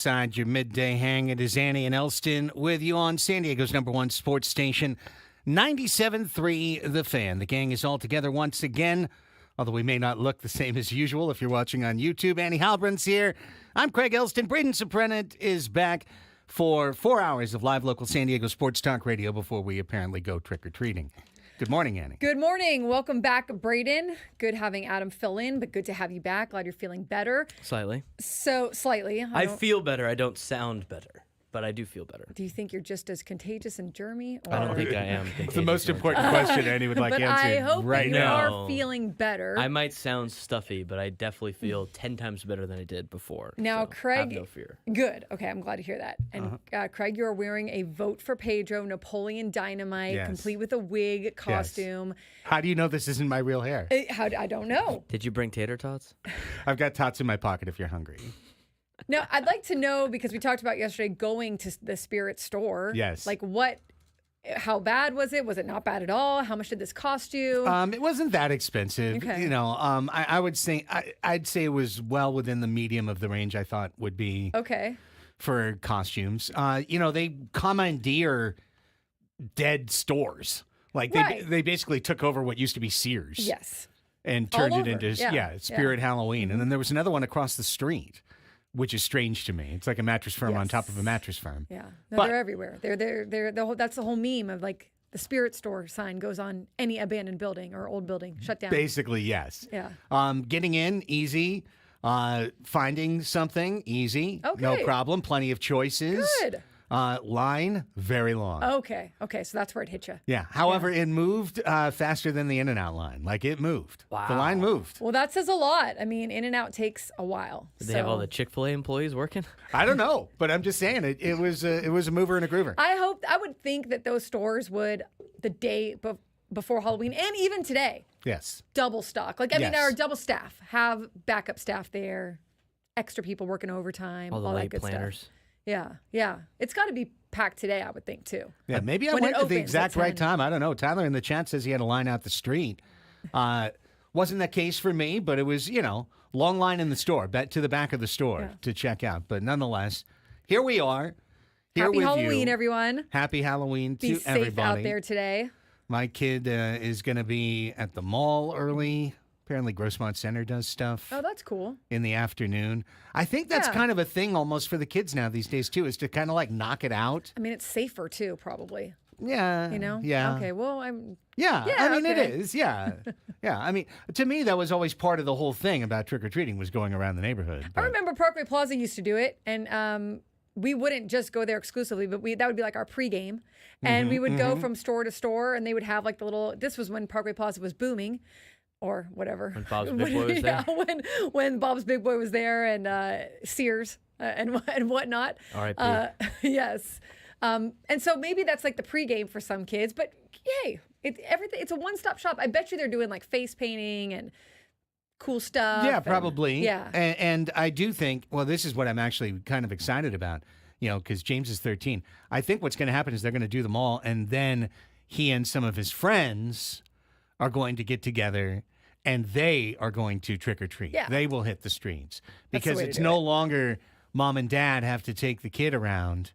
Inside your midday hang, it is Annie and Elsten with you on San Diego's #1 sports station, 97.3 The Fan. The gang is all together once again, although we may not look the same as usual if you're watching on YouTube. Annie Halbrand's here. I'm Craig Elsten. Braden Soprennant is back for 4 hours of live local San Diego sports talk radio before we apparently go trick-or-treating. Good morning, Annie. Good morning. Welcome back, Braden. Good having Adam fill in, but good to have you back. Glad you're feeling better. Slightly. So, slightly. I feel better. I don't sound better, but I do feel better. Do you think you're just as contagious and germy? Or? I don't think I am. It's the most important question Annie would like but answered I hope right you now. are feeling better. I might sound stuffy, but I definitely feel 10 times better than I did before. Now, so Craig, have no fear. Good. Okay, I'm glad to hear that. And Craig, you are wearing a Vote for Pedro Napoleon Dynamite, Yes. complete with a wig costume. How do you know this isn't my real hair? I don't know. Did you bring tater tots? I've got tots in my pocket if you're hungry. Now, I'd like to know, because we talked about yesterday going to the Spirit store. Yes. Like how bad was it? Was it not bad at all? How much did this cost you? It wasn't that expensive. Okay. You know, I would say, I'd say it was well within the medium of the range I thought would be Okay. for costumes. They commandeer dead stores. Like Right. they basically took over what used to be Sears. Yes. And turned All it over. into Yeah. Spirit Halloween. And then there was another one across the street, which is strange to me. It's like a mattress firm on top of a mattress firm. Yeah. No, But- they're everywhere. They're the whole, that's the whole meme of like the Spirit store sign goes on any abandoned building or old building shut down. Basically, yes. Yeah. Getting in, easy. Finding something, easy. No Okay. problem. Plenty of choices. Good. Line, very long. Okay. So that's where it hit you. Yeah. However, it moved faster than the In-N-Out line. Like, it moved. Wow. The line moved. Well, that says a lot. I mean, In-N-Out takes a while. Did they have all the Chick-fil-A employees working? I don't know, but I'm just saying it was a mover and a groover. I would think that those stores would, the day before Halloween and even today, Yes. double stock. Like, I mean, Yes. our double staff, have backup staff there, extra people working overtime, All the that late good planners. stuff. Yeah. It's got to be packed today, I would think, too. Yeah, maybe I When it went at the opens exact at right 10. time. I don't know. Tyler in the chat says he had a line out the street. Wasn't that case for me, but it was, long line in the store, to the back of the store to check out. But nonetheless, here we are. Here Happy with Halloween, you. everyone. Happy Halloween Be to safe everybody. out there today. My kid is going to be at the mall early. Apparently, Grossmont Center does stuff Oh, that's cool. in the afternoon. I think that's Yeah. kind of a thing almost for the kids now these days, too, is to kind of like knock it out. I mean, it's safer, too, probably. Yeah. Yeah. Okay, well, I'm... Yeah, Yeah, I mean, okay. it is. Yeah. Yeah. I mean, to me, that was always part of the whole thing about trick-or-treating was going around the neighborhood. I but- remember Parkway Plaza used to do it, and we wouldn't just go there exclusively, but that would be like our pregame. And we would go from store to store, and they would have like the little, this was when Parkway Plaza was booming, or whatever. When Bob's Big Boy was there? Yeah, when Bob's Big Boy was there, and Sears and whatnot. R.I.P. Yes. And so maybe that's like the pregame for some kids, but yay, it's a one-stop shop. I bet you they're doing like face painting and cool stuff. Yeah, and- probably. Yeah. And I do think, well, this is what I'm actually kind of excited about, because James is 13. I think what's going to happen is they're going to do them all, and then he and some of his friends are going to get together, and they are going to trick or treat. Yeah. They will hit the streets That's the because way to it's do no it. longer mom and dad have to take the kid around.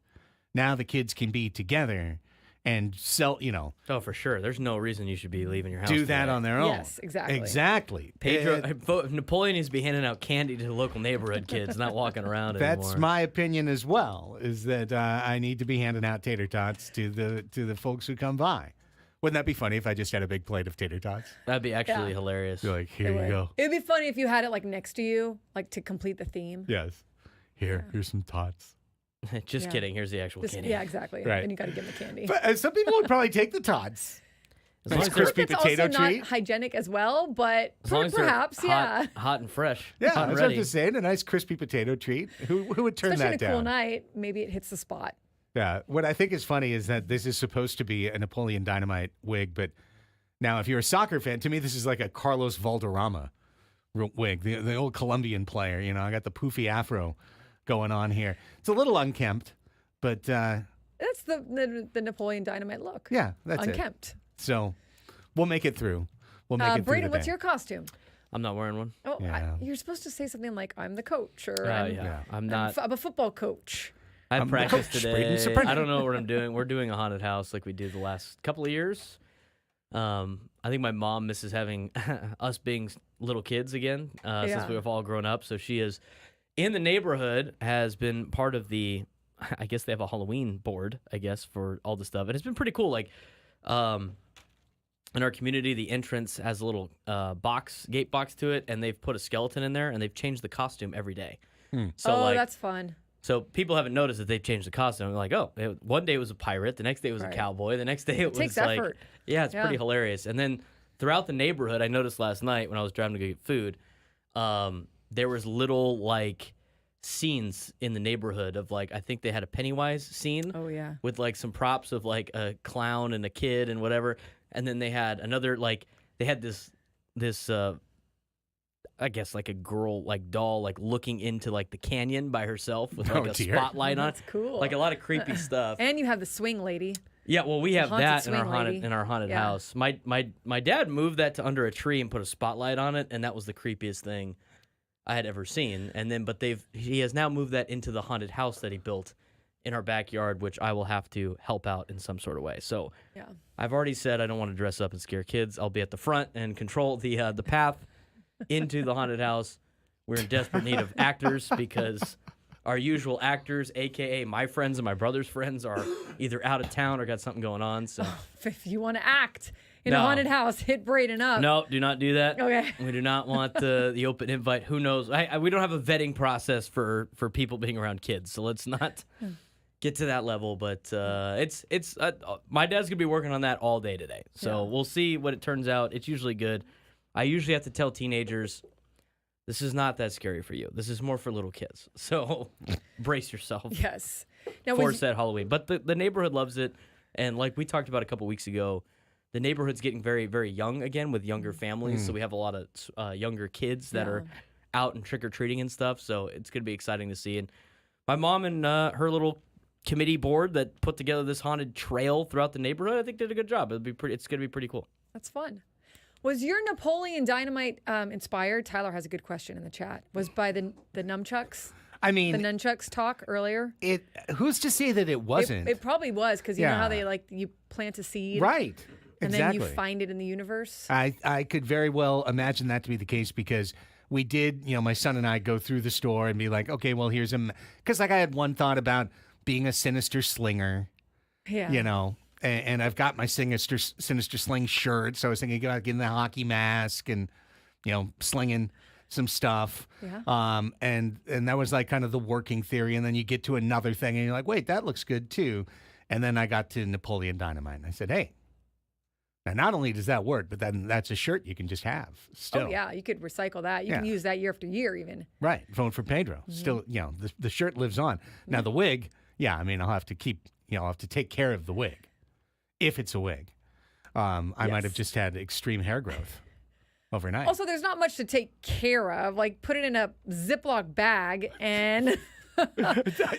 Now the kids can be together and sell, Oh, for sure. There's no reason you should be leaving your house. do that today. on their own. Yes, exactly. Exactly. Pedro, Napoleon needs to be handing out candy to the local neighborhood kids, not walking around anymore. That's my opinion as well. Is that I need to be handing out tater tots to the folks who come by. Wouldn't that be funny if I just had a big plate of tater tots? That'd be actually Yeah. hilarious. Be like, here It you would. go. It'd be funny if you had it like next to you, like to complete the theme. Yes. Here's some tots. Just Yeah. kidding. Here's the actual candy. Yeah, exactly. Right. And you got to give them the candy. But some people would probably take the tots. As Nice long as I think they're, crispy that's potato also treat. not hygienic as well, but as long as they're perhaps, yeah. hot and fresh. Yeah, hot and that's what I'm ready. just saying. A nice crispy potato treat. Who would turn Especially that on a cool down? night, maybe it hits the spot. Yeah. What I think is funny is that this is supposed to be a Napoleon Dynamite wig, but now if you're a soccer fan, to me this is like a Carlos Valderrama wig, the old Colombian player. I got the poofy afro going on here. It's a little unkempt, but That's the Napoleon Dynamite look. yeah, that's it. Unkempt. So we'll make it through. We'll make it through Braden, the what's day. your costume? I'm not wearing one. Oh, Yeah. you're supposed to say something like, I'm the coach, or Yeah. I'm not. I'm a football coach. I I'm the practiced coach, today. Braden Soprano. I don't know what I'm doing. We're doing a haunted house like we did the last couple of years. I think my mom misses having us being little kids again since we've all grown up. So she is in the neighborhood, has been part of the, I guess they have a Halloween board, I guess, for all the stuff. And it's been pretty cool. Like, in our community, the entrance has a little gate box to it, and they've put a skeleton in there, and they've changed the costume every day. So That's fun. So people haven't noticed that they've changed the costume. They're like, oh, one day it was a pirate, the next day it was a cowboy, the next day it was takes like, effort. yeah, it's pretty hilarious. And then throughout the neighborhood, I noticed last night when I was driving to go get food, there was little like scenes in the neighborhood of like, I think they had a Pennywise scene. Oh, yeah. With like some props of like a clown and a kid and whatever. And then they had another, like, they had this I guess like a girl, like doll, like looking into like the canyon by herself with like a spotlight on it. That's cool. Like a lot of creepy stuff. And you have the swing lady. Yeah, well, we have that in our swing lady. haunted house. My dad moved that to under a tree and put a spotlight on it, and that was the creepiest thing I had ever seen. And then, but he has now moved that into the haunted house that he built in our backyard, which I will have to help out in some sort of way. So Yeah. I've already said I don't want to dress up and scare kids. I'll be at the front and control the path into the haunted house. We're in desperate need of actors because our usual actors, a.k.a. my friends and my brother's friends, are either out of town or got something going on. So If you want to act in a haunted house, hit Braden up. no, do not do that. Okay. We do not want the open invite. Who knows? We don't have a vetting process for people being around kids, so let's not get to that level. But it's my dad's gonna be working on that all day today. So we'll see what it turns out. It's usually good. I usually have to tell teenagers, this is not that scary for you. This is more for little kids. So brace yourself. Yes. Now, For said Halloween. But the neighborhood loves it. And like we talked about a couple weeks ago, the neighborhood's getting very, very young again with younger families. So we have a lot of younger kids that are out and trick-or-treating and stuff. So it's going to be exciting to see. And my mom and her little committee board that put together this haunted trail throughout the neighborhood, I think did a good job. It's going to be pretty cool. That's fun. Was your Napoleon Dynamite inspired? Tyler has a good question in the chat. Was by the nunchucks? I mean, The nunchucks talk earlier? Who's to say that it wasn't? It probably was, because you know how Yeah. they like, you plant a seed. Right. And Exactly. then you find it in the universe. I could very well imagine that to be the case because we did, my son and I go through the store and be like, okay, well, here's him. Because like I had one thought about being a sinister slinger, Yeah. And I've got my sinister sling shirt. So I was thinking about getting the hockey mask and, slinging some stuff. Yeah. And that was like kind of the working theory. And then you get to another thing and you're like, wait, that looks good too. And then I got to Napoleon Dynamite and I said, hey, now not only does that work, but then that's a shirt you can just have still. Oh, yeah. You could recycle that. You can use that year after year even. Right. Vote for Pedro. Still, the shirt lives on. Now the wig, I'll have to keep, I'll have to take care of the wig. If it's a wig. I might have just had extreme hair growth overnight. Also, there's not much to take care of. Like, put it in a Ziploc bag and don't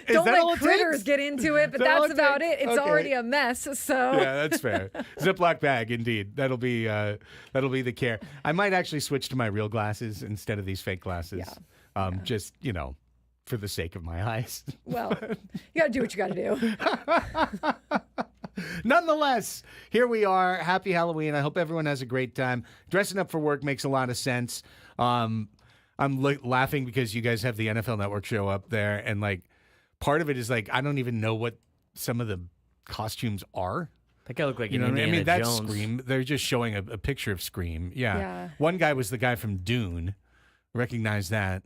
let critters get into it, but that's about it. It's already a mess, so. Yeah, that's fair. Ziploc bag, indeed. That'll be the care. I might actually switch to my real glasses instead of these fake glasses. Just, for the sake of my eyes. Well, you got to do what you got to do. Nonetheless, here we are. Happy Halloween. I hope everyone has a great time. Dressing up for work makes a lot of sense. I'm laughing because you guys have the NFL Network show up there, and like part of it is like I don't even know what some of the costumes are. That guy looked like You know what I Indiana mean? That's Jones. Scream. They're just showing a picture of Scream. Yeah. One guy was the guy from Dune. Recognize that.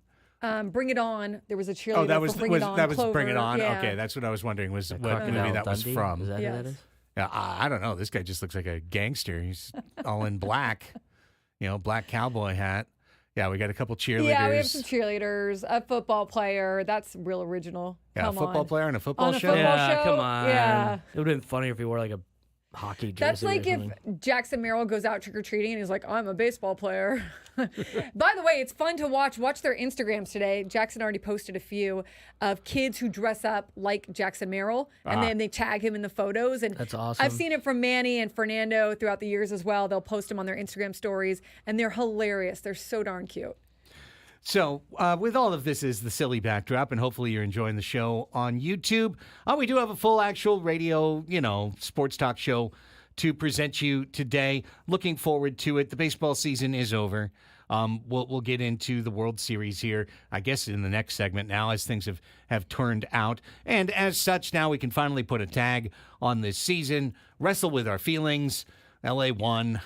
Bring It On. There was a cheerleader. Oh, that was for Bring It On. that was Clover. Bring It On. Yeah. Okay, that's what I was wondering was what Crocodile movie that was Dundee? from. Is that who Yes. that is? Yeah, I don't know. This guy just looks like a gangster. He's all in black, black cowboy hat. Yeah, we got a couple cheerleaders. Yeah, we have some cheerleaders, a football player. That's real original. Yeah, Come a football on. player on a football On a show. football Yeah, show? come on. Yeah. It would have been funnier if he wore like a hockey jersey. That's like or if something. Jackson Merrill goes out trick-or-treating and he's like, I'm a baseball player. By the way, it's fun to watch. Watch their Instagrams today. Jackson already posted a few of kids who dress up like Jackson Merrill, and then they tag him in the photos. And That's awesome. I've seen it from Manny and Fernando throughout the years as well. They'll post them on their Instagram stories, and they're hilarious. They're so darn cute. So, with all of this as the silly backdrop, and hopefully you're enjoying the show on YouTube, we do have a full actual radio, sports talk show to present you today. Looking forward to it. The baseball season is over. We'll get into the World Series here, I guess, in the next segment now as things have turned out. And as such, now we can finally put a tag on this season, wrestle with our feelings. LA won.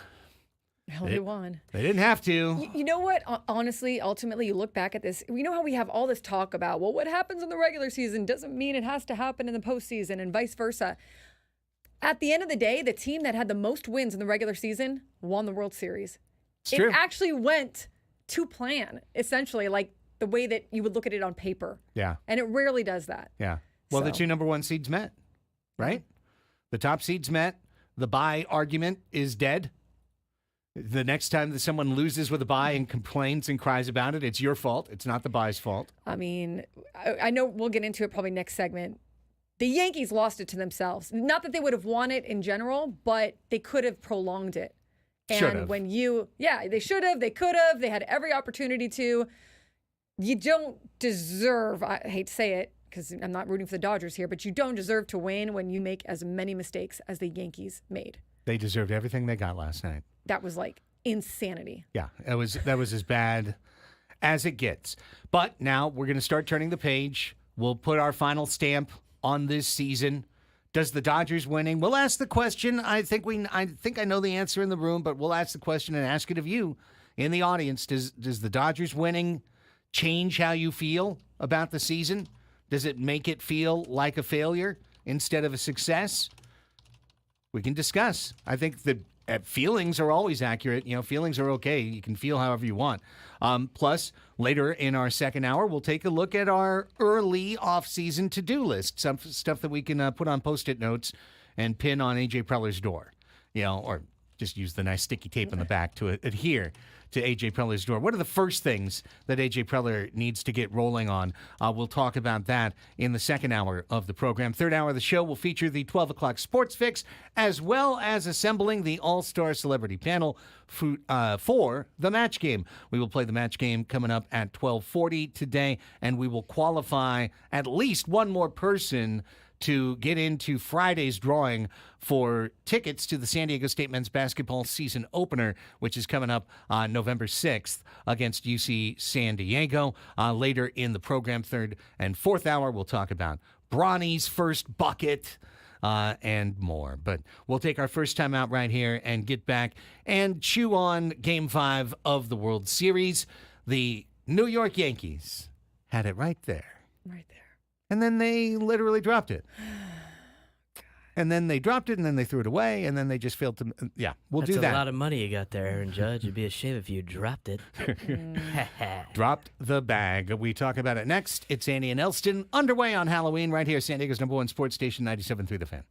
LA won. They didn't have to. You know what? Honestly, ultimately, you look back at this. You know how we have all this talk about, well, what happens in the regular season doesn't mean it has to happen in the postseason and vice versa. At the end of the day, the team that had the most wins in the regular season won the World Series. It's true. It actually went to plan, essentially, like the way that you would look at it on paper. Yeah. And it rarely does that. Yeah. Well, the So. two number one seeds met, right? The top seeds met. The bye argument is dead. The next time that someone loses with a bye and complains and cries about it, it's your fault. It's not the bye's fault. I mean, I know we'll get into it probably next segment. The Yankees lost it to themselves. Not that they would have won it in general, but they could have prolonged it. And Should've. when they should have, they could have, they had every opportunity to. You don't deserve, I hate to say it because I'm not rooting for the Dodgers here, but you don't deserve to win when you make as many mistakes as the Yankees made. They deserved everything they got last night. That was like insanity. Yeah, that was as bad as it gets. But now we're going to start turning the page. We'll put our final stamp on this season. Does the Dodgers winning? We'll ask the question. I think I know the answer in the room, but we'll ask the question and ask it of you in the audience. Does the Dodgers winning change how you feel about the season? Does it make it feel like a failure instead of a success? We can discuss. I think the feelings are always accurate. Feelings are okay. You can feel however you want. Plus, later in our second hour, we'll take a look at our early off-season to-do list, some stuff that we can put on Post-it notes and pin on A.J. Preller's door, or just use the nice sticky tape in the back to adhere to A.J. Preller's door. What are the first things that A.J. Preller needs to get rolling on? We'll talk about that in the second hour of the program. Third hour of the show will feature the 12 o'clock Sports Fix, as well as assembling the All-Star Celebrity Panel for the match game. We will play the match game coming up at 12:40 today, and we will qualify at least one more person to get into Friday's drawing for tickets to the San Diego State men's basketball season opener, which is coming up on November 6th against UC San Diego. Later in the program, third and fourth hour, we'll talk about Bronny's first bucket and more. But we'll take our first time out right here and get back and chew on Game 5 of the World Series. The New York Yankees had it right there. Right there. And then they literally dropped it. And then they dropped it, and then they threw it away, and then they just failed to. Yeah, we'll do That's that. a lot of money you got there, Aaron Judge. It'd be a shame if you dropped it. Dropped the bag. We talk about it next. It's Andy and Elsten underway on Halloween right here, San Diego's #1 sports station, 97.3 The Fan.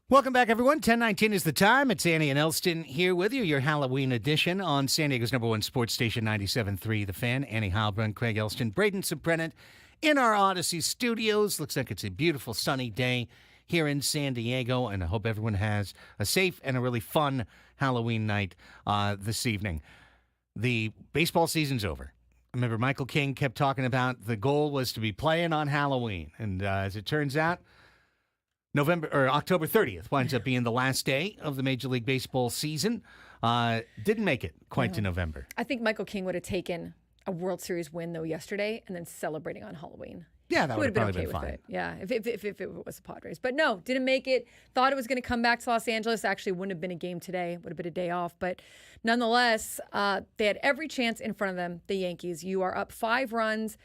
Welcome back, everyone. 10:19 is the time. It's Annie and Elsten here with you, your Halloween edition on San Diego's #1 sports station, 97.3 The Fan. Annie Heilbrunn, Craig Elsten, Braden Soprennant in our Odyssey studios. Looks like it's a beautiful sunny day here in San Diego, and I hope everyone has a safe and a really fun Halloween night this evening. The baseball season's over. Remember, Michael King kept talking about the goal was to be playing on Halloween, and as it turns out, October 30th winds up being the last day of the Major League Baseball season. Didn't make it quite to November. I think Michael King would have taken a World Series win, though, yesterday and then celebrating on Halloween. Yeah, that would have probably okay been fine. with it. Yeah, if it was the Padres. But no, didn't make it. Thought it was going to come back to Los Angeles. Actually, wouldn't have been a game today. Would have been a day off. But nonetheless, they had every chance in front of them, the Yankees. You are up 5 runs.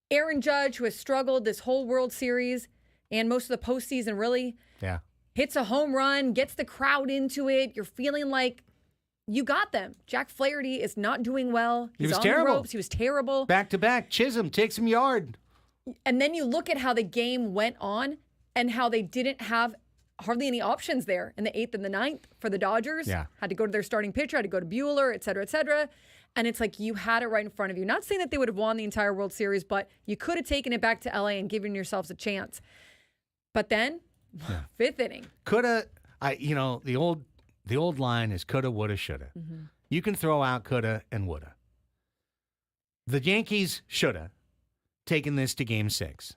Aaron Judge, who has struggled this whole World Series and most of the postseason, really, hits a home run, gets the crowd into it. You're feeling like you got them. Jack Flaherty is not doing well. He was on terrible. The ropes. He was terrible. Back-to-back, Chisholm takes him yard. And then you look at how the game went on and how they didn't have hardly any options there in the 8th and the 9th for the Dodgers. Yeah. Had to go to their starting pitcher, had to go to Buehler, et cetera, et cetera. And it's like you had it right in front of you. Not saying that they would have won the entire World Series, but you could have taken it back to LA and given yourselves a chance. But then, 5th inning. Coulda, the old line is coulda, woulda, shoulda. Mm-hmm. You can throw out coulda and woulda. The Yankees shoulda taken this to Game 6.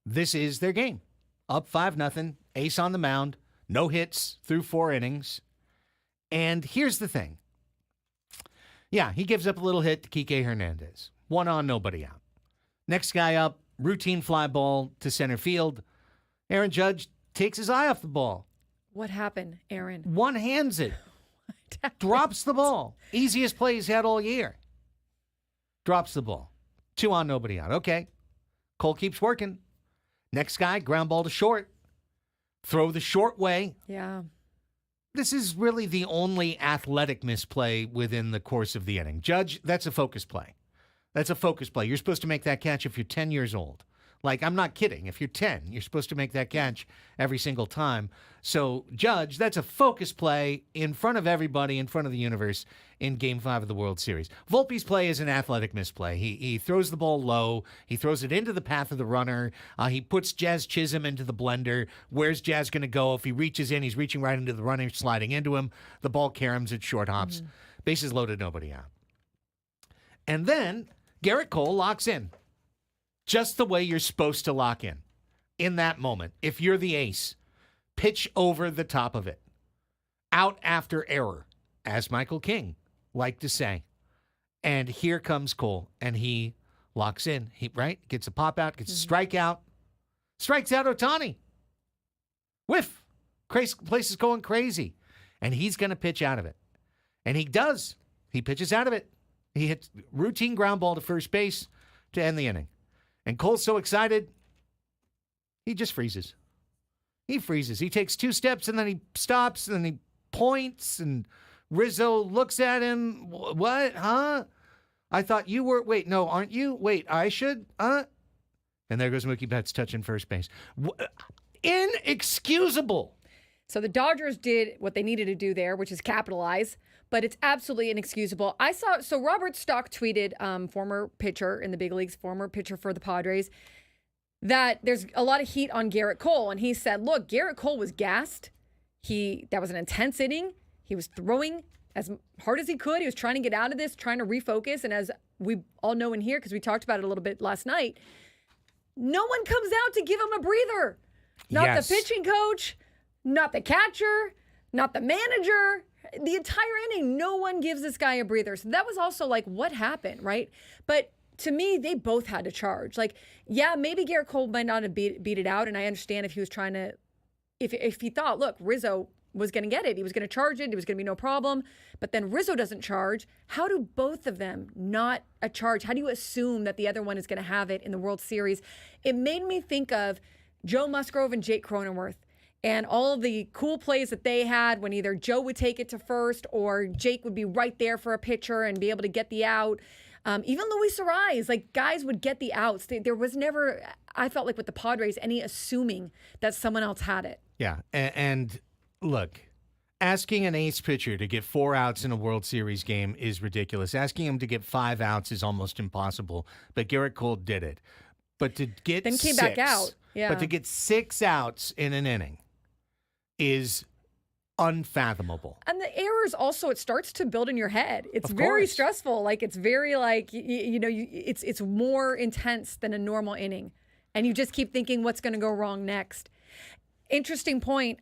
This is their game. Up 5-0, ace on the mound, no hits through 4 innings. And here's the thing. Yeah, he gives up a little hit to Kike Hernandez. 1 on, nobody out. Next guy up, routine fly ball to center field. Aaron Judge takes his eye off the ball. What happened, Aaron? One-hands it. Drops the ball. Easiest play he's had all year. Drops the ball. 2 on, nobody out. Okay. Cole keeps working. Next guy, ground ball to short. Throw the short way. Yeah. This is really the only athletic misplay within the course of the inning. Judge, that's a focus play. That's a focus play. You're supposed to make that catch if you're 10 years old. Like, I'm not kidding. If you're 10, you're supposed to make that catch every single time. So, Judge, that's a focus play in front of everybody, in front of the universe in Game 5 of the World Series. Volpe's play is an athletic misplay. He throws the ball low. He throws it into the path of the runner. He puts Jazz Chisholm into the blender. Where's Jazz going to go? If he reaches in, he's reaching right into the runner, sliding into him. The ball caroms, it short hops. Bases loaded, nobody out. And then Garrett Cole locks in. Just the way you're supposed to lock in that moment. If you're the ace, pitch over the top of it. Out after error, as Michael King liked to say. And here comes Cole, and he locks in. He gets a pop out, gets a strikeout. Strikes out Ohtani. Whiff. Place is going crazy. And he's going to pitch out of it. And he does. He pitches out of it. He hits routine ground ball to first base to end the inning. And Cole's so excited, he just freezes. He freezes. He takes 2 steps, and then he stops, and then he points, and Rizzo looks at him. What? Huh? I thought you were. Wait, no, aren't you? Wait, I should? And there goes Mookie Betts touching first base. Inexcusable. So the Dodgers did what they needed to do there, which is capitalize, but it's absolutely inexcusable. So Robert Stock tweeted, former pitcher in the big leagues, former pitcher for the Padres, that there's a lot of heat on Garrett Cole. And he said, look, Garrett Cole was gassed. That was an intense inning. He was throwing as hard as he could. He was trying to get out of this, trying to refocus. And as we all know in here, because we talked about it a little bit last night, no one comes out to give him a breather. Not the pitching coach, not the catcher, not the manager. The entire inning, no one gives this guy a breather. So that was also like, what happened, right? But to me, they both had to charge. Like, yeah, maybe Garrett Cole might not have beat it out, and I understand if he was trying to, if he thought, look, Rizzo was going to get it, he was going to charge it, it was going to be no problem, but then Rizzo doesn't charge. How do both of them not a charge? How do you assume that the other one is going to have it in the World Series? It made me think of Joe Musgrove and Jake Cronenworth. And all of the cool plays that they had when either Joe would take it to first or Jake would be right there for a pitcher and be able to get the out. Even Luis Ariz, like guys would get the outs. There was never, I felt like with the Padres, any assuming that someone else had it. Yeah. And look, asking an ace pitcher to get 4 outs in a World Series game is ridiculous. Asking him to get 5 outs is almost impossible. But Garrett Cole did it. But to get Then came back out. Yeah. But to get 6 outs in an inning is unfathomable. And the errors also, it starts to build in your head. It's Of very course. stressful. Like it's very like, it's more intense than a normal inning. And you just keep thinking what's going to go wrong next. Interesting point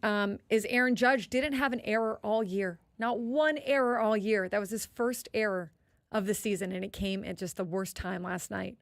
is Aaron Judge didn't have an error all year. Not one error all year. That was his first error of the season, and it came at just the worst time last night.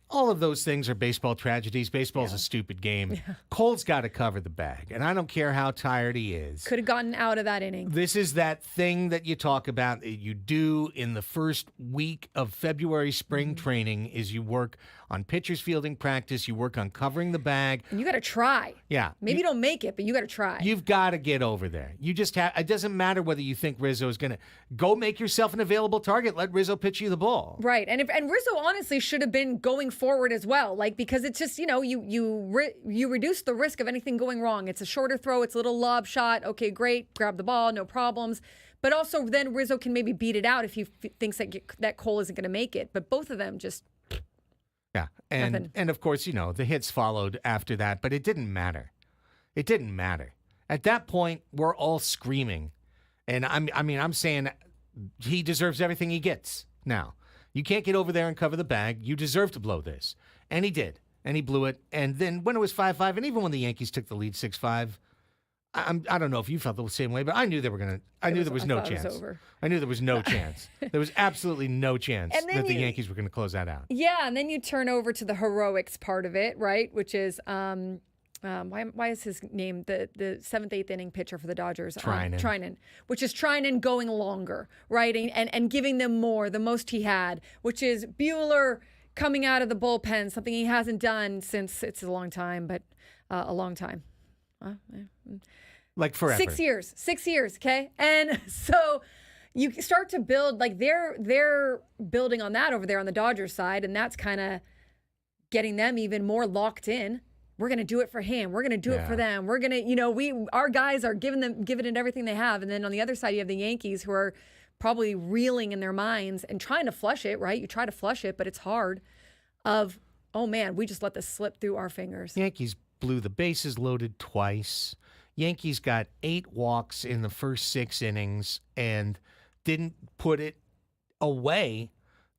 All of those things are baseball tragedies. Baseball's a stupid game. Yeah. Cole's got to cover the bag, and I don't care how tired he is. Could have gotten out of that inning. This is that thing that you talk about that you do in the first week of February spring training is you work on pitchers fielding practice, you work on covering the bag. And you got to try. Yeah. Maybe you don't make it, but you got to try. You've got to get over there. You just have, it doesn't matter whether you think Rizzo is going to go make yourself an available target. Let Rizzo pitch you the ball. Right. And Rizzo honestly should have been going forward as well. Like, because it's just, you reduce the risk of anything going wrong. It's a shorter throw. It's a little lob shot. Okay, great. Grab the ball. No problems. But also then Rizzo can maybe beat it out if he thinks that Cole isn't going to make it. But both of them just... Yeah, Nothing. and of course, the hits followed after that, but it didn't matter. It didn't matter. At that point, we're all screaming. And I'm saying he deserves everything he gets now. You can't get over there and cover the bag. You deserve to blow this. And he did. And he blew it. And then when it was 5-5, and even when the Yankees took the lead 6-5, I don't know if you felt the same way, but I knew they were going to. I knew there was no chance. I knew there was no chance. There was absolutely no chance that the Yankees were going to close that out. Yeah, and then you turn over to the heroics part of it, right? Which is why is his name the 7th, 8th inning pitcher for the Dodgers? Trinan, which is Trinan going longer, right? And giving them more, the most he had, which is Buehler coming out of the bullpen, something he hasn't done since it's a long time, but a long time. Like forever. 6 years, okay? And so you start to build, like they're building on that over there on the Dodgers side, and that's kind of getting them even more locked in. We're going to do it for him. We're going to do it for them. We're going to, our guys are giving it everything they have. And then on the other side, you have the Yankees who are probably reeling in their minds and trying to flush it, right? You try to flush it, but it's hard of, oh man, we just let this slip through our fingers. Yankees blew the bases loaded twice. Yankees got 8 walks in the first 6 innings and didn't put it away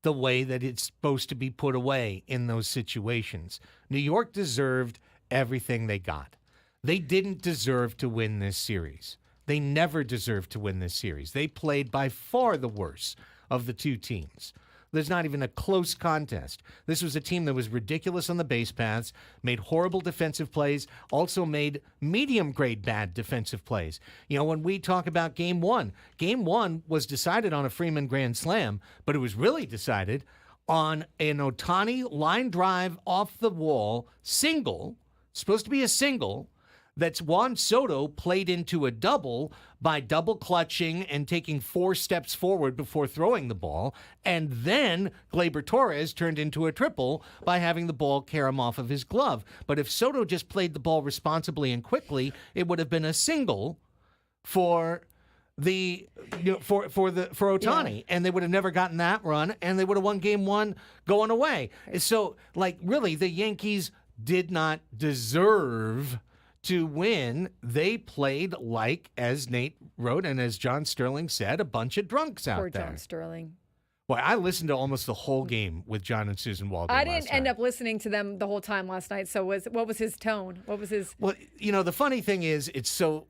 the way that it's supposed to be put away in those situations. New York deserved everything they got. They didn't deserve to win this series. They never deserved to win this series. They played by far the worst of the two teams. There's not even a close contest. This was a team that was ridiculous on the base paths, made horrible defensive plays, also made medium-grade bad defensive plays. When we talk about Game 1 was decided on a Freeman grand slam, but it was really decided on an Ohtani line drive off the wall single, supposed to be a single, that's Juan Soto played into a double by double clutching and taking 4 steps forward before throwing the ball. And then Gleyber Torres turned into a triple by having the ball carry him off of his glove. But if Soto just played the ball responsibly and quickly, it would have been a single for Ohtani, and they would have never gotten that run, and they would have won Game 1 going away. So, really, the Yankees did not deserve to win. They played like, as Nate wrote and as John Sterling said, a bunch of drunks out there. Poor John Sterling. Well, I listened to almost the whole game with John and Susan Waldron. I didn't end up listening to them the whole time last night. So what was his tone? What was his? Well, the funny thing is, it's so,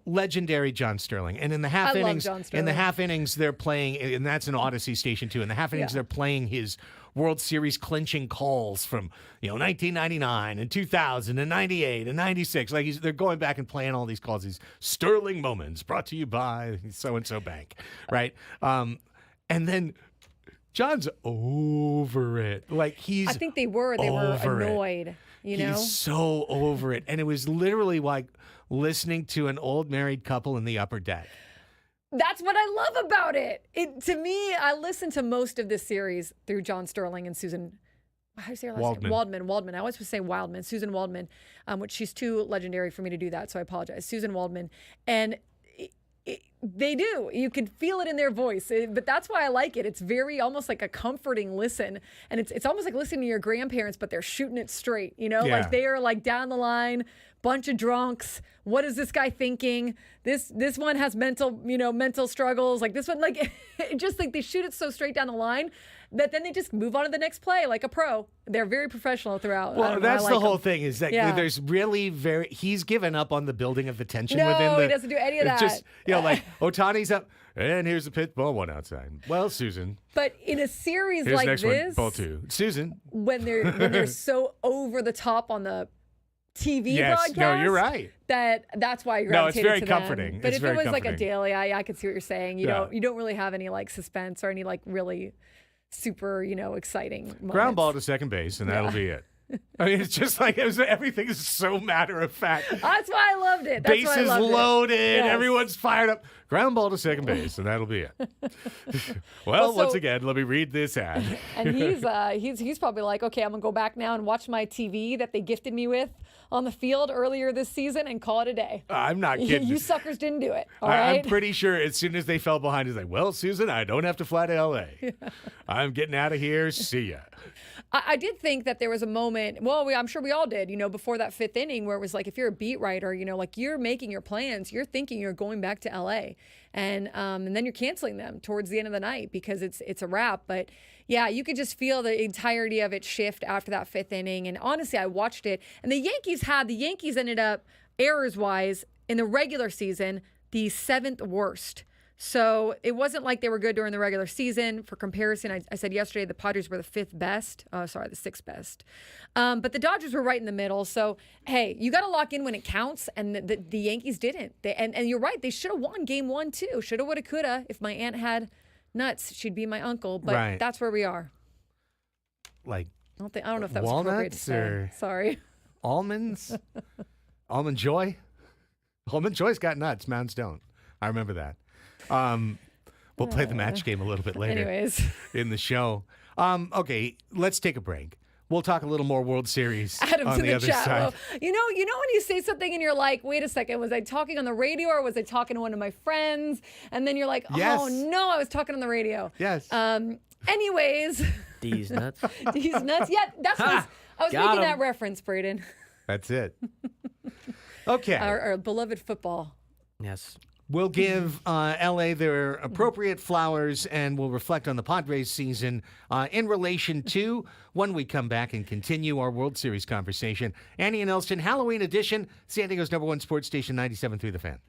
legendary John Sterling. And in the half innings, they're playing, and that's an Odyssey station too. In the half innings, they're playing his World Series clinching calls from 1999 and 2000 and 98 and 96. They're going back and playing all these calls, these Sterling moments brought to you by so and so bank, right? And then John's over it. I think they were annoyed. He's so over it, and it was literally like listening to an old married couple in the upper deck. That's what I love about it. To me, I listened to most of this series through John Sterling and Susan. how do you say her last name? Waldman. I always would say Wildman. Susan Waldman, which she's too legendary for me to do that, so I apologize. Susan Waldman. And they do. You can feel it in their voice. But that's why I like it. It's very almost like a comforting listen. And it's almost like listening to your grandparents, but they're shooting it straight. Yeah. Like they are like down the line, bunch of drunks. What is this guy thinking? This one has mental struggles. Like this one, like just like they shoot it so straight down the line that then they just move on to the next play like a pro. They're very professional throughout. Well, that's the whole thing is that there's really he's given up on the building of the tension within the. No, he doesn't do any of that. Just, like Otani's up, and here's the pitch, ball one outside. Well, Susan. But in a series here's like next this, one, ball two. Susan. When they're so over the top on the TV broadcast. No, you're right. That's why I gravitated No, it's very to them. comforting. But It's if very it was like a comforting. daily, I could see what you're saying. You don't really have any like suspense or any like really super, exciting moments. Ground ball to second base, and that'll be it. I mean, it's just like everything is so matter of fact. That's why I loved it. That's why I Bases loved loaded, Yes. everyone's fired up. Ground ball to second base, and that'll be it. Well, once again, let me read this ad. And he's probably like, okay, I'm gonna go back now and watch my TV that they gifted me with on the field earlier this season and call it a day. I'm not kidding. You suckers didn't do it. All right. I'm pretty sure as soon as they fell behind, he's like, well, Susan, I don't have to fly to L.A. I'm getting out of here. See ya. I did think that there was a moment, I'm sure we all did, before that fifth inning where it was like, if you're a beat writer, like you're making your plans, you're thinking you're going back to LA and then you're canceling them towards the end of the night because it's a wrap. But yeah, you could just feel the entirety of it shift after that fifth inning. And honestly, I watched it and the Yankees ended up errors wise in the regular season, the 7th worst. So it wasn't like they were good during the regular season. For comparison, I said yesterday the Padres were the 5th best. The 6th best. But the Dodgers were right in the middle. So, hey, you got to lock in when it counts, and the Yankees didn't. And you're right, they should have won game 1, too. Shoulda, woulda, coulda. If my aunt had nuts, she'd be my uncle. But that's where we are. Like I don't know if that was appropriate to walnuts say. or Sorry. almonds? Almond Joy? Almond Joy's got nuts. Mounds don't. I remember that. We'll play the match game a little bit later Anyways. in the show. Okay, let's take a break. We'll talk a little more World Series Add 'em on to the the other chat. side. Well, you know when you say something and you're like, wait a second, was I talking on the radio or was I talking to one of my friends? And then you're like, Yes. oh no, I was talking on the radio. Yes. Anyways, These nuts. these nuts. Yeah, that's what I was Got making 'em. that reference, Braden. That's it. Okay. Our beloved football. Yes. We'll give LA their appropriate flowers and we'll reflect on the Padres season in relation to when we come back and continue our World Series conversation. Annie and Elsten, Halloween edition, San Diego's #1 sports station, 97.3 The Fan.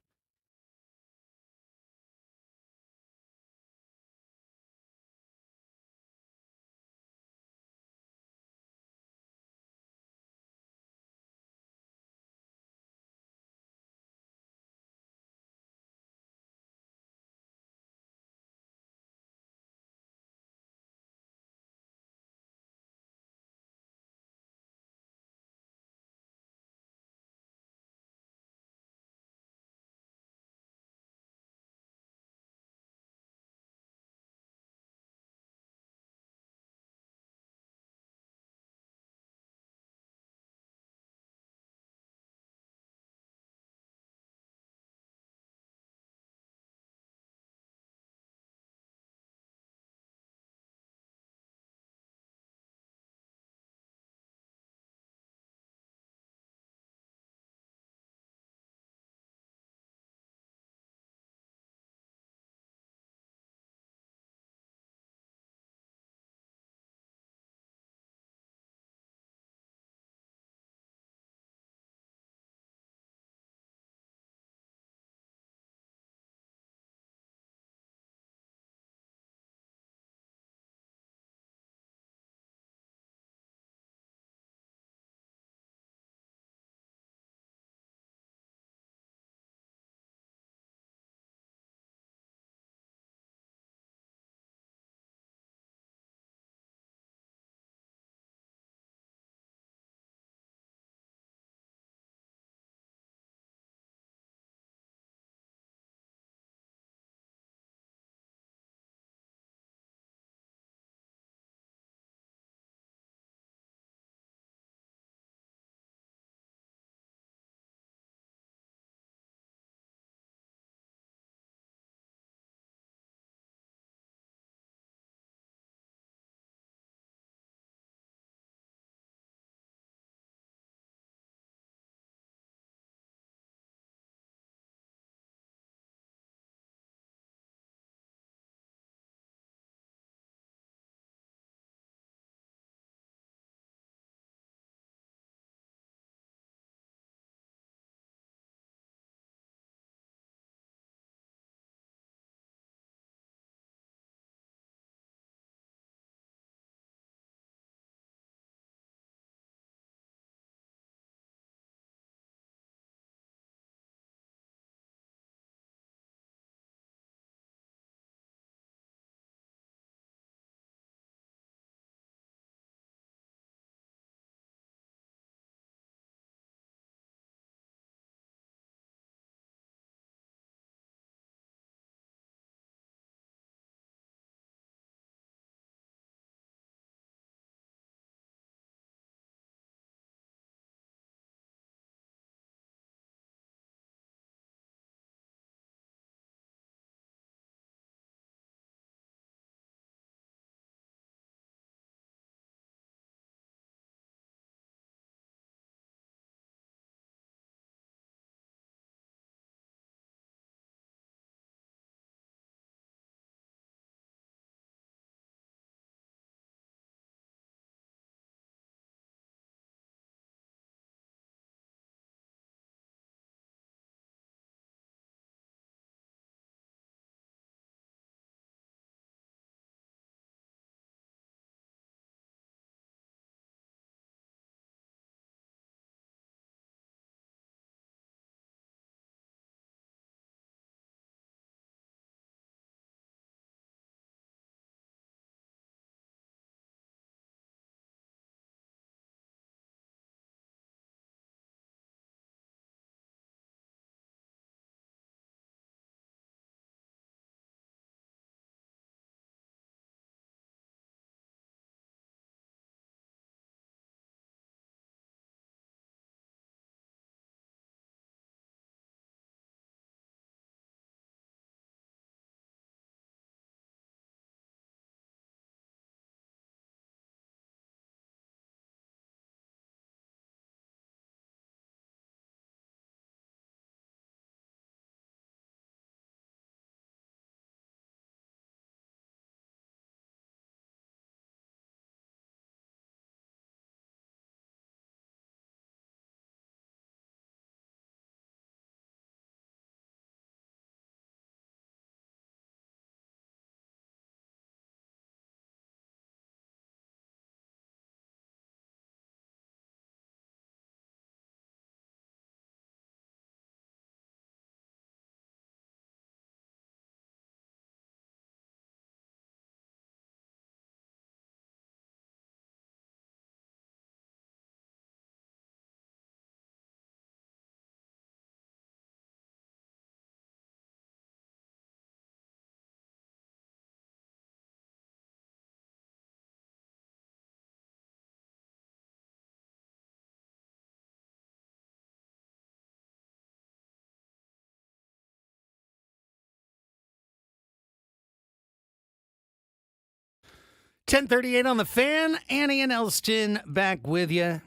10:38 on the Fan. Annie and Elsten back with you.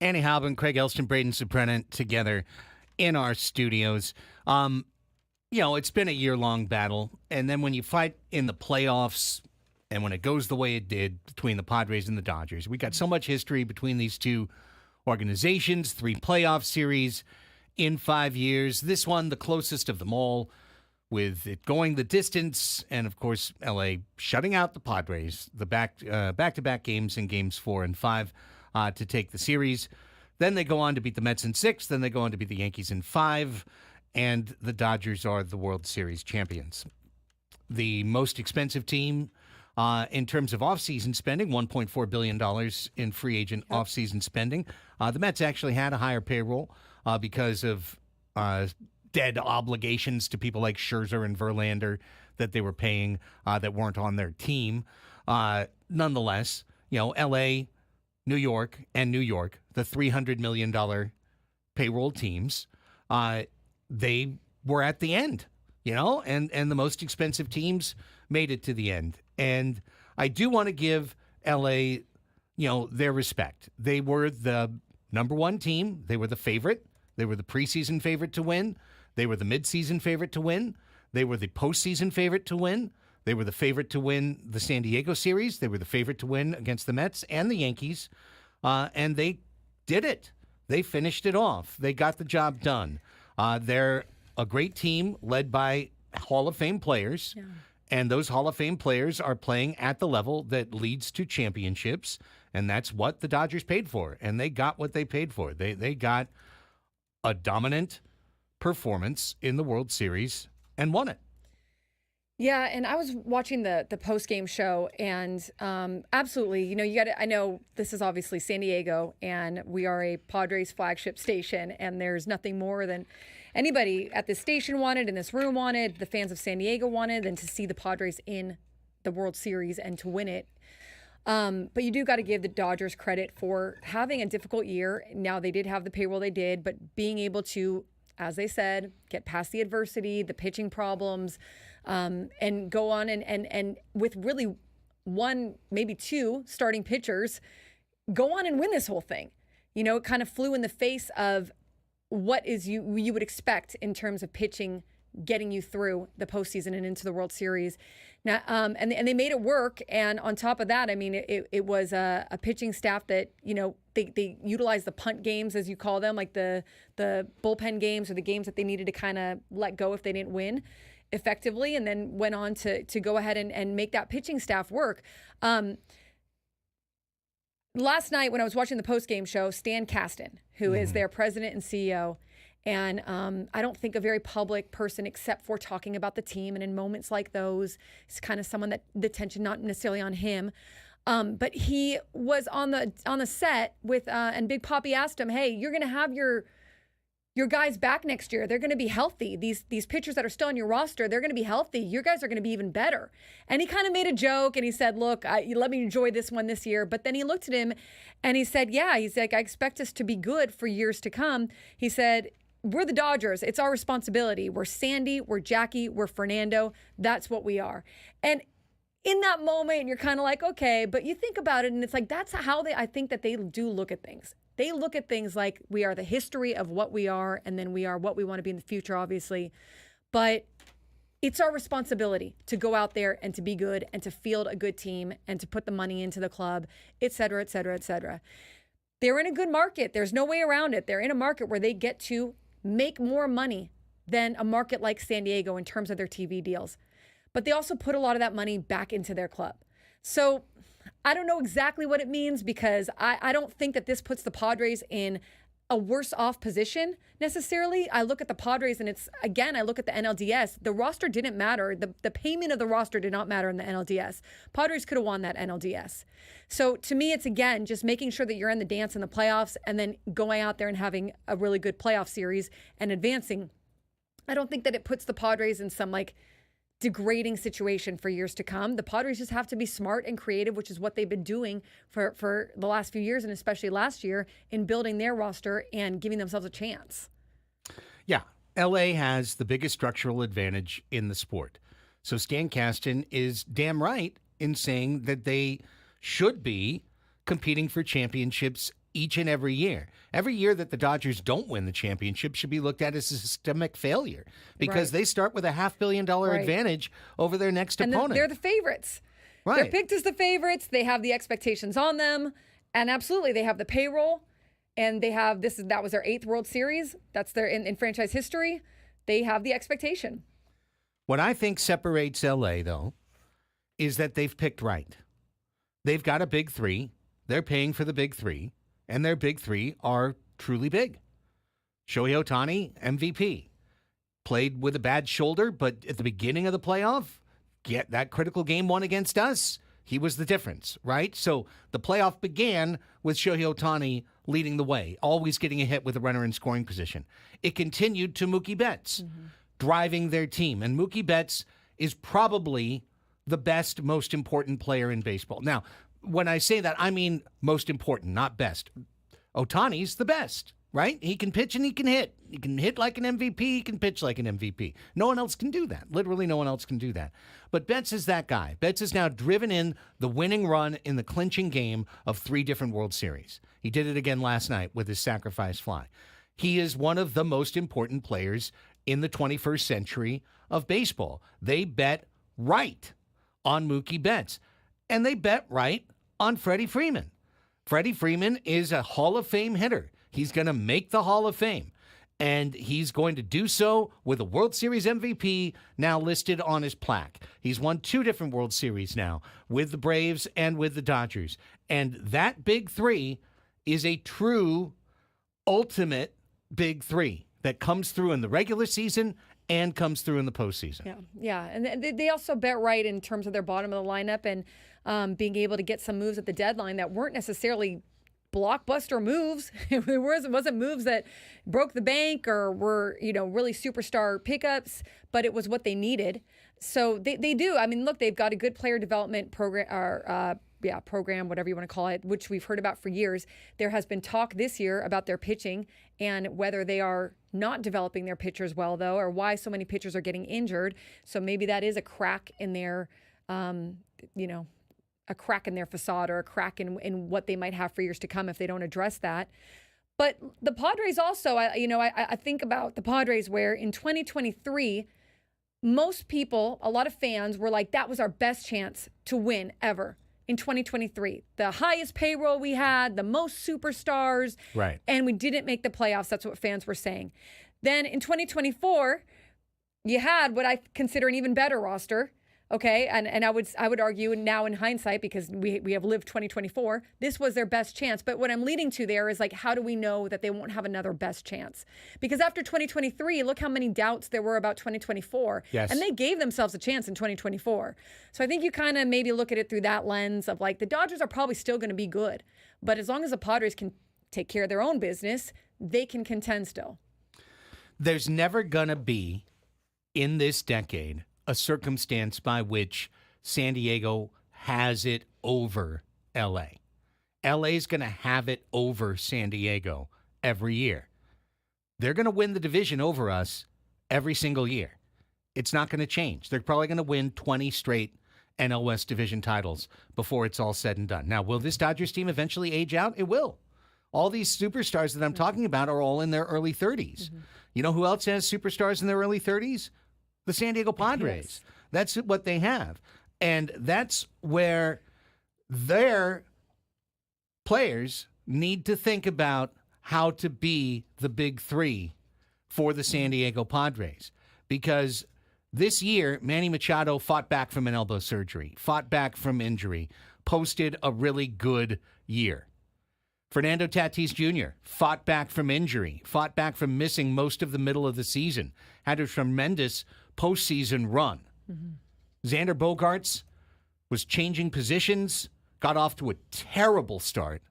Annie Halbin, Craig Elsten, Braden Suprenant together in our studios. It's been a year-long battle, and then when you fight in the playoffs and when it goes the way it did between the Padres and the Dodgers, we got so much history between these two organizations, 3 playoff series in 5 years. This one, the closest of them all, with it going the distance, and of course, LA shutting out the Padres, the back-to-back games in games 4 and 5 to take the series. Then they go on to beat the Mets in 6. Then they go on to beat the Yankees in 5. And the Dodgers are the World Series champions. The most expensive team in terms of offseason spending, $1.4 billion in free agent offseason spending. The Mets actually had a higher payroll because of dead obligations to people like Scherzer and Verlander that they were paying that weren't on their team. Nonetheless, L.A., New York, the $300 million payroll teams, they were at the end, and the most expensive teams made it to the end. And I do want to give LA, their respect. They were the number 1 team. They were the favorite. They were the preseason favorite to win. They were the midseason favorite to win. They were the postseason favorite to win. They were the favorite to win the San Diego series. They were the favorite to win against the Mets and the Yankees. And they did it. They finished it off. They got the job done. They're a great team led by Hall of Fame players, and those Hall of Fame players are playing at the level that leads to championships, and that's what the Dodgers paid for, and they got what they paid for. They got a dominant performance in the World Series and won it. Yeah, and I was watching the post-game show, and absolutely, you got to. I know this is obviously San Diego, and we are a Padres flagship station, and there's nothing more than anybody at this station wanted, in this room wanted, the fans of San Diego wanted, than to see the Padres in the World Series and to win it. But you do got to give the Dodgers credit for having a difficult year. Now, they did have the payroll they did, but being able to, as they said, get past the adversity, the pitching problems, and go on and with really 1, maybe 2 starting pitchers, go on and win this whole thing. It kind of flew in the face of what is you would expect in terms of pitching, getting you through the postseason and into the World Series. Now, and they made it work. And on top of that, I mean, it was a pitching staff that, they utilized the punt games, as you call them, like the bullpen games, or the games that they needed to kind of let go if they didn't win effectively, and then went on to go ahead and make that pitching staff work. Last night when I was watching the post-game show, Stan Kasten, who is their president and CEO, and I don't think a very public person except for talking about the team, and in moments like those, it's kind of someone that the attention not necessarily on him. But he was on the set with, and Big Papi asked him, "Hey, you're going to have your guys back next year. They're going to be healthy. These pitchers that are still on your roster, they're going to be healthy. Your guys are going to be even better." And he kind of made a joke, and he said, "Look, let me enjoy this one this year." But then he looked at him and he said, "Yeah," he's like, "I expect us to be good for years to come." He said, "We're the Dodgers. It's our responsibility. We're Sandy, we're Jackie, we're Fernando. That's what we are." And in that moment, you're kind of like, okay, but you think about it, and it's like, that's how I think that they do look at things. They look at things like we are the history of what we are, and then we are what we want to be in the future, obviously. But it's our responsibility to go out there and to be good and to field a good team and to put the money into the club, et cetera, et cetera, et cetera. They're in a good market. There's no way around it. They're in a market where they get to make more money than a market like San Diego in terms of their TV deals. But they also put a lot of that money back into their club. So I don't know exactly what it means, because I don't think that this puts the Padres in a worse off position necessarily. I look at the Padres, and I look at the NLDS. The roster didn't matter. The payment of the roster did not matter in the NLDS. Padres could have won that NLDS. So to me, it's, again, just making sure that you're in the dance in the playoffs, and then going out there and having a really good playoff series and advancing. I don't think that it puts the Padres in some degrading situation for years to come. The Padres just have to be smart and creative, which is what they've been doing for the last few years, and especially last year, in building their roster and giving themselves a chance. Yeah, LA has the biggest structural advantage in the sport. So Stan Kasten is damn right in saying that they should be competing for championships each and every year. Every year that the Dodgers don't win the championship should be looked at as a systemic failure because Right. they start with a $500 million Right. advantage over their next And opponent. they're the favorites. They're Right. picked as the favorites. They have the expectations on them. And absolutely, they have the payroll. And they have that was their 8th World Series. That's their in franchise history. They have the expectation. What I think separates LA, though, is that they've picked right. They've got a big three. They're paying for the big three, and their big three are truly big. Shohei Ohtani, MVP. Played with a bad shoulder, but at the beginning of the playoff, get that critical game one against us, he was the difference, right? So the playoff began with Shohei Ohtani leading the way, always getting a hit with a runner in scoring position. It continued to Mookie Betts, driving their team. And Mookie Betts is probably the best, most important player in baseball. Now, when I say that, I mean most important, not best. Ohtani's the best, right? He can pitch and he can hit. He can hit like an MVP. He can pitch like an MVP. No one else can do that. Literally no one else can do that. But Betts is that guy. Betts has now driven in the winning run in the clinching game of 3 different World Series. He did it again last night with his sacrifice fly. He is one of the most important players in the 21st century of baseball. They bet right on Mookie Betts. And they bet right on Freddie Freeman. Freddie Freeman is a Hall of Fame hitter. He's going to make the Hall of Fame. And he's going to do so with a World Series MVP now listed on his plaque. He's won 2 different World Series now with the Braves and with the Dodgers. And that big three is a true ultimate big three that comes through in the regular season and comes through in the postseason. Yeah. And they also bet right in terms of their bottom of the lineup and being able to get some moves at the deadline that weren't necessarily blockbuster moves. It wasn't moves that broke the bank or were, really superstar pickups, but it was what they needed. So they do. I mean, look, they've got a good player development program, whatever you want to call it, which we've heard about for years. There has been talk this year about their pitching and whether they are not developing their pitchers well, though, or why so many pitchers are getting injured. So maybe that is a crack in their, a crack in their facade or a crack in what they might have for years to come if they don't address that. But the Padres also, I think about the Padres where in 2023, most people, a lot of fans were like, that was our best chance to win ever in 2023. The highest payroll we had, the most superstars, Right. and we didn't make the playoffs. That's what fans were saying. Then in 2024, you had what I consider an even better roster. Okay, and I would argue now in hindsight, because we have lived 2024, this was their best chance. But what I'm leading to there is like, how do we know that they won't have another best chance? Because after 2023, look how many doubts there were about 2024. Yes. And they gave themselves a chance in 2024. So I think you kind of maybe look at it through that lens of like, the Dodgers are probably still going to be good. But as long as the Padres can take care of their own business, they can contend still. There's never going to be, in this decade, a circumstance by which San Diego has it over L.A. L.A.'s going to have it over San Diego every year. They're going to win the division over us every single year. It's not going to change. They're probably going to win 20 straight NL West division titles before it's all said and done. Now, will this Dodgers team eventually age out? It will. All these superstars that I'm talking about are all in their early 30s. You know who else has superstars in their early 30s? The San Diego Padres. Yes. That's what they have. And that's where their players need to think about how to be the big three for the San Diego Padres. Because this year, Manny Machado fought back from an elbow surgery, fought back from injury, posted a really good year. Fernando Tatis Jr. fought back from injury, fought back from missing most of the middle of the season, had a tremendous postseason run. Xander Bogaerts was changing positions, got off to a terrible start,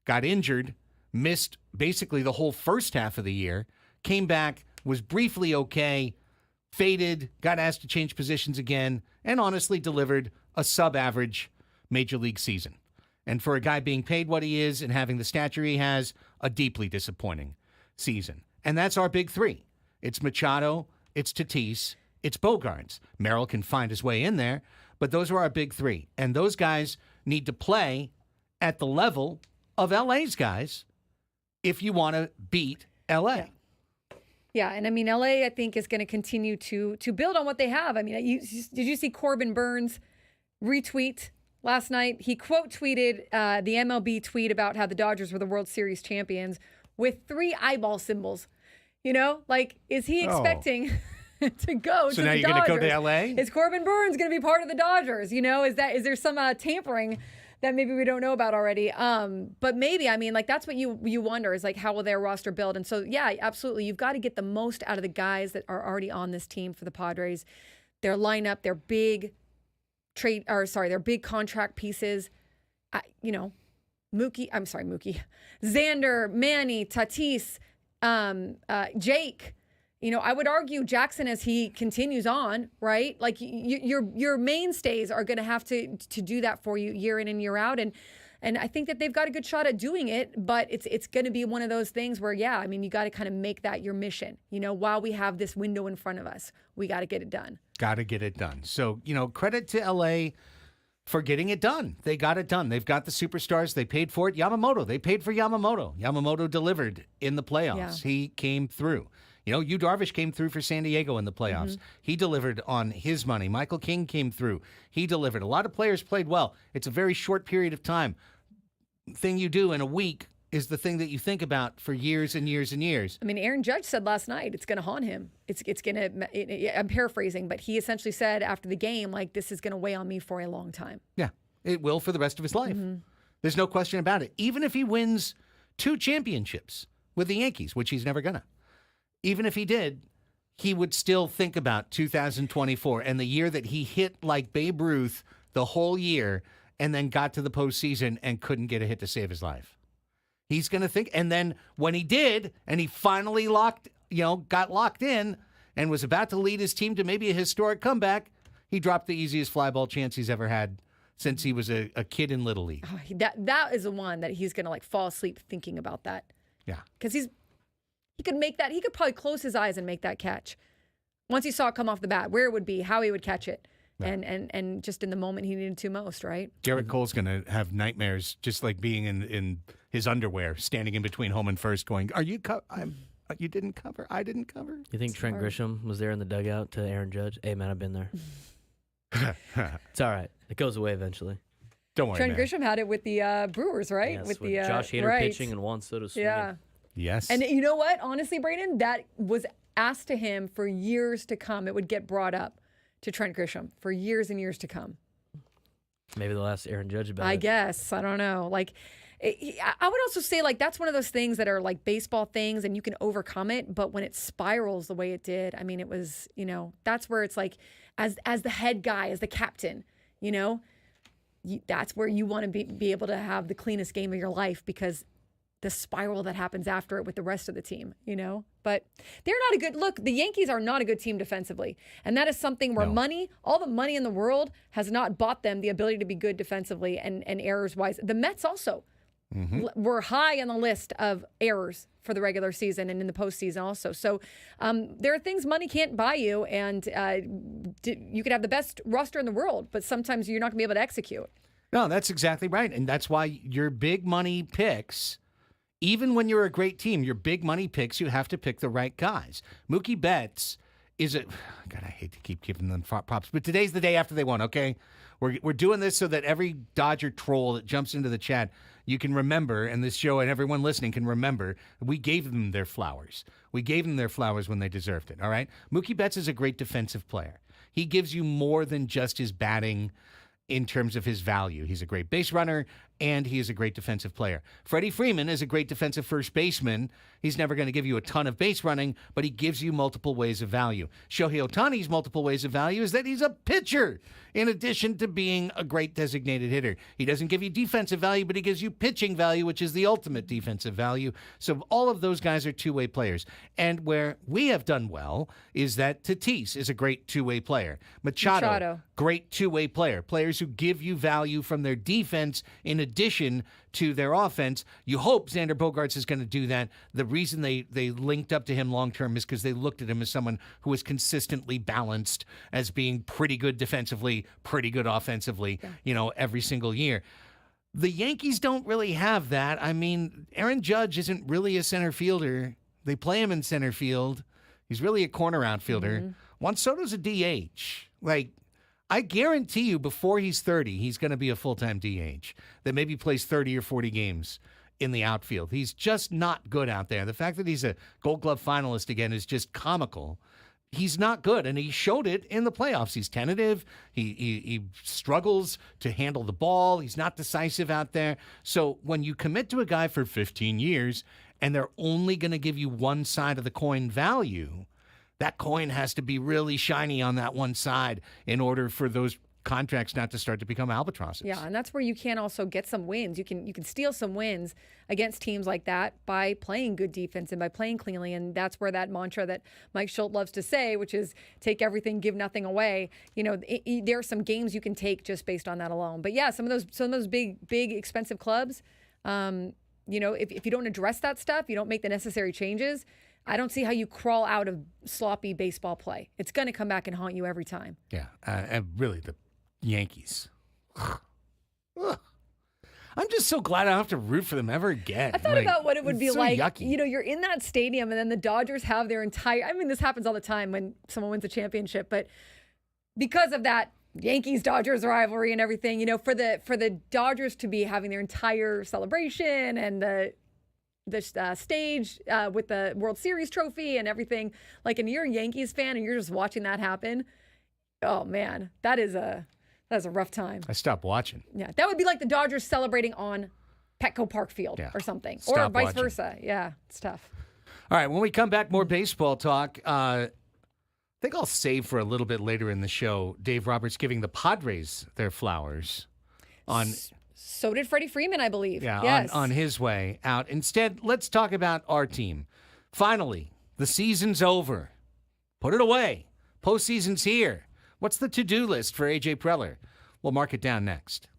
got injured, missed basically the whole first half of the year, came back, was briefly okay, faded, got asked to change positions again, and honestly delivered a sub-average major league season. And for a guy being paid what he is and having the stature he has, a deeply disappointing season. And that's our big three. It's Machado, it's Tatis, it's Bogaerts. Merrill can find his way in there, but those are our big three. And those guys need to play at the level of LA's guys if you want to beat LA. Yeah. Yeah, and I mean, LA, I think, is going to continue to build on what they have. I mean, did you see Corbin Burns retweet last night? He quote tweeted the MLB tweet about how the Dodgers were the World Series champions with 3 eyeball symbols. You know, like, is he expecting to go to the Dodgers? So now you're going to go to LA? Is Corbin Burns going to be part of the Dodgers? You know, is there some tampering that maybe we don't know about already? But maybe, I mean, like, that's what you wonder is, like, how will their roster build? And so, yeah, absolutely. You've got to get the most out of the guys that are already on this team for the Padres. Their lineup, their big their big contract pieces. Mookie, Xander, Manny, Tatis, Jake. You know, I would argue Jackson as he continues on, right? Like your mainstays are going to have to do that for you year in and year out, and I think that they've got a good shot at doing it. But it's going to be one of those things where, yeah, I mean, you got to kind of make that your mission. You know, while we have this window in front of us, we got to get it done. Got to get it done. So, you know, credit to LA for getting it done. They got it done. They've got the superstars. They paid for it. They paid for Yamamoto. Yamamoto delivered in the playoffs. Yeah. He came through. You know, Yu Darvish came through for San Diego in the playoffs. Mm-hmm. He delivered on his money. Michael King came through. He delivered. A lot of players played well. It's a very short period of time. Thing you do in a week is the thing that you think about for years and years and years. I mean, Aaron Judge said last night it's going to haunt him. It's going to. I'm paraphrasing, but he essentially said after the game, like, this is going to weigh on me for a long time. Yeah, it will for the rest of his life. Mm-hmm. There's no question about it. Even if he wins 2 championships with the Yankees, which he's never gonna. Even if he did, he would still think about 2024 and the year that he hit like Babe Ruth the whole year and then got to the postseason and couldn't get a hit to save his life. He's going to think. And then when he did, and he finally got locked in and was about to lead his team to maybe a historic comeback, he dropped the easiest fly ball chance he's ever had since he was a kid in Little League. Oh, that is the one that he's going to, like, fall asleep thinking about that. Yeah. Because he could make that. He could probably close his eyes and make that catch. Once he saw it come off the bat, where it would be, how he would catch it. Yeah. And just in the moment he needed to most, right? Garrett Cole's going to have nightmares just like being in his underwear, standing in between home and first going, you didn't cover? I didn't cover? You think Trent Grisham was there in the dugout to Aaron Judge? Hey, man, I've been there. It's all right. It goes away eventually. Don't worry, Trent man. Grisham had it with the Brewers, right? Yes, with with the Josh Hader right. pitching and Juan Soto swinging. Yeah. Yes. And you know what? Honestly, Braden, that was asked to him for years to come. It would get brought up to Trent Grisham for years and years to come. Maybe they'll ask Aaron Judge about it. I guess. I don't know. Like, I would also say, like, that's one of those things that are like baseball things and you can overcome it. But when it spirals the way it did, I mean, it was, you know, that's where it's like, as the head guy, as the captain, you know, that's where you want to be able to have the cleanest game of your life, because the spiral that happens after it with the rest of the team, you know? But they're not a good look. The Yankees are not a good team defensively. And that is something where all the money in the world has not bought them the ability to be good defensively and errors wise. The Mets also were high on the list of errors for the regular season and in the postseason also. So there are things money can't buy you, and you could have the best roster in the world, but sometimes you're not gonna be able to execute. No, that's exactly right. And that's why your big money picks, even when you're a great team, your big money picks, you have to pick the right guys. Mookie Betts is a... God, I hate to keep giving them props, but today's the day after they won, okay? We're doing this so that every Dodger troll that jumps into the chat, you can remember, and this show and everyone listening can remember, we gave them their flowers. We gave them their flowers when they deserved it, all right? Mookie Betts is a great defensive player. He gives you more than just his batting in terms of his value. He's a great base runner, and he is a great defensive player. Freddie Freeman is a great defensive first baseman. He's never going to give you a ton of base running, but he gives you multiple ways of value. Shohei Ohtani's multiple ways of value is that he's a pitcher, in addition to being a great designated hitter. He doesn't give you defensive value, but he gives you pitching value, which is the ultimate defensive value. So all of those guys are two-way players. And where we have done well is that Tatis is a great two-way player. Machado. Great two-way player. Players who give you value from their defense in addition to their offense. You hope Xander Bogaerts is going to do that. The reason they linked up to him long term is because they looked at him as someone who was consistently balanced as being pretty good defensively, pretty good offensively, every single year. The Yankees don't really have that. I mean, Aaron Judge isn't really a center fielder. They play him in center field. He's really a corner outfielder. Juan Soto's a DH. Like, I guarantee you before he's 30, he's going to be a full-time DH that maybe plays 30 or 40 games in the outfield. He's just not good out there. The fact that he's a Gold Glove finalist again is just comical. He's not good, and he showed it in the playoffs. He's tentative. He struggles to handle the ball. He's not decisive out there. So when you commit to a guy for 15 years and they're only going to give you one side of the coin value, that coin has to be really shiny on that one side in order for those contracts not to start to become albatrosses. Yeah, and that's where you can also get some wins. You can steal some wins against teams like that by playing good defense and by playing cleanly. And that's where that mantra that Mike Schultz loves to say, which is take everything, give nothing away. There are some games you can take just based on that alone. But yeah, some of those big expensive clubs, if you don't address that stuff, you don't make the necessary changes, I don't see how you crawl out of sloppy baseball play. It's going to come back and haunt you every time. Yeah, and really the Yankees. I'm just so glad I don't have to root for them ever again. I thought about what it would be so like. Yucky. You're in that stadium, and then the Dodgers have their entire. I mean, this happens all the time when someone wins a championship, but because of that Yankees-Dodgers rivalry and everything, for the Dodgers to be having their entire celebration and the stage with the World Series trophy and everything, and you're a Yankees fan and you're just watching that happen. Oh man, that's a rough time. I stopped watching. Yeah, that would be like the Dodgers celebrating on Petco Park Field or something, or vice versa. Yeah, it's tough. All right, when we come back, more baseball talk. I think I'll save for a little bit later in the show. Dave Roberts giving the Padres their flowers on. So did Freddie Freeman, I believe. Yeah, yes. on his way out. Instead, let's talk about our team. Finally, the season's over. Put it away. Postseason's here. What's the to-do list for A.J. Preller? We'll mark it down next.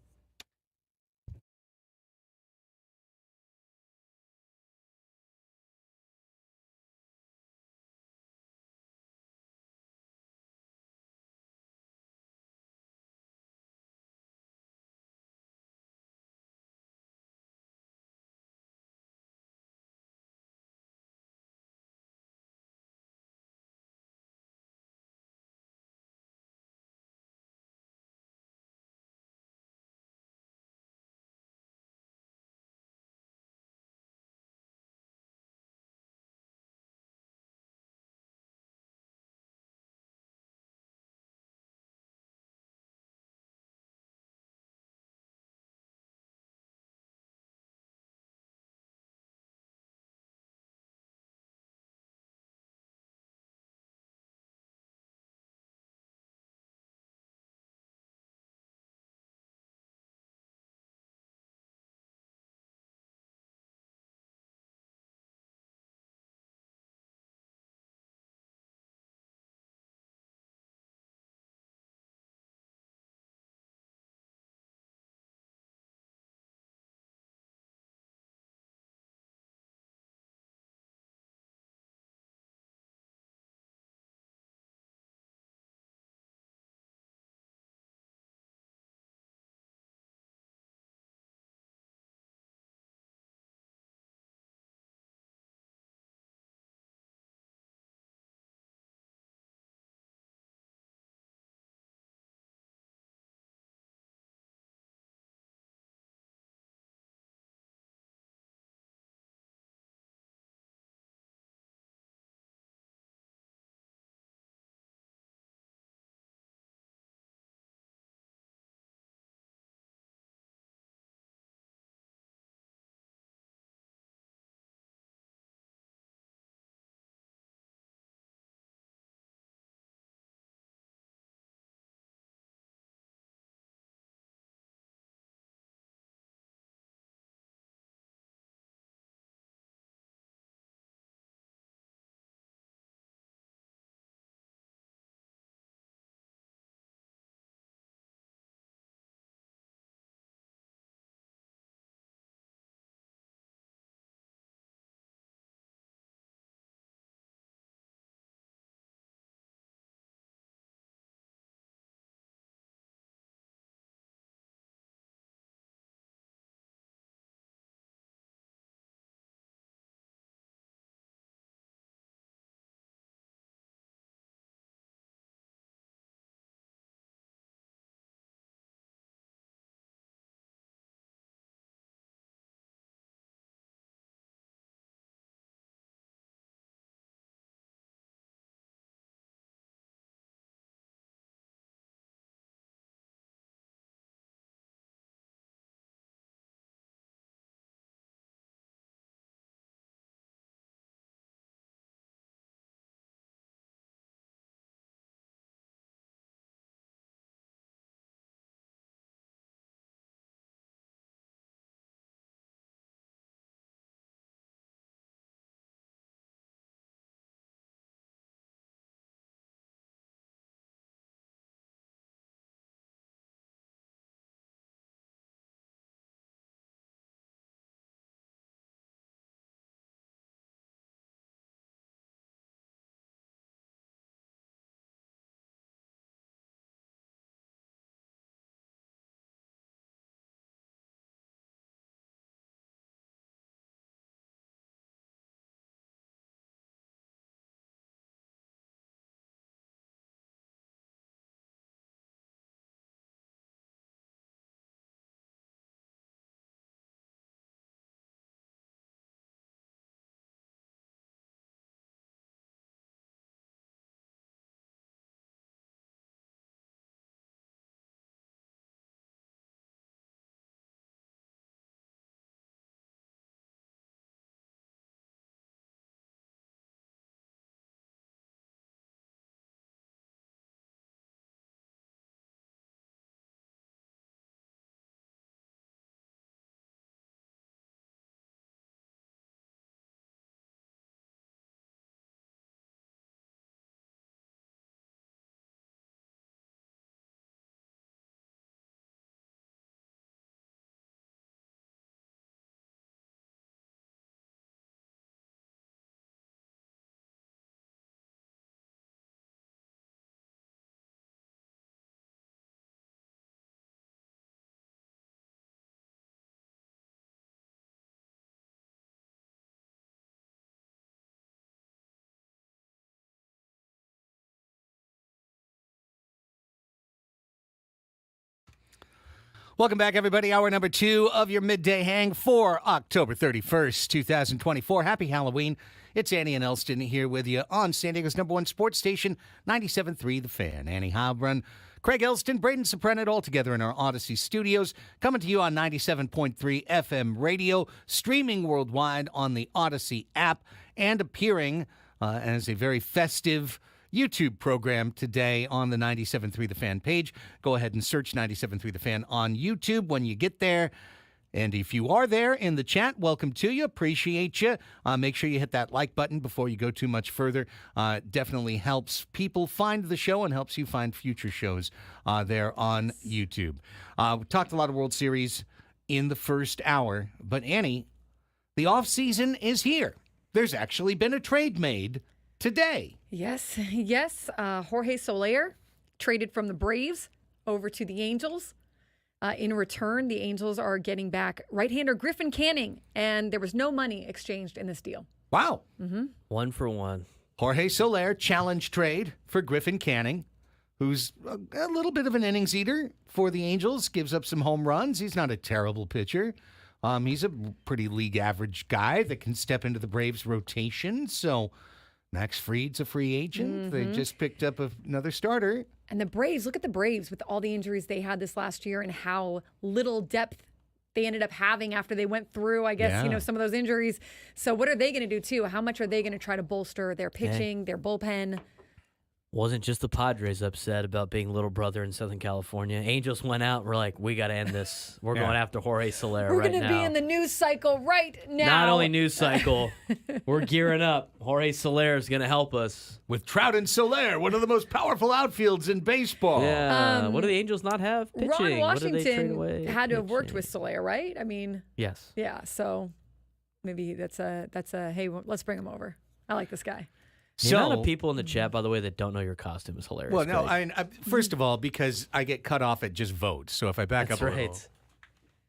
Welcome back, everybody. Hour number 2 of your midday hang for October 31st, 2024. Happy Halloween. It's Annie and Elsten here with you on San Diego's #1 sports station, 97.3 The Fan. Annie Heilbrunn, Craig Elsten, Braden Soprenet, all together in our Odyssey studios, coming to you on 97.3 FM radio, streaming worldwide on the Odyssey app, and appearing as a very festive YouTube program today on the 97.3 The Fan page. Go ahead and search 97.3 The Fan on YouTube when you get there. And if you are there in the chat, welcome to you. Appreciate you. Make sure you hit that like button before you go too much further. Definitely helps people find the show and helps you find future shows there on YouTube. We talked a lot of World Series in the first hour, but Annie, the offseason is here. There's actually been a trade made today. Yes. Jorge Soler traded from the Braves over to the Angels. In return, the Angels are getting back right-hander Griffin Canning, and there was no money exchanged in this deal. Wow. 1 for 1. Jorge Soler challenge trade for Griffin Canning, who's a little bit of an innings eater for the Angels, gives up some home runs. He's not a terrible pitcher. He's a pretty league average guy that can step into the Braves rotation. So Max Fried's a free agent. They just picked up another starter. And the Braves, look at the Braves with all the injuries they had this last year and how little depth they ended up having after they went through, I guess, some of those injuries. So what are they going to do, too? How much are they going to try to bolster their pitching, their bullpen? Wasn't just the Padres upset about being little brother in Southern California. Angels went out and were like, we got to end this. We're going after Jorge Soler We're right going now. to be in the news cycle right now. Not only news cycle, we're gearing up. Jorge Soler is going to help us. With Trout and Soler, one of the most powerful outfields in baseball. Yeah. What do the Angels not have? Pitching. Ron What did they trade Washington away? had to have worked Pitching. with Soler, right? I mean, Yes. yeah, so maybe that's a hey, let's bring him over. I like this guy. The amount of people in the chat, by the way, that don't know your costume is hilarious. Well, no, Craig. first of all, because I get cut off at just votes. So if I back That's up a right. little.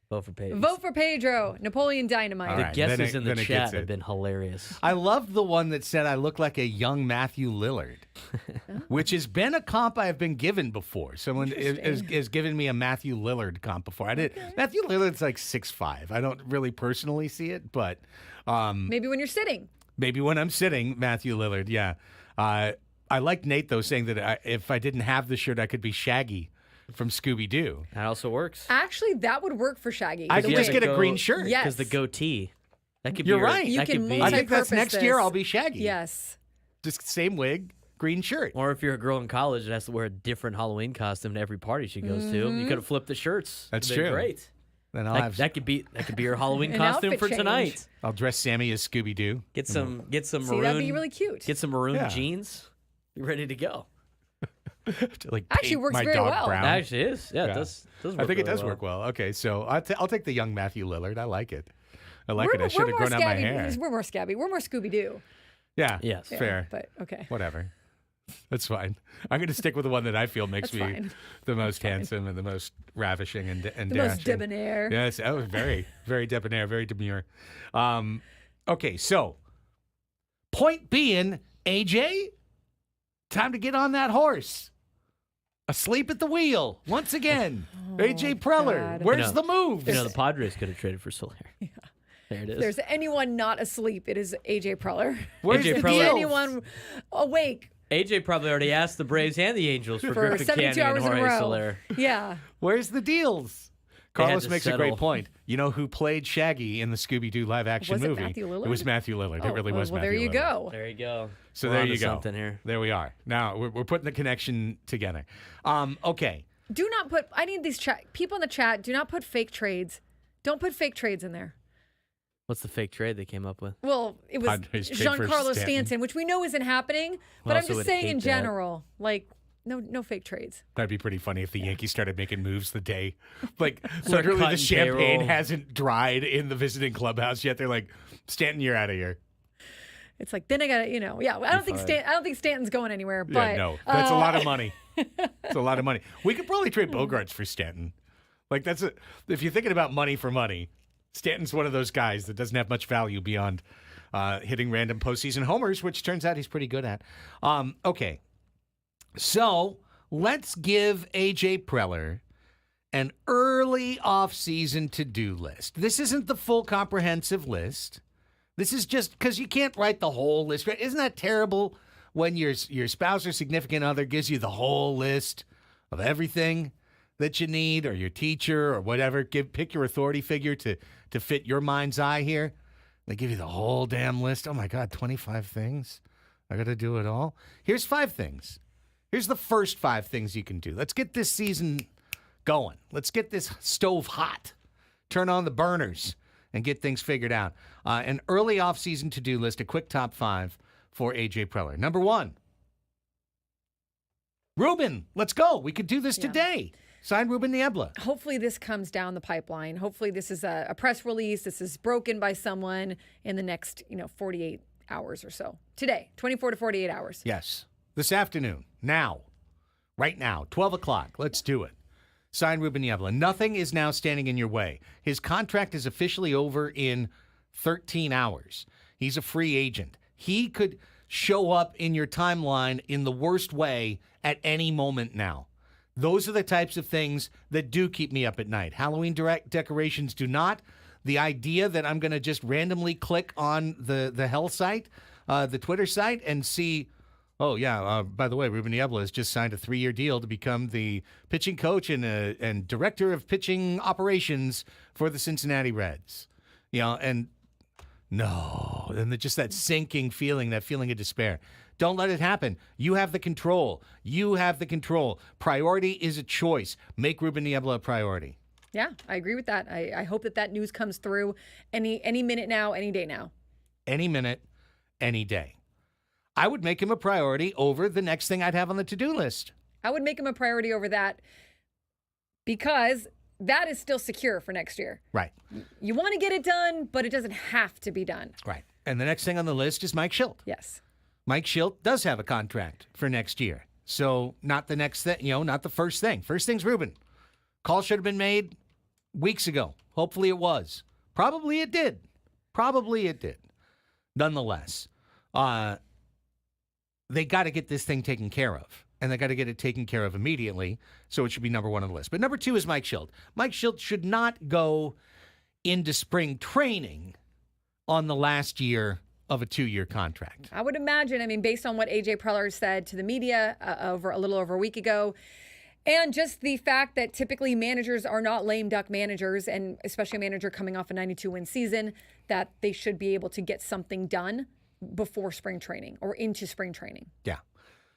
Vote for Pedro. Vote for Pedro, Napoleon Dynamite. All The right, guesses then it- in the then it chat gets have it. been hilarious. I love the one that said I look like a young Matthew Lillard, which has been a comp I have been given before. Someone has given me a Matthew Lillard comp before. I did. Matthew Lillard's like 6'5". I don't really personally see it, but Maybe when you're sitting. maybe when I'm sitting, Matthew Lillard, yeah. I like Nate, though, saying that if I didn't have the shirt, I could be Shaggy from Scooby-Doo. That also works. Actually, that would work for Shaggy. I The could way- just get a green shirt. Yes. Because the goatee. That could be You're your- right. You that can could be, I think that's multi-purpose next year this. I'll be Shaggy. Yes. Just same wig, green shirt. Or if you're a girl in college that has to wear a different Halloween costume to every party she goes to, you could have flipped the shirts. That's It'd been true. Great. Then That could be your Halloween An costume outfit for change. tonight. I'll dress Sammy as Scooby-Doo. Get some See, maroon. that'd be really cute. Get some maroon Yeah. jeans. Be ready to go. To, like, Actually paint works my very dog well. brown. That actually is. Yeah, Yeah. it does work I think it really does work well. Okay, so I'll take the young Matthew Lillard. I like it. I like it. I should have grown out my hair. We're more scabby. We're more Scooby Doo. Yeah. Yes. Fair. But okay. Whatever. That's fine. I'm going to stick with the one that I feel makes That's me fine. the most handsome and the most ravishing and The dashing. most debonair. Yes, oh, very, very debonair, very demure. Okay, so point being, AJ, time to get on that horse. Asleep at the wheel once again. AJ Preller, God. where's You know- the move? You know, the Padres could have traded for Soler. There it is. If there's anyone not asleep, it is AJ Preller. Where's AJ the Is Preller. deals? anyone awake AJ probably already asked the Braves and the Angels for for Griffin 72 Canning and hours in a Jorge row? Soler. Yeah. Where's the deals? They had Carlos to makes a great settle. point. You know who played Shaggy in the Scooby-Doo live-action Was it movie? Matthew Lillard? It was Matthew Lillard. It really was well, Matthew there you Lillard. go. There you go. So We're there onto you go. something here. There we are. Now we're putting the connection together. Okay. Do not put. I need these people in the chat. Do not put fake trades. Don't put fake trades in there. What's the fake trade they came up with? Well, it was Padres trade for Giancarlo Stanton. Stanton, which we know isn't happening. But I I'm also just would saying hate in that. general, like no fake trades. That'd be pretty funny if the Yankees started making moves the day. Like, Start literally, the cutting champagne payroll. hasn't dried in the visiting clubhouse yet. They're like, Stanton, you're out of here. It's like then I gotta, yeah. I don't think Stanton's going anywhere. But Yeah, no. That's a lot of money. It's a lot of money. We could probably trade Bogarts for Stanton. Like, if you're thinking about money for money, Stanton's one of those guys that doesn't have much value beyond hitting random postseason homers, which turns out he's pretty good at. Okay. So let's give AJ Preller an early off-season to-do list. This isn't the full comprehensive list. This is just because you can't write the whole list. Right? Isn't that terrible when your spouse or significant other gives you the whole list of everything that you need, or your teacher or whatever? Pick your authority figure to fit your mind's eye here. They give you the whole damn list. Oh, my God, 25 things? I got to do it all? Here's 5 things. Here's the first 5 things you can do. Let's get this season going. Let's get this stove hot. Turn on the burners and get things figured out. An early off-season to-do list, a quick top 5 for A.J. Preller. Number 1, Ruben, let's go. We could do this today. Sign Ruben Niebla. Hopefully this comes down the pipeline. Hopefully this is a press release. This is broken by someone in the next 48 hours or so. Today, 24 to 48 hours. Yes. This afternoon. Now. Right now. 12 o'clock. Let's do it. Sign Ruben Niebla. Nothing is now standing in your way. His contract is officially over in 13 hours. He's a free agent. He could show up in your timeline in the worst way at any moment now. Those are the types of things that do keep me up at night. Halloween decorations do not. The idea that I'm going to just randomly click on the hell site, the Twitter site, and see, oh, yeah, by the way, Ruben Niebla has just signed a 3-year deal to become the pitching coach and director of pitching operations for the Cincinnati Reds. And no, and just that sinking feeling, that feeling of despair. Don't let it happen. You have the control. You have the control. Priority is a choice. Make Ruben Niebla a priority. Yeah, I agree with that. I hope that news comes through any minute now, any day now. Any minute, any day. I would make him a priority over the next thing I'd have on the to-do list. I would make him a priority over that because that is still secure for next year. Right. You want to get it done, but it doesn't have to be done. Right. And the next thing on the list is Mike Schilt. Yes. Mike Schilt does have a contract for next year. So not the next thing, not the first thing. First thing's Ruben. Call should have been made weeks ago. Hopefully it was. Probably it did. Nonetheless, they got to get this thing taken care of. And they got to get it taken care of immediately. So it should be number 1 on the list. But number 2 is Mike Schilt. Mike Schilt should not go into spring training on the last year of a 2-year contract. I would imagine, based on what A.J. Preller said to the media a little over a week ago, and just the fact that typically managers are not lame duck managers, and especially a manager coming off a 92-win season, that they should be able to get something done before spring training or into spring training. Yeah.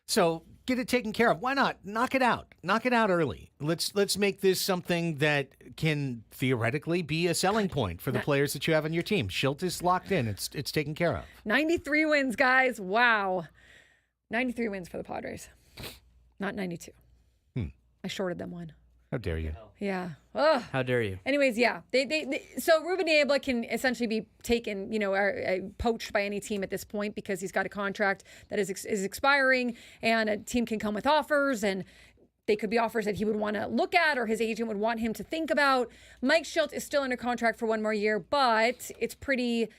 So get it taken care of. Why not? Knock it out. Knock it out early. Let's make this something that can theoretically be a selling point for the players that you have on your team. Schilt is locked in. It's taken care of. 93 wins, guys. Wow. 93 wins for the Padres. Not 92. I shorted them one. How dare you? Yeah. Ugh. How dare you? Anyways, yeah. So Ruben Niebla can essentially be taken, poached by any team at this point because he's got a contract that is expiring, and a team can come with offers, and they could be offers that he would want to look at or his agent would want him to think about. Mike Schilt is still under contract for 1 more year, but it's pretty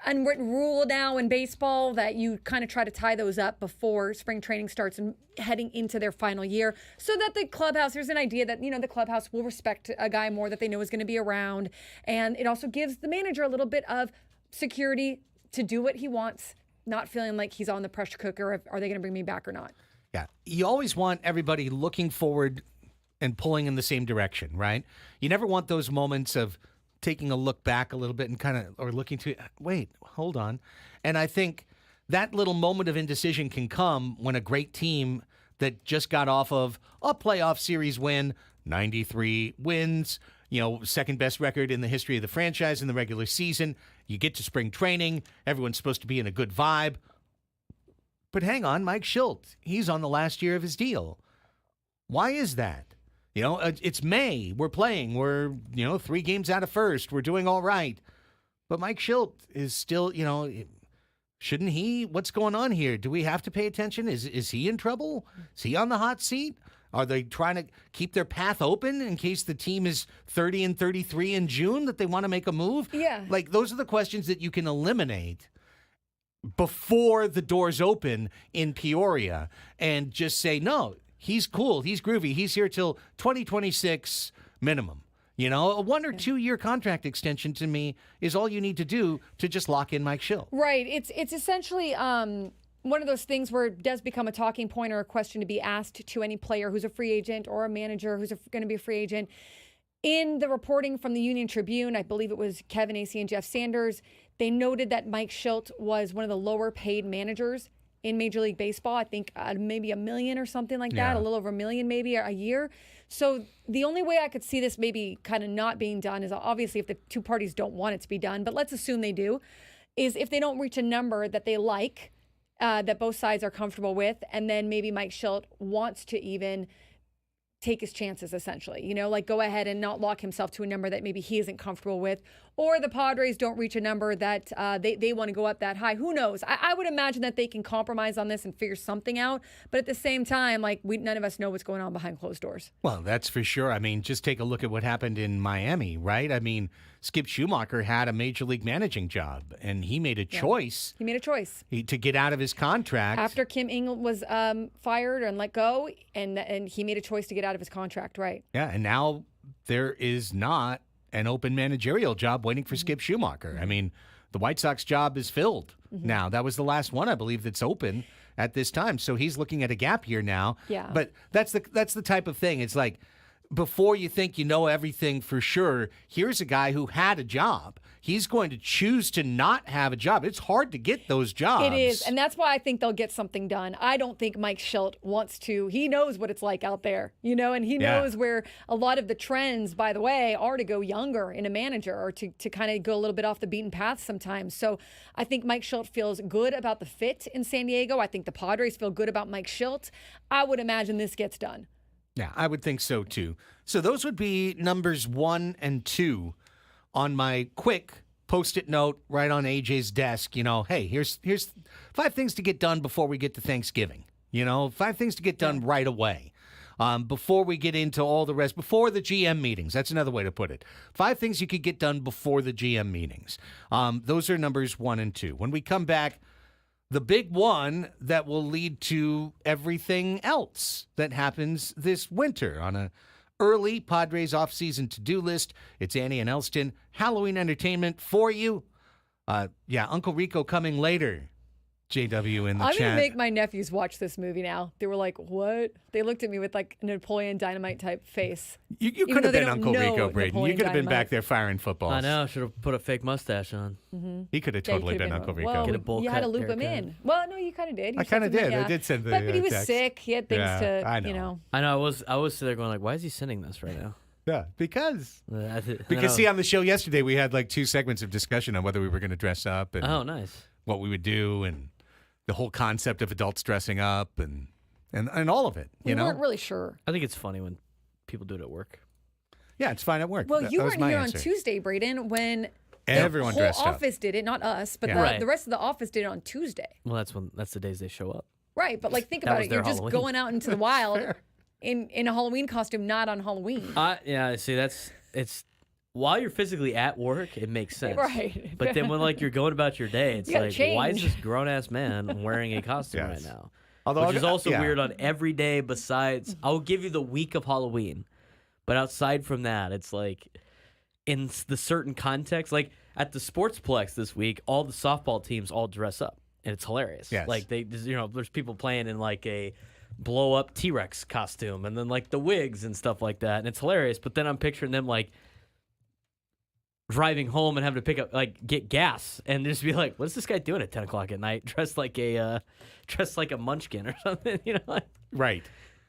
unwritten rule now in baseball that you kind of try to tie those up before spring training starts and heading into their final year, so that the clubhouse, there's an idea that, the clubhouse will respect a guy more that they know is going to be around. And it also gives the manager a little bit of security to do what he wants, not feeling like he's on the pressure cooker of, are they going to bring me back or not? Yeah. You always want everybody looking forward and pulling in the same direction, right? You never want those moments of taking a look back a little bit and or looking to, wait, hold on. And I think that little moment of indecision can come when a great team that just got off of a playoff series win, 93 wins, second best record in the history of the franchise in the regular season. You get to spring training. Everyone's supposed to be in a good vibe. But hang on, Mike Schilt, he's on the last year of his deal. Why is that? It's May. We're playing. We're, 3 games out of first. We're doing all right. But Mike Schilt is still, shouldn't he? What's going on here? Do we have to pay attention? Is he in trouble? Is he on the hot seat? Are they trying to keep their path open in case the team is 30-33 in June that they want to make a move? Yeah. Like, those are the questions that you can eliminate before the doors open in Peoria and just say, no, He's cool. He's groovy. He's here till 2026 minimum. You know, a 1 or 2 year contract extension to me is all you need to do to just lock in Mike Schilt. Right. It's essentially one of those things where it does become a talking point or a question to be asked to any player who's a free agent or a manager who's going to be a free agent. In the reporting from the Union Tribune, I believe it was Kevin Acee and Jeff Sanders, they noted that Mike Schilt was one of the lower paid managers in Major League Baseball. I think maybe $1 million or something like that, a little over $1 million maybe a year. So the only way I could see this maybe kind of not being done is obviously if the two parties don't want it to be done, but let's assume they do, is if they don't reach a number that they like, that both sides are comfortable with, and then maybe Mike Schilt wants to even take his chances, essentially, you know, like go ahead and not lock himself to a number that maybe he isn't comfortable with, or the Padres don't reach a number that they want to go up that high. Who knows? I would imagine that they can compromise on this and figure something out. But at the same time, like none of us know what's going on behind closed doors. Well, that's for sure. I mean, just take a look at what happened in Miami, right? I mean, Skip Schumacher had a major league managing job, and he made a choice. He made a choice to get out of his contract. After Kim Engel was fired and let go, and he made a choice to get out of his contract, right? Yeah, and now there is not an open managerial job waiting for Skip Schumacher. I mean, the White Sox job is filled now. That was the last one, I believe, that's open at this time. So he's looking at a gap year now. Yeah. But that's the type of thing. It's like, before you think you know everything for sure, here's a guy who had a job. He's going to choose to not have a job. It's hard to get those jobs. It is, and that's why I think they'll get something done. I don't think Mike Schilt wants to. He knows what it's like out there, you know, and he knows where a lot of the trends, by the way, are to go younger in a manager or to kind of go a little bit off the beaten path sometimes. So I think Mike Schilt feels good about the fit in San Diego. I think the Padres feel good about Mike Schilt. I would imagine this gets done. Yeah, I would think so, too. So those would be numbers 1 and 2 on my quick Post-it note right on AJ's desk. You know, hey, here's 5 things to get done before we get to Thanksgiving. You know, 5 things to get done right away. Before we get into all the rest, before the GM meetings. That's another way to put it. 5 things you could get done before the GM meetings. Those are numbers 1 and 2. When we come back, the big one that will lead to everything else that happens this winter on a early Padres offseason to-do list. It's Annie and Elsten. Halloween entertainment for you. Uncle Rico coming later. JW in the chat. I'm going to make my nephews watch this movie now. They were like, what? They looked at me with like a Napoleon Dynamite type face. You could have been Uncle Rico, Braden. You could have been back there firing footballs. I know. Should have put a fake mustache on. He could have totally been Uncle Rico. Well, Get a bowl you had to cut loop him haircut. in. Well, no, you kind of did. I kind of did. I did send the but he was text. sick. He had things I know. you know. I know. I was sitting there going like, why is he sending this right now? Yeah, because I see, on the show yesterday, we had like 2 segments of discussion on whether we were going to dress up and nice. what we would do and the whole concept of adults dressing up and all of it. We weren't really sure. I think it's funny when people do it at work. Yeah, it's fine at work. Well, you that was weren't my here answer. on Tuesday, Braden, when Everyone the whole dressed up. office did it, not us, but Yeah. the rest of the office did it on Tuesday. Well, that's the days they show up. Right, but like think That about was it. You're their just Halloween. going out into the wild in a Halloween costume, not on Halloween. Yeah, see, it's while you're physically at work, it makes sense. Right. But then when like you're going about your day, it's You gotta like, why is change. this grown ass man wearing a costume Yes. right now? Although Which is also yeah. weird on every day besides, I'll give you the week of Halloween. But outside from that, it's like in the certain context, like at the Sportsplex this week, all the softball teams all dress up. And it's hilarious. Yes. Like there's people playing in like a blow up T-Rex costume and then like the wigs and stuff like that. And it's hilarious. But then I'm picturing them like driving home and having to get gas and just be like, what's this guy doing at 10 o'clock at night dressed like a munchkin or something, you know? Like, Right.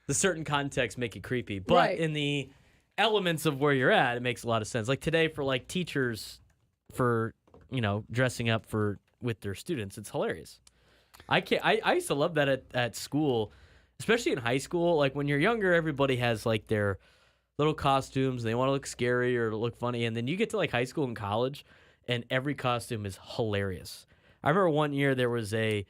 the certain contexts make it creepy. But Right. in the elements of where you're at, it makes a lot of sense. Like today for like teachers for, dressing up with their students, it's hilarious. I used to love that at school, especially in high school. Like when you're younger, everybody has like their little costumes. They want to look scary or look funny. And then you get to like high school and college, and every costume is hilarious. I remember one year there was a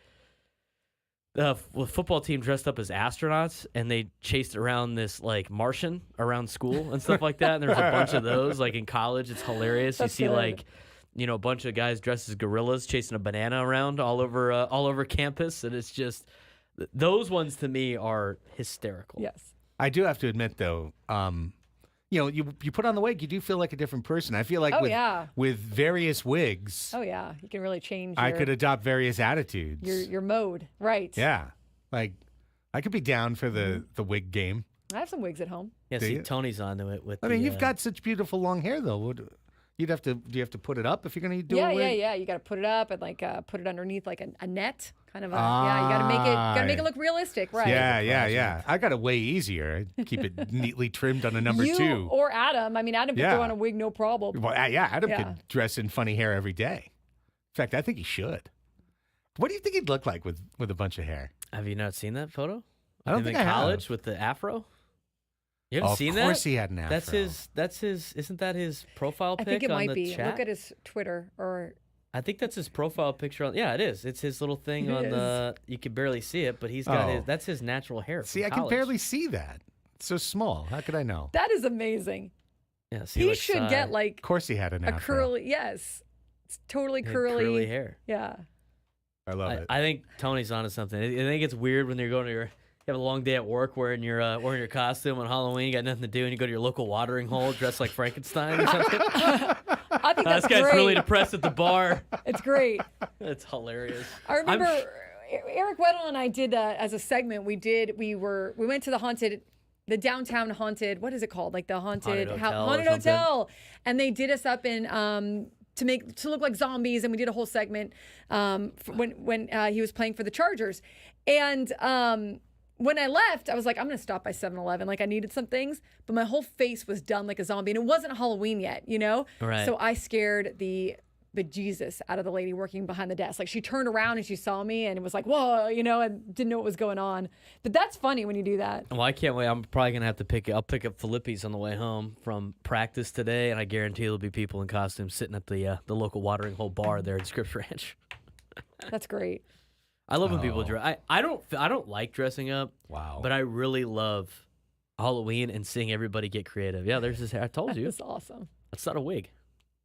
football team dressed up as astronauts, and they chased around this like Martian around school and stuff like that. And there's a bunch of those like in college. It's hilarious. That's you see good. like, a bunch of guys dressed as gorillas chasing a banana around all over campus, and it's just Those ones to me are hysterical. Yes. I do have to admit, though, you put on the wig, you do feel like a different person. I feel like Oh, with, yeah. with various wigs, Oh yeah. You can really change. I could adopt various attitudes. your mode. Right. Yeah, like I could be down for the wig game. I have some wigs at home. Yeah, Do see, you? Tony's onto it with. I mean, you've got such beautiful long hair, though. Do you have to put it up if you're going to do a wig? Yeah. You got to put it up and like put it underneath like a net, kind of. Yeah, you got to make it look realistic, right? Yeah. I got it way easier. I keep it neatly trimmed on a number you 2. or Adam. I mean, Adam could Yeah. throw on a wig, no problem. Well, yeah, Adam Yeah. could dress in funny hair every day. In fact, I think he should. What do you think he'd look like with a bunch of hair? Have you not seen that photo? I don't Him think in I have. college with the afro. You haven't seen that? Of course he had an afro. That's his. Isn't that his profile I pic think it on might the be. chat? Look at his Twitter or. I think that's his profile picture on. Yeah, it is. It's his little thing It on is. the. You can barely see it, but he's got Oh. his. That's his natural hair. See, from I can college. barely see that. It's so small. How could I know? That is amazing. Yeah, see, He like should side- get like Of course he had an a afro. curly. Yes, it's totally he had curly. hair. Yeah. I love it. I think Tony's onto something. I think it's weird when you're going to you have a long day at work wearing your costume on Halloween. You got nothing to do, and you go to your local watering hole dressed like Frankenstein or something. I think that's This guy's great. really depressed at the bar. It's great. It's hilarious. I remember Eric Weddle and I did as a segment. We went to the downtown haunted. What is it called? Like the haunted Haunted hotel or haunted something. hotel, and they did us up in to look like zombies, and we did a whole segment when he was playing for the Chargers, and when I left, I was like, I'm gonna stop by 7-Eleven. Like I needed some things, but my whole face was done like a zombie, and it wasn't Halloween yet, you know. Right. So I scared the bejesus out of the lady working behind the desk. Like she turned around and she saw me, and it was like, whoa, you know, and didn't know what was going on. But that's funny when you do that. Well, I can't wait. I'm probably gonna have to I'll pick up Filippi's on the way home from practice today, and I guarantee there'll be people in costumes sitting at the local watering hole bar there at Scripps Ranch. That's great. I love when people dress. I don't like dressing up. Wow. But I really love Halloween and seeing everybody get creative. Yeah, there's this hair. I told you. That's awesome. That's not a wig.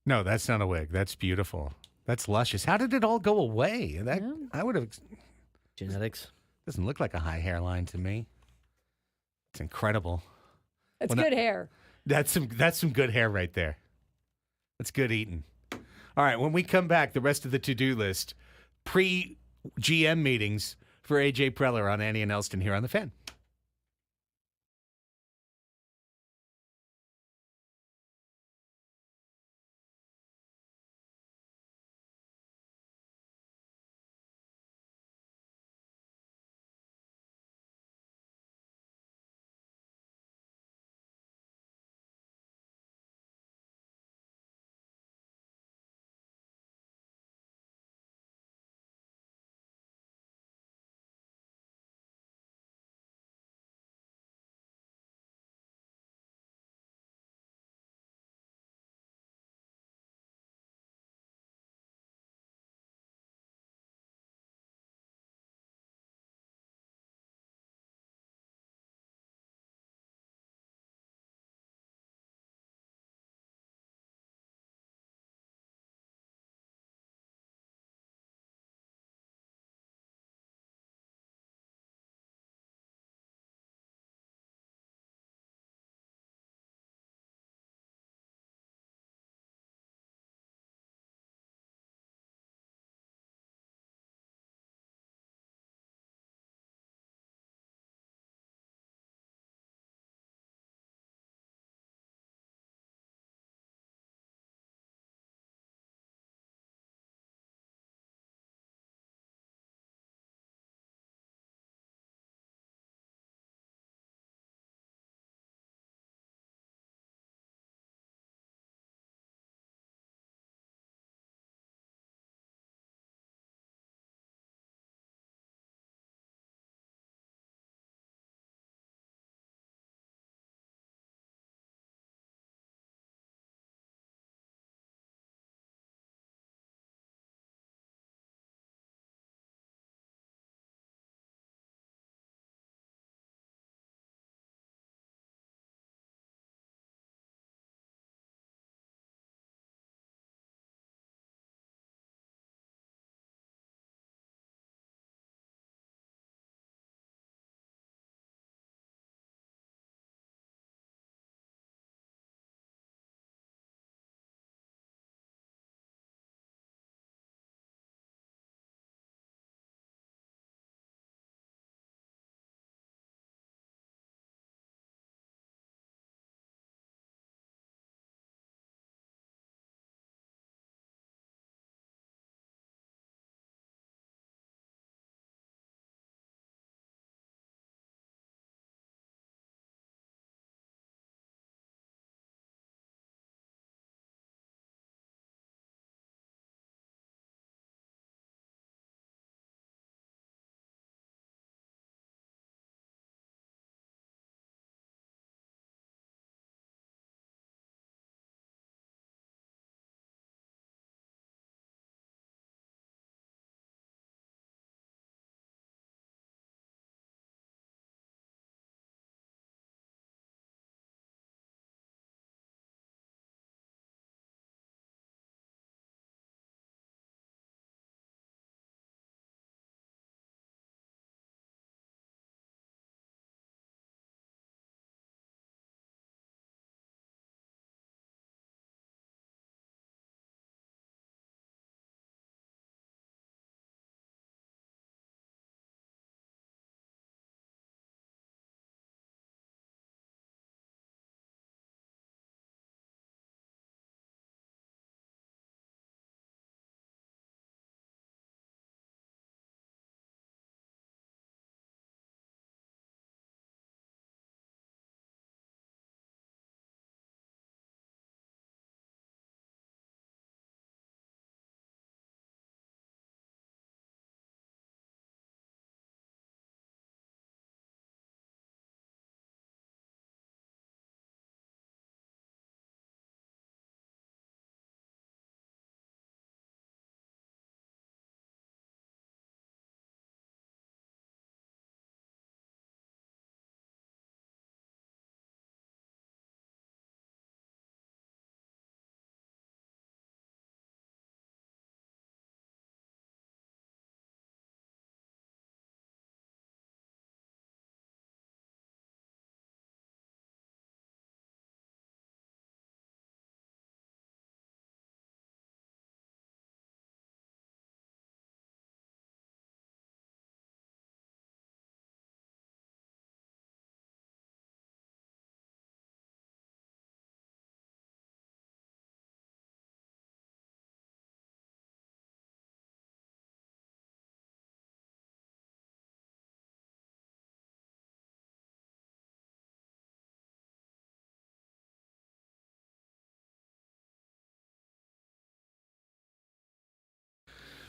No, that's not a wig. That's beautiful. That's luscious. How did it all go away? That I would have. Genetics. Doesn't look like a high hairline to me. It's incredible. It's Well, good hair. That's some good hair right there. That's good eating. All right, when we come back, the rest of the to-do list, pre-GM meetings for AJ Preller on Annie and Elsten here on the Fan.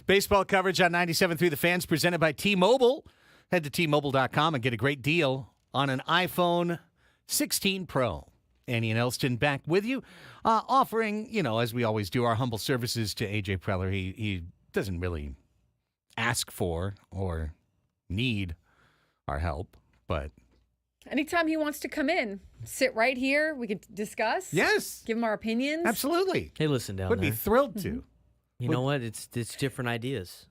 Baseball coverage on 97.3 The Fans presented by T-Mobile. Head to T-Mobile.com and get a great deal on an iPhone 16 Pro. Annie and Elsten back with you, offering, as we always do, our humble services to A.J. Preller. He doesn't really ask for or need our help, but anytime he wants to come in, sit right here. We could discuss. Yes. Give him our opinions. Absolutely. Hey, listen down Would there. be thrilled to. You know what? It's different ideas.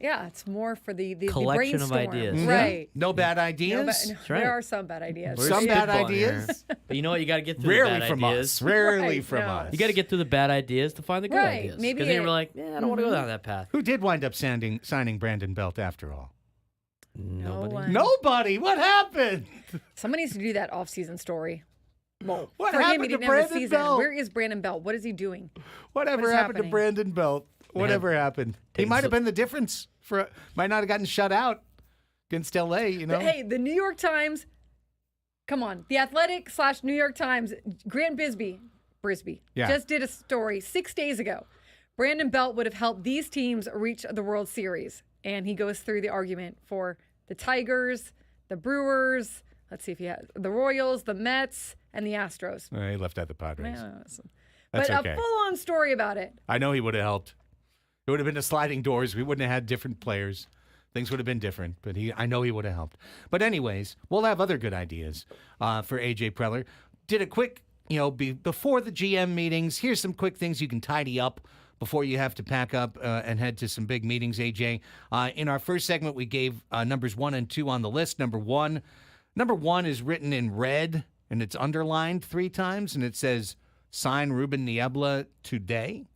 Yeah, it's more for the Collection of brainstorm. ideas. Right. No bad ideas. That's right. There are some bad ideas. We're Some bad spitballing ideas. here. But you know what? You got to get through Rarely the bad from ideas. us. Rarely Right, from no. us. You got to get through the bad ideas to find the good Right, ideas. maybe Because then it- you're like, I don't want to go down that path. Who did wind up signing Brandon Belt after all? Nobody. one. Nobody. What happened? Somebody needs to do that off-season story. Well, What for him, happened he to didn't have a Brandon season. Belt? Where is Brandon Belt? What is he doing? Whatever is happened to happening? Brandon Belt? Whatever happened? He taken might have some- been the difference. Might not have gotten shut out against L.A., But hey, the New York Times, come on. The Athletic / New York Times, Grant Brisbee, Yeah. just did a story 6 days ago. Brandon Belt would have helped these teams reach the World Series. And he goes through the argument for the Tigers, the Brewers, let's see if he has the Royals, the Mets, and the Astros. He left out the Padres. Yeah, That's but okay. a full-on story about it. I know he would have helped. It would have been a sliding doors. We wouldn't have had different players. Things would have been different, but I know he would have helped. But anyways, we'll have other good ideas for A.J. Preller. Did a quick, before the GM meetings, here's some quick things you can tidy up before you have to pack up and head to some big meetings, AJ. In our first segment, we gave numbers 1 and 2 on the list. Number one is written in red, and it's underlined 3 times, and it says, sign Ruben Niebla today.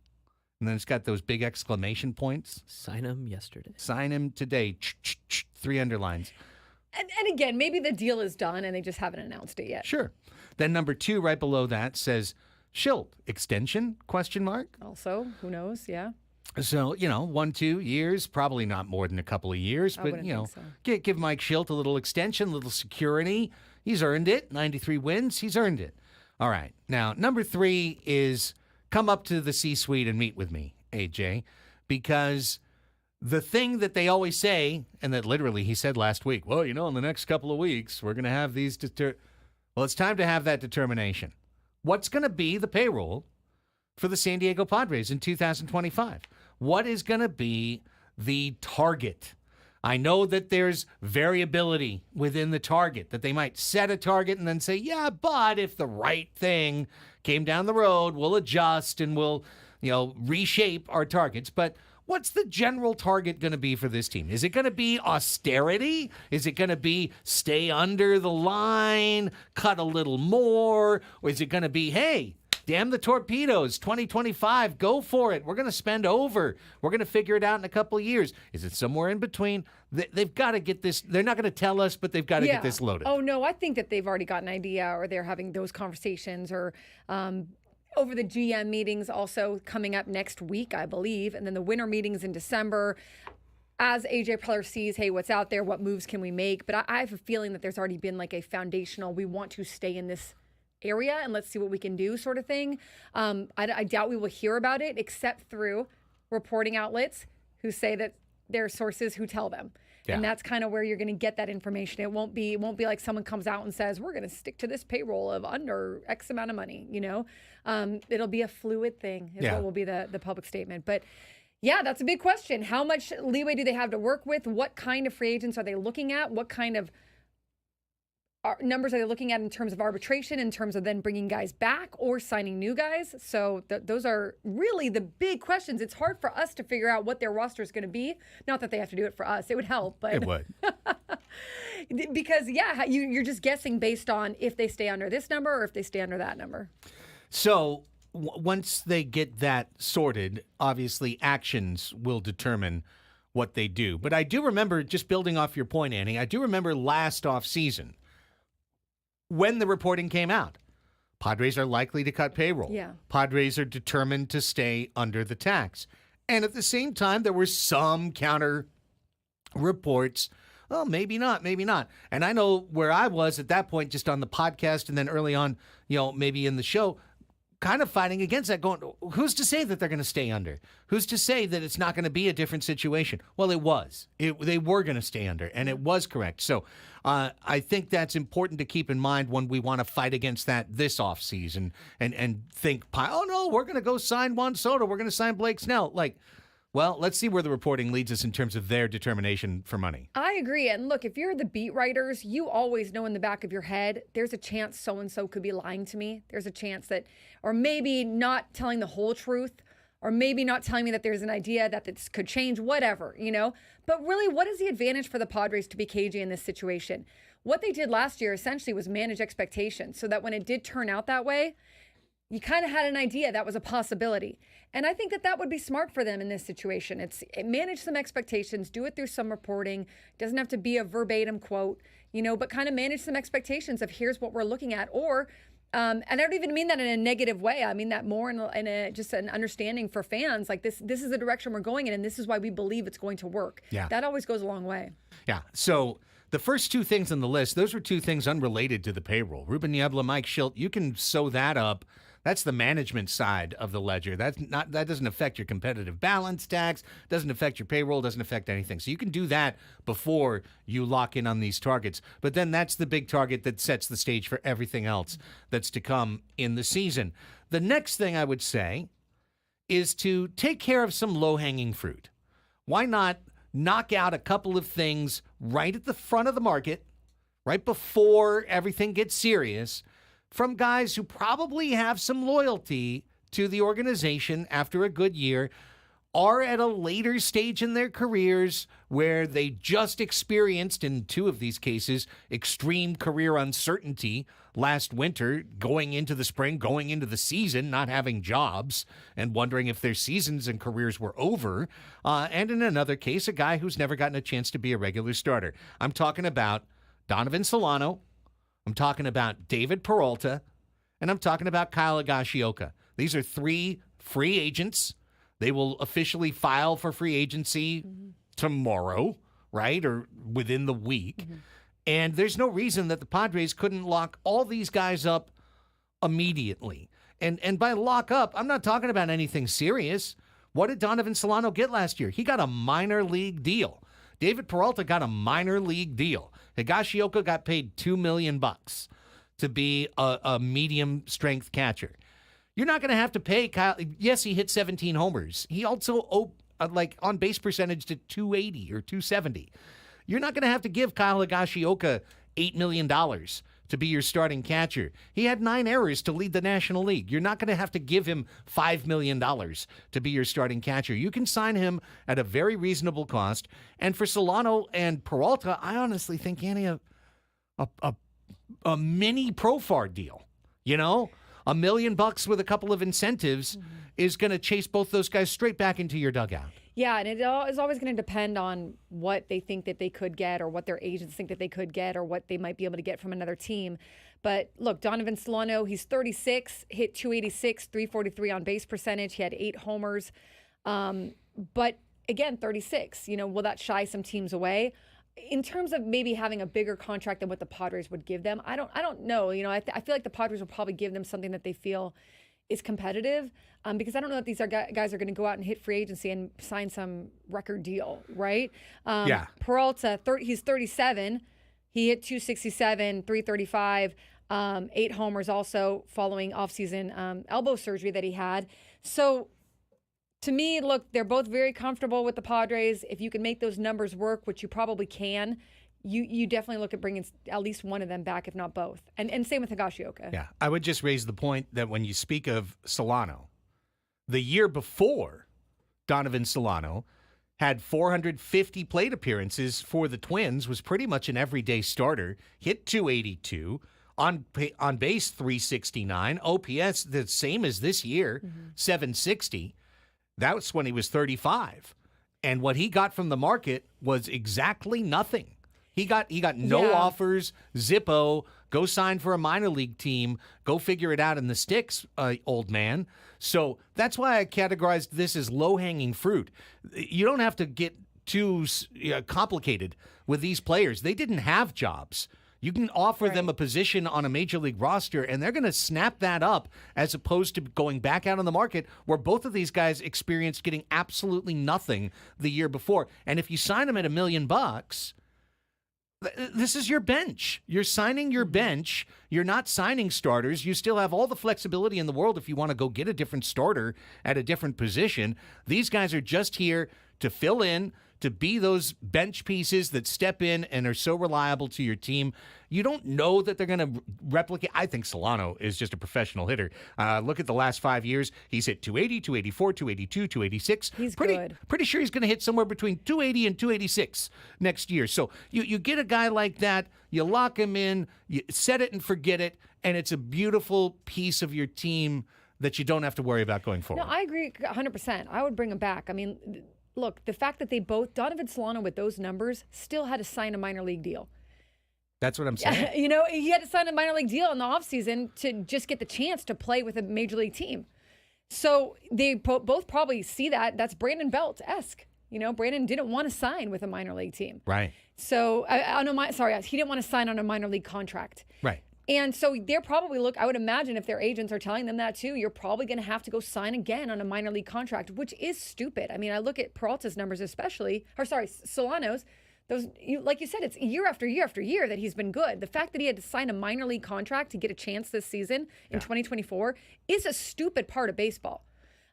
And then it's got those big exclamation points. Sign him yesterday. Sign him today. 3 underlines. And again, maybe the deal is done and they just haven't announced it yet. Sure. Then number 2, right below that, says, Schilt, extension, ? Also, who knows? Yeah. So, 1-2 years, probably not more than a couple of years, I but, wouldn't think so. give Mike Schilt a little extension, a little security. He's earned it. 93 wins. He's earned it. All right. Now, number 3 is come up to the C-suite and meet with me, AJ, because the thing that they always say, and that literally he said last week, well, in the next couple of weeks, we're going to have these well, it's time to have that determination. What's going to be the payroll for the San Diego Padres in 2025? What is going to be the target? I know that there's variability within the target, that they might set a target and then say, yeah, but if the right thing came down the road, we'll adjust and we'll, reshape our targets. But what's the general target going to be for this team? Is it going to be austerity? Is it going to be stay under the line, cut a little more? Or is it going to be, hey, damn the torpedoes, 2025, go for it. We're going to spend over. We're going to figure it out in a couple of years. Is it somewhere in between? They've got to get this. They're not going to tell us, but they've got to get this loaded. Oh, no, I think that they've already got an idea or they're having those conversations or over the GM meetings also coming up next week, I believe. And then the winter meetings in December. As AJ Preller sees, hey, what's out there? What moves can we make? But I have a feeling that there's already been like a foundational, we want to stay in this area and let's see what we can do sort of thing. I doubt we will hear about it except through reporting outlets who say that there are sources who tell them. Yeah. And that's kind of where you're going to get that information. It won't be like someone comes out and says, we're going to stick to this payroll of under X amount of money, It'll be a fluid thing is what will be the public statement. But yeah, that's a big question. How much leeway do they have to work with? What kind of free agents are they looking at? What kind of numbers are they looking at in terms of arbitration, in terms of then bringing guys back or signing new guys? So those are really the big questions. It's hard for us to figure out what their roster is going to be. Not that they have to do it for us. It would help. But It would. because, you're just guessing based on if they stay under this number or if they stay under that number. So once they get that sorted, obviously actions will determine what they do. But I do remember, just building off your point, Annie, I do remember last offseason when the reporting came out. Padres are likely to cut payroll. Yeah. Padres are determined to stay under the tax. And at the same time, there were some counter reports. Oh, maybe not, maybe not. And I know where I was at that point, just on the podcast and then early on, maybe in the show, kind of fighting against that, going, who's to say that they're going to stay under? Who's to say that it's not going to be a different situation? Well, it was. They were going to stay under, and it was correct. So I think that's important to keep in mind when we want to fight against that this offseason and think, oh, no, we're going to go sign Juan Soto. We're going to sign Blake Snell. Like, well, let's see where the reporting leads us in terms of their determination for money. I agree. And look, if you're the beat writers, you always know in the back of your head, there's a chance so-and-so could be lying to me. There's a chance that, or maybe not telling the whole truth, or maybe not telling me that there's an idea that this could change, whatever, But really, what is the advantage for the Padres to be cagey in this situation? What they did last year essentially was manage expectations so that when it did turn out that way, you kind of had an idea that was a possibility. And I think that would be smart for them in this situation. Manage some expectations, do it through some reporting. Doesn't have to be a verbatim quote, but kind of manage some expectations of here's what we're looking at. Or, and I don't even mean that in a negative way. I mean that more in a just an understanding for fans. Like this is the direction we're going in, and this is why we believe it's going to work. Yeah. That always goes a long way. Yeah. So the first two things on the list, those were two things unrelated to the payroll. Ruben Niebla, Mike Schilt, you can sew that up. That's the management side of the ledger. That doesn't affect your competitive balance tax, doesn't affect your payroll, doesn't affect anything. So you can do that before you lock in on these targets. But then that's the big target that sets the stage for everything else that's to come in the season. The next thing I would say is to take care of some low-hanging fruit. Why not knock out a couple of things right at the front of the market, right before everything gets serious, from guys who probably have some loyalty to the organization after a good year, are at a later stage in their careers where they just experienced, in two of these cases, extreme career uncertainty last winter, going into the spring, going into the season, not having jobs and wondering if their seasons and careers were over. And in another case, a guy who's never gotten a chance to be a regular starter. I'm talking about Donovan Solano. I'm talking about David Peralta, and I'm talking about Kyle Higashioka. These are three free agents. They will officially file for free agency tomorrow, right, or within the week. And there's no reason that the Padres couldn't lock all these guys up immediately. And by lock up, I'm not talking about anything serious. What did Donovan Solano get last year? He got a minor league deal. David Peralta got a minor league deal. Higashioka got paid $2 million to be a medium strength catcher. You're not going to have to pay Kyle. Yes, he hit 17 homers. He also on base percentage to 280 or 270. You're not going to have to give Kyle Higashioka $8 million to be your starting catcher. He had 9 errors to lead the National League. You're not going to have to give him $5 million to be your starting catcher. You can sign him at a very reasonable cost. And for Solano and Peralta, I honestly think, Annie, a mini Profar deal, $1 million with a couple of incentives is going to chase both those guys straight back into your dugout. Yeah, and it is always going to depend on what they think that they could get or what their agents think that they could get or what they might be able to get from another team. But look, Donovan Solano, he's 36, hit 286, 343 on base percentage. He had 8 homers. But again, 36, will that shy some teams away? In terms of maybe having a bigger contract than what the Padres would give them, I don't know. I feel like the Padres will probably give them something that they feel is competitive, because I don't know if these guys are going to go out and hit free agency and sign some record deal, right? Yeah. Peralta, he's 37. He hit 267, 335, 8 homers also following offseason elbow surgery that he had. So to me, look, they're both very comfortable with the Padres. If you can make those numbers work, which you probably can, you definitely look at bringing at least one of them back, if not both. And same with Higashioka. Yeah, I would just raise the point that when you speak of Solano, the year before, Donovan Solano had 450 plate appearances for the Twins, was pretty much an everyday starter, hit 282, on base 369, OPS the same as this year, 760. That was when he was 35. And what he got from the market was exactly nothing. He got no offers. Zippo, go sign for a minor league team. Go figure it out in the sticks, old man. So that's why I categorized this as low-hanging fruit. You don't have to get too complicated with these players. They didn't have jobs. You can offer them a position on a major league roster, and they're going to snap that up as opposed to going back out on the market where both of these guys experienced getting absolutely nothing the year before. And if you sign them at $1 million, this is your bench. You're signing your bench. You're not signing starters. You still have all the flexibility in the world if you want to go get a different starter at a different position. These guys are just here to fill in, to be those bench pieces that step in and are so reliable to your team. You don't know that they're going to replicate. I think Solano is just a professional hitter. Look at the last 5 years. He's hit 280, 284, 282, 286. He's good. Pretty sure he's going to hit somewhere between 280 and 286 next year. So you get a guy like that, you lock him in, you set it and forget it, and it's a beautiful piece of your team that you don't have to worry about going forward. No, I agree 100%. I would bring him back. I mean, look, the fact that they both, Donovan Solano with those numbers, still had to sign a minor league deal. That's what I'm saying. You know, he had to sign a minor league deal in the offseason to just get the chance to play with a major league team. So they both probably see that. That's Brandon Belt-esque. You know, Brandon didn't want to sign with a minor league team. Right. So, he didn't want to sign on a minor league contract. Right. And so they're probably I would imagine if their agents are telling them that too, you're probably going to have to go sign again on a minor league contract, which is stupid. I mean, I look at Peralta's numbers Solano's. Those, like you said, it's year after year after year that he's been good. The fact that he had to sign a minor league contract to get a chance this season in 2024 is a stupid part of baseball.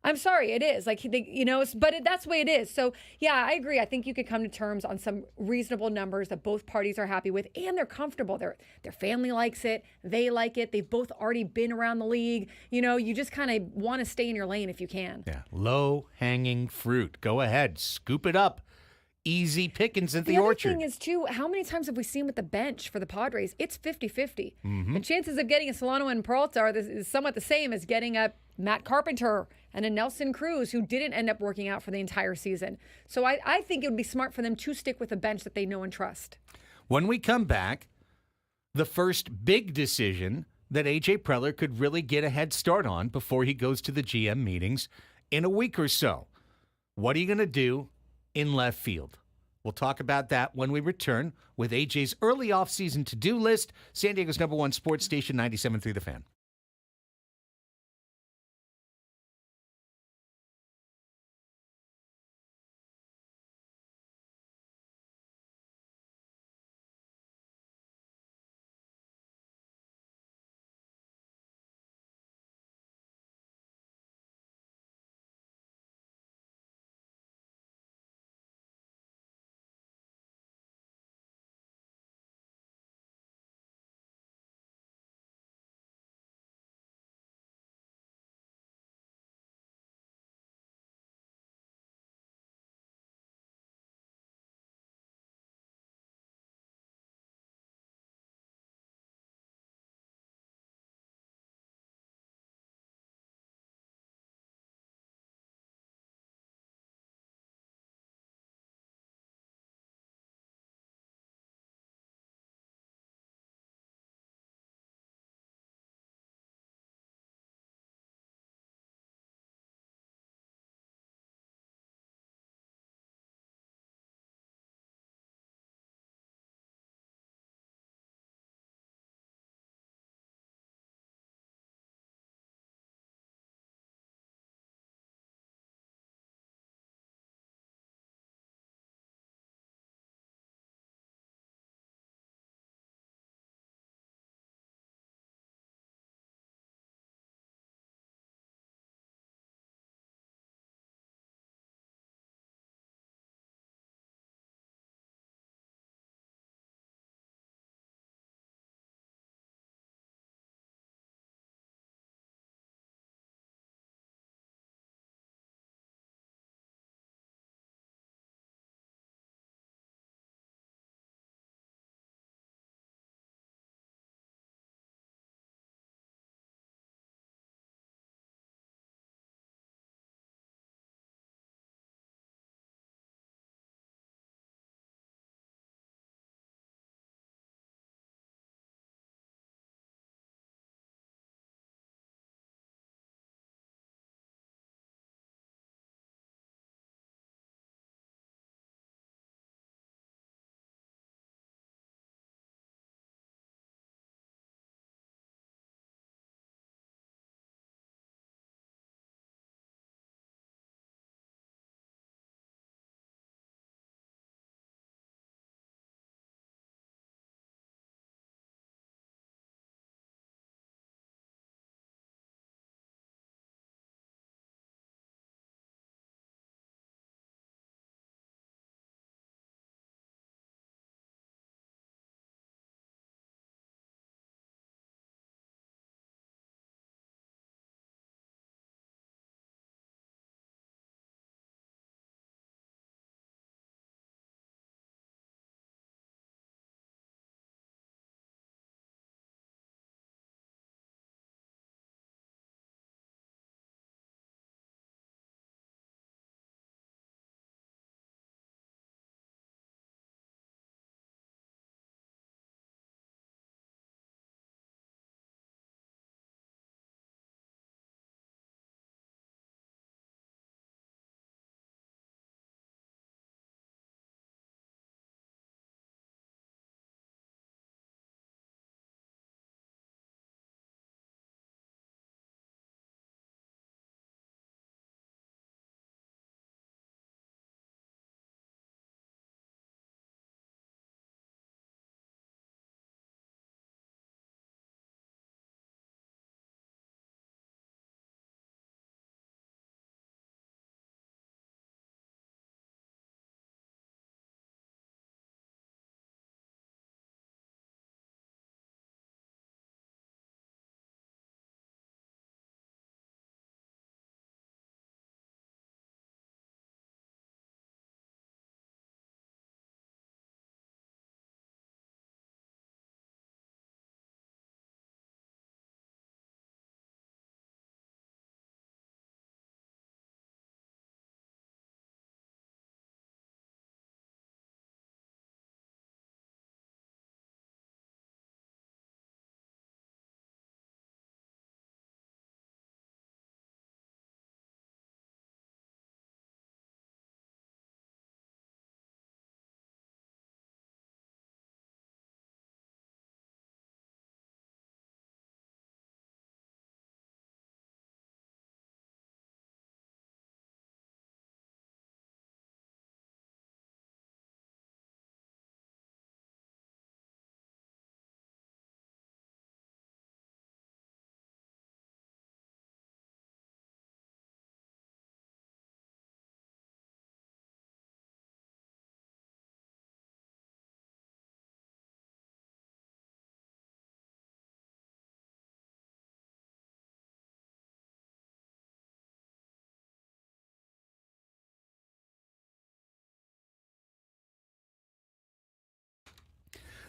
I'm sorry, it is. Like, but that's the way it is. So, yeah, I agree. I think you could come to terms on some reasonable numbers that both parties are happy with, and they're comfortable. Their family likes it. They like it. They've both already been around the league. You know, you just kind of want to stay in your lane if you can. Yeah, low-hanging fruit. Go ahead, scoop it up. Easy pickings at the orchard. The other thing is, too, how many times have we seen with the bench for the Padres? It's 50-50. The chances of getting a Solano and Peralta are somewhat the same as getting a Matt Carpenter and a Nelson Cruz, who didn't end up working out for the entire season. So I think it would be smart for them to stick with a bench that they know and trust. When we come back, the first big decision that A.J. Preller could really get a head start on before he goes to the GM meetings in a week or so. What are you going to do in left field? We'll talk about that when we return with AJ's early offseason to-do list. San Diego's #1 sports station, 97.3 The Fan.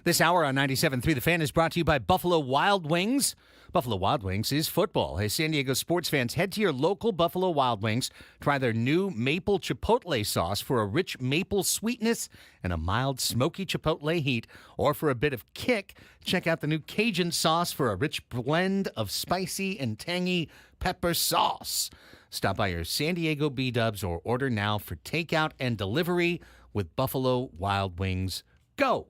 This hour on 97.3 The Fan is brought to you by Buffalo Wild Wings. Buffalo Wild Wings is football. Hey, San Diego sports fans, head to your local Buffalo Wild Wings. Try their new maple chipotle sauce for a rich maple sweetness and a mild smoky chipotle heat. Or for a bit of kick, check out the new Cajun sauce for a rich blend of spicy and tangy pepper sauce. Stop by your San Diego B-Dubs or order now for takeout and delivery with Buffalo Wild Wings. Go!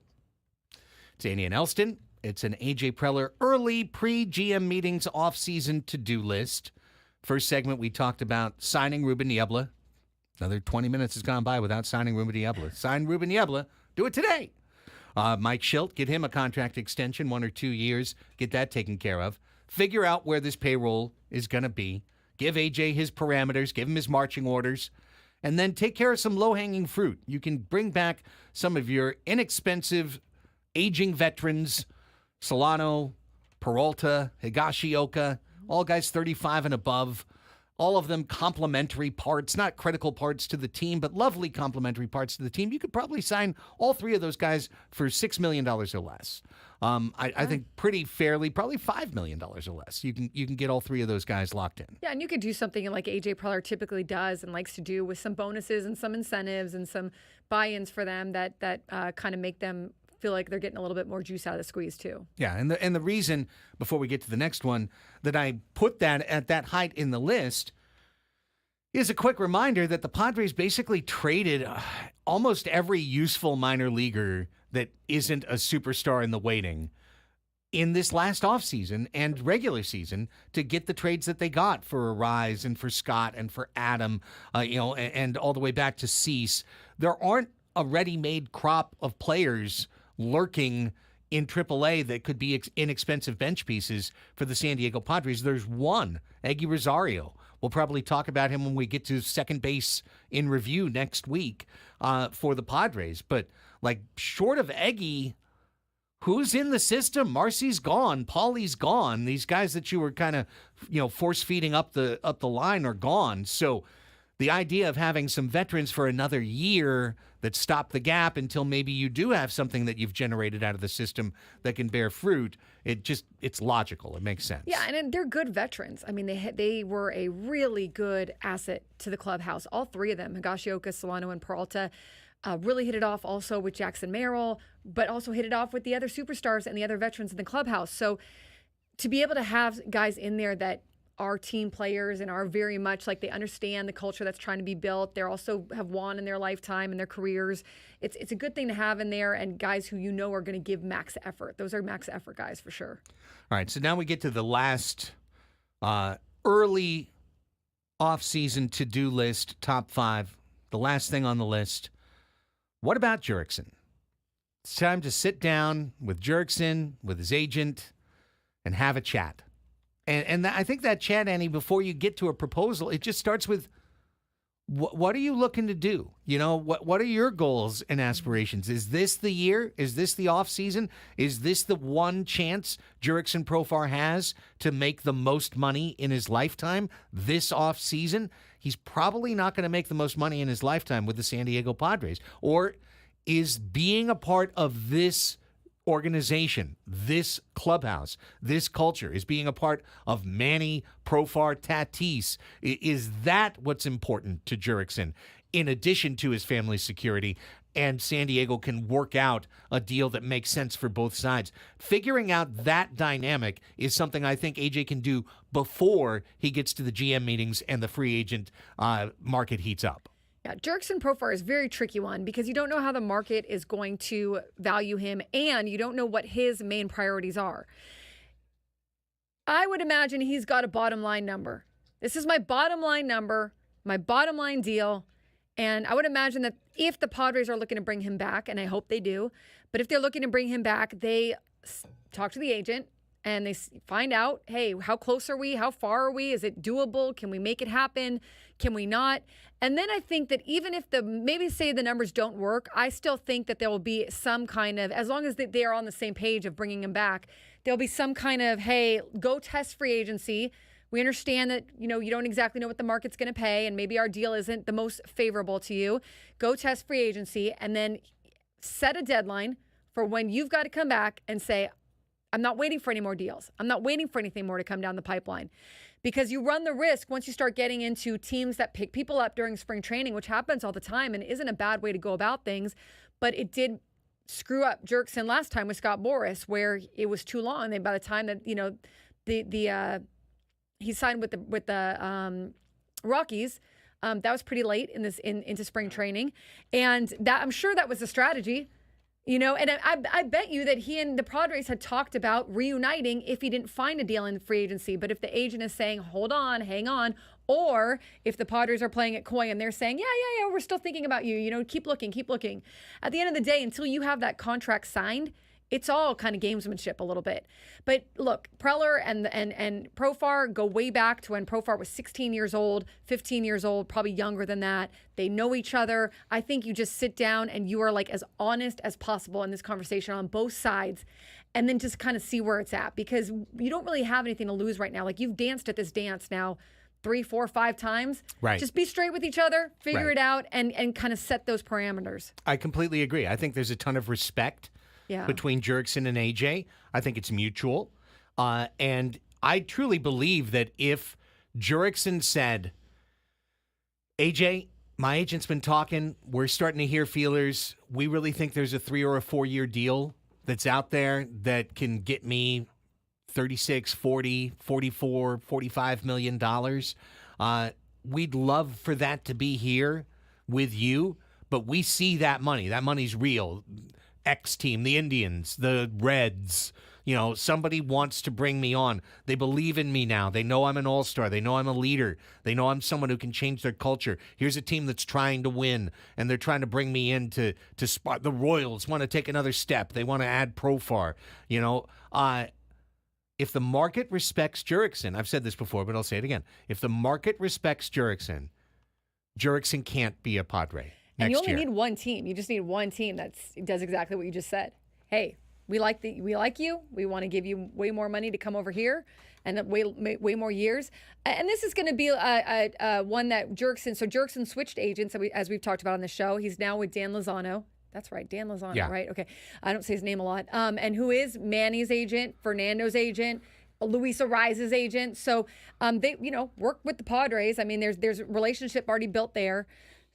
It's Andy and Elsten. It's an A.J. Preller early pre-GM meetings off-season to-do list. First segment, we talked about signing Ruben Niebla. Another 20 minutes has gone by without signing Ruben Niebla. Sign Ruben Niebla. Do it today. Mike Schilt, get him a contract extension, 1 or 2 years. Get that taken care of. Figure out where this payroll is going to be. Give A.J. his parameters. Give him his marching orders. And then take care of some low-hanging fruit. You can bring back some of your inexpensive aging veterans, Solano, Peralta, Higashioka, all guys 35 and above, all of them complementary parts, not critical parts to the team, but lovely complementary parts to the team. You could probably sign all three of those guys for $6 million or less. I think pretty fairly, probably $5 million or less. You can get all three of those guys locked in. Yeah, and you could do something like A.J. Preller typically does and likes to do with some bonuses and some incentives and some buy-ins for them that kind of make them feel like they're getting a little bit more juice out of the squeeze too. Yeah, and the reason, before we get to the next one, that I put that at that height in the list is a quick reminder that the Padres basically traded almost every useful minor leaguer that isn't a superstar in the waiting in this last offseason and regular season to get the trades that they got for Arise and for Scott and for Adam, and all the way back to Cease. There aren't a ready-made crop of players lurking in AAA that could be inexpensive bench pieces for the San Diego Padres. There's one, Eggy Rosario. We'll probably talk about him when we get to second base in review next week for the Padres. But, short of Eggy, who's in the system? Marcy's gone. Paulie's gone. These guys that you were kind of, force-feeding up the line are gone. So the idea of having some veterans for another year that stop the gap until maybe you do have something that you've generated out of the system that can bear fruit, it's logical. It makes sense. Yeah, and they're good veterans. I mean, they were a really good asset to the clubhouse. All three of them, Higashioka, Solano, and Peralta, really hit it off also with Jackson Merrill, but also hit it off with the other superstars and the other veterans in the clubhouse. So to be able to have guys in there that are team players and are very much like they understand the culture that's trying to be built. They also have won in their lifetime and their careers. It's a good thing to have in there, and guys who are going to give max effort. Those are max effort guys for sure. All right, so now we get to the last early off-season to-do list, top 5. The last thing on the list. What about Jurickson? It's time to sit down with Jurickson, with his agent, and have a chat. And I think that chat, Annie, before you get to a proposal, it just starts with, what are you looking to do? What are your goals and aspirations? Is this the year? Is this the off season? Is this the one chance Jurickson Profar has to make the most money in his lifetime this off season? He's probably not going to make the most money in his lifetime with the San Diego Padres. Or is being a part of this organization, this clubhouse, this culture, is being a part of Manny, Profar, Tatis? Is that what's important to Jurickson in addition to his family's security? And San Diego can work out a deal that makes sense for both sides. Figuring out that dynamic is something I think AJ can do before he gets to the GM meetings and the free agent market heats up. Yeah, Jurickson Profar is a very tricky one because you don't know how the market is going to value him, and you don't know what his main priorities are. I would imagine he's got a bottom line number. This is my bottom line number, my bottom line deal. And I would imagine that if the Padres are looking to bring him back, and I hope they do, but if they're looking to bring him back, they talk to the agent and they find out, hey, how close are we? How far are we? Is it doable? Can we make it happen? Can we not? And then I think that even if maybe say the numbers don't work, I still think that there will be some kind of, as long as they are on the same page of bringing him back, there'll be some kind of, hey, go test free agency. We understand that, you don't exactly know what the market's going to pay, and maybe our deal isn't the most favorable to you. Go test free agency and then set a deadline for when you've got to come back and say, I'm not waiting for any more deals. I'm not waiting for anything more to come down the pipeline. Because you run the risk once you start getting into teams that pick people up during spring training, which happens all the time and isn't a bad way to go about things. But it did screw up Jerkson last time with Scott Boras, where it was too long. And by the time that, he signed with the Rockies, that was pretty late into spring training. And that, I'm sure that was a strategy. And I bet you that he and the Padres had talked about reuniting if he didn't find a deal in free agency. But if the agent is saying, hold on, hang on, or if the Padres are playing it coy and they're saying, yeah, we're still thinking about you, keep looking. At the end of the day, until you have that contract signed, it's all kind of gamesmanship a little bit. But look, Preller and Profar go way back to when Profar was 16 years old, 15 years old, probably younger than that. They know each other. I think you just sit down and you are like as honest as possible in this conversation on both sides, and then just kind of see where it's at, because you don't really have anything to lose right now. Like, you've danced at this dance now 3, 4, 5 times. Right. Just be straight with each other, figure it out, and kind of set those parameters. I completely agree. I think there's a ton of respect between Jurickson and AJ. I think it's mutual. And I truly believe that if Jurickson said, AJ, my agent's been talking, we're starting to hear feelers, we really think there's a 3 or a 4 year deal that's out there that can get me 36, 40, 44, $45 million. We'd love for that to be here with you, but we see that money. That money's real. X team, the Indians, the Reds, somebody wants to bring me on. They believe in me now. They know I'm an all-star. They know I'm a leader. They know I'm someone who can change their culture. Here's a team that's trying to win, and they're trying to bring me in to spot. The Royals want to take another step. They want to add Profar. If the market respects Jurickson, I've said this before, but I'll say it again. If the market respects Jurickson, Jurickson can't be a Padre. And you only need one team. You just need one team that does exactly what you just said. Hey, we like you. We want to give you way more money to come over here and way more years. And this is going to be one that Jurickson. So Jurickson switched agents, as we've talked about on the show. He's now with Dan Lozano. That's right, Dan Lozano, right? Okay, I don't say his name a lot. And who is Manny's agent, Fernando's agent, Luis Ariza's agent. So they work with the Padres. I mean, there's a relationship already built there.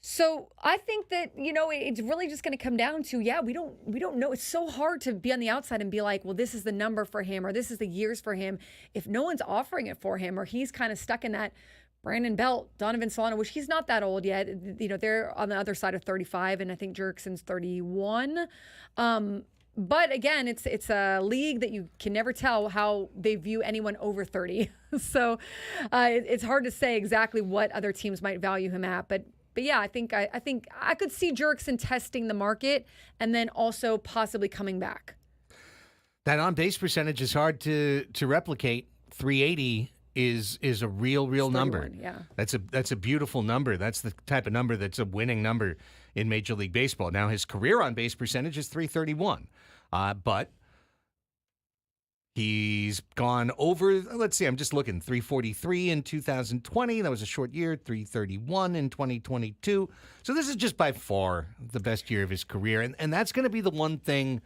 So I think that, it's really just going to come down to, we don't know. It's so hard to be on the outside and be like, well, this is the number for him, or this is the years for him, if no one's offering it for him, or he's kind of stuck in that Brandon Belt, Donovan Solano, which he's not that old yet. They're on the other side of 35, and I think Jurickson's 31. But again, it's a league that you can never tell how they view anyone over 30. So it's hard to say exactly what other teams might value him at, But yeah, I think I could see Jurickson testing the market and then also possibly coming back. That on-base percentage is hard to replicate. 380 is a real number. Yeah. That's a beautiful number. That's the type of number that's a winning number in Major League Baseball. Now, his career on-base percentage is 331, but he's gone over, let's see, I'm just looking, 343 in 2020. That was a short year, 331 in 2022. So this is just by far the best year of his career. And that's going to be the one thing,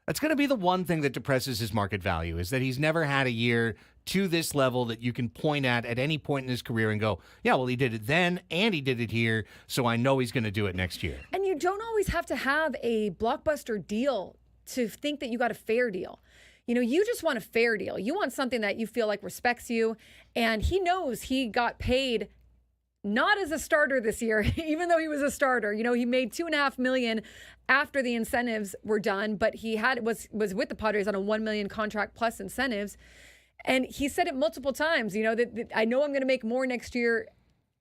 that depresses his market value, is that he's never had a year to this level that you can point at any point in his career and go, yeah, well, he did it then and he did it here, so I know he's going to do it next year. And you don't always have to have a blockbuster deal to think that you got a fair deal. You just want a fair deal. You want something that you feel like respects you. And he knows he got paid not as a starter this year, even though he was a starter. He made $2.5 million after the incentives were done, but he was with the Padres on a $1 million contract plus incentives. And he said it multiple times, that I know I'm going to make more next year,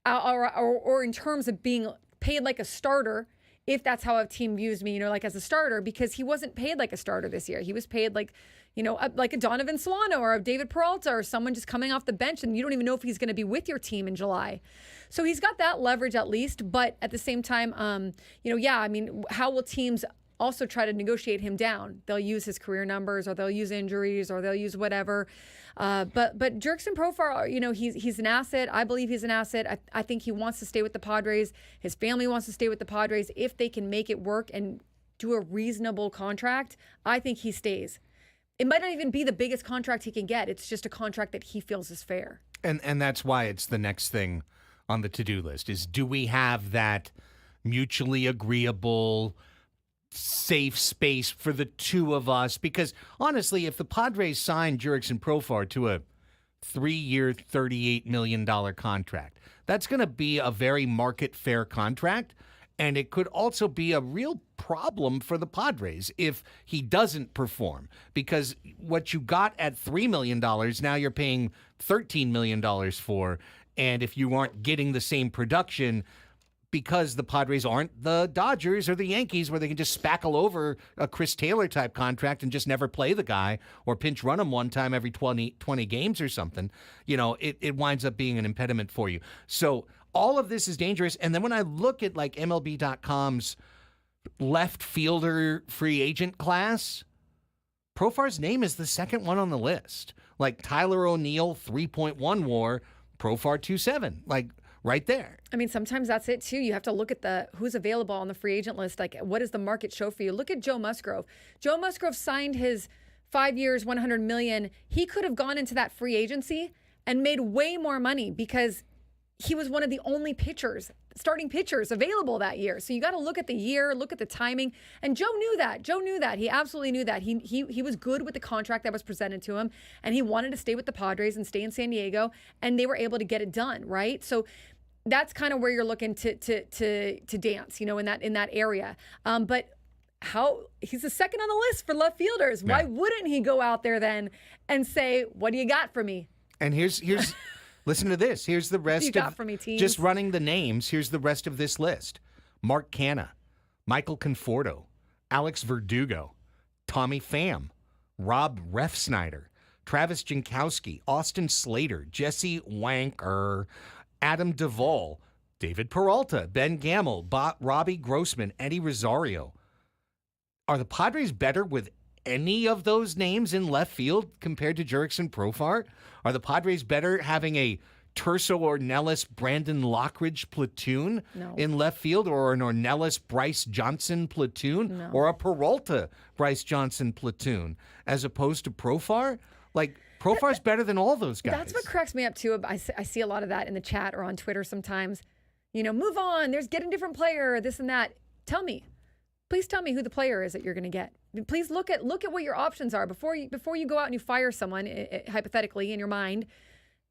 or in terms of being paid like a starter, if that's how a team views me, like as a starter, because he wasn't paid like a starter this year. He was paid like a Donovan Solano or a David Peralta or someone just coming off the bench, and you don't even know if he's going to be with your team in July. So he's got that leverage at least, but at the same time, how will teams also try to negotiate him down? They'll use his career numbers, or they'll use injuries, or they'll use whatever. But Jurickson Profar, he's an asset. I believe he's an asset. I think he wants to stay with the Padres. His family wants to stay with the Padres if they can make it work and do a reasonable contract, I think he stays. It might not even be the biggest contract he can get. It's just a contract that he feels is fair. And that's why it's the next thing on the to-do list is, do we have that mutually agreeable, safe space for the two of us? Because honestly, if the Padres signed Jurickson Profar to a 3-year, $38 million contract, that's going to be a very market fair contract. And it could also be a real problem for the Padres if he doesn't perform, because what you got at $3 million, now you're paying $13 million for. And if you aren't getting the same production, because the Padres aren't the Dodgers or the Yankees where they can just spackle over a Chris Taylor type contract and just never play the guy or pinch run him one time every 20 games or something, it winds up being an impediment for you. So all of this is dangerous. And then when I look at like MLB.com's left fielder free agent class, Profar's name is the second one on the list. Like Tyler O'Neill, 3.1 WAR, Profar 2.7, like right there. I mean, sometimes that's it too. You have to look at who's available on the free agent list. Like, what does the market show for you? Look at Joe Musgrove. Joe Musgrove signed his 5 years, $100 million. He could have gone into that free agency and made way more money because he was one of the only starting pitchers available that year. So you got to look at the year, look at the timing. And Joe knew that. He absolutely knew that. He was good with the contract that was presented to him, and he wanted to stay with the Padres and stay in San Diego, and they were able to get it done, right? So that's kind of where you're looking to dance, in that area. But he's the second on the list for left fielders. Yeah. Why wouldn't he go out there then and say, "What do you got for me?" And here's listen to this. Here's the rest You got for me, teams. Just running the names. Here's the rest of this list: Mark Canha, Michael Conforto, Alex Verdugo, Tommy Pham, Rob Refsnyder, Travis Jankowski, Austin Slater, Jesse Wanker, Adam Duvall, David Peralta, Ben Gamel, Robbie Grossman, Eddie Rosario. Are the Padres better with any of those names in left field compared to Jurickson Profar? Are the Padres better having a Terso Ornelas Brandon Lockridge platoon in left field, or an Ornelas Bryce Johnson platoon, or a Peralta Bryce Johnson platoon, as opposed to Profar? Like, Profar's better than all those guys. That's what cracks me up too. I see a lot of that in the chat or on Twitter sometimes. Move on. Get a different player. This and that. Please tell me who the player is that you're going to get. Please look at what your options are before you go out and you fire someone, hypothetically in your mind.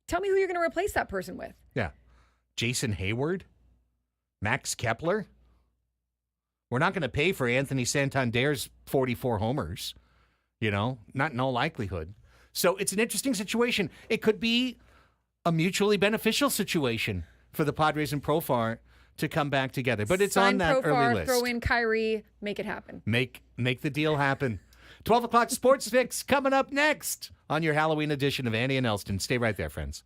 Tell me who you're going to replace that person with. Yeah, Jason Hayward, Max Kepler. We're not going to pay for Anthony Santander's 44 homers. Not in all likelihood. So it's an interesting situation. It could be a mutually beneficial situation for the Padres and Profar to come back together. But it's Sign on that Profar, early list. throw in Kyrie, make it happen. Make the deal happen. 12 o'clock Sports Fix coming up next on your Halloween edition of Andy and Elsten. Stay right there, friends.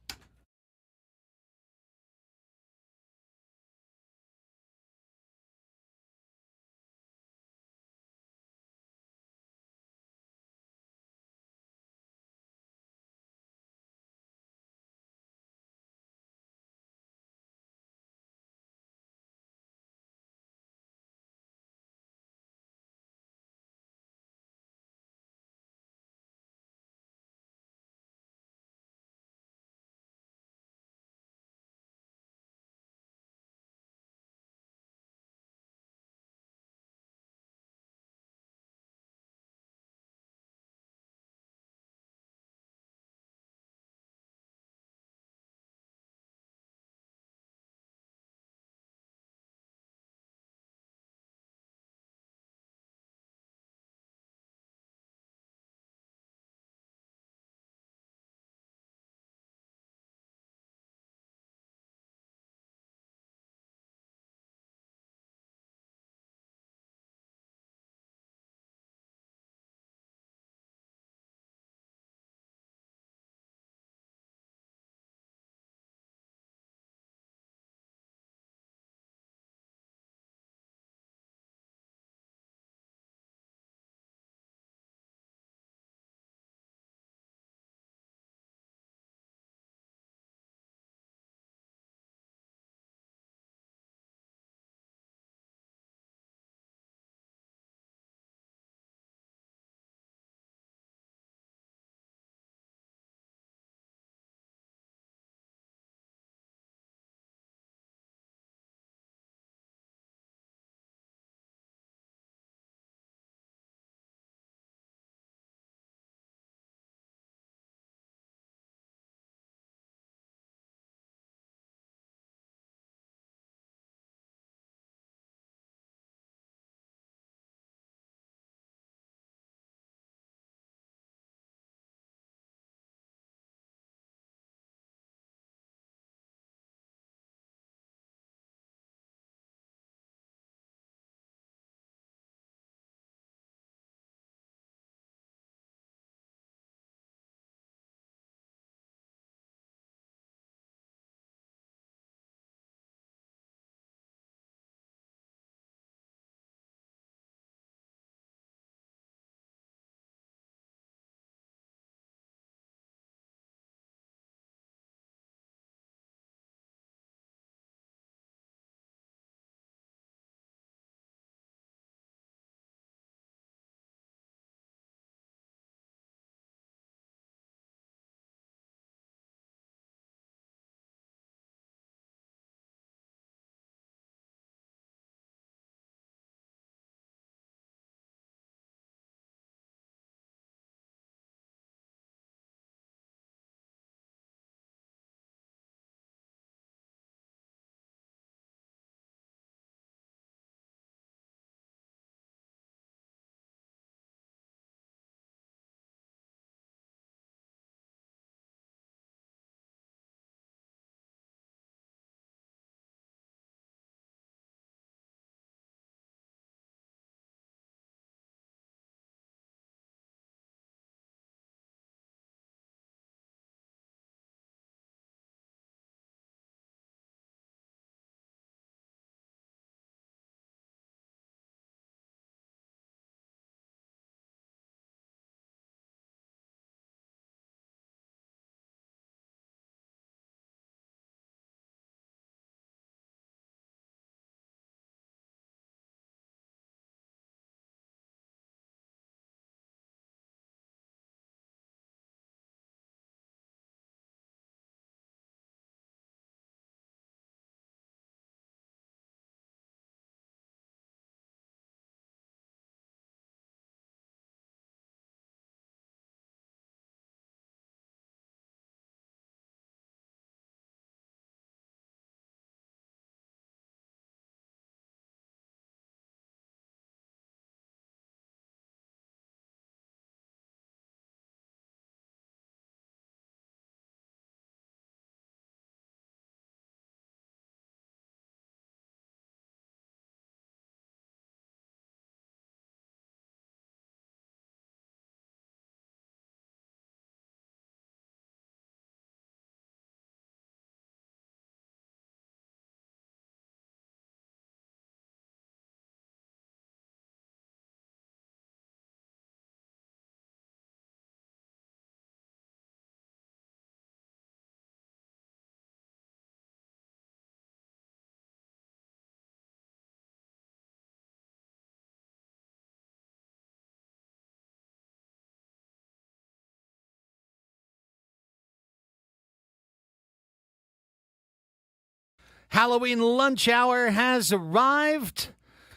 Halloween lunch hour has arrived.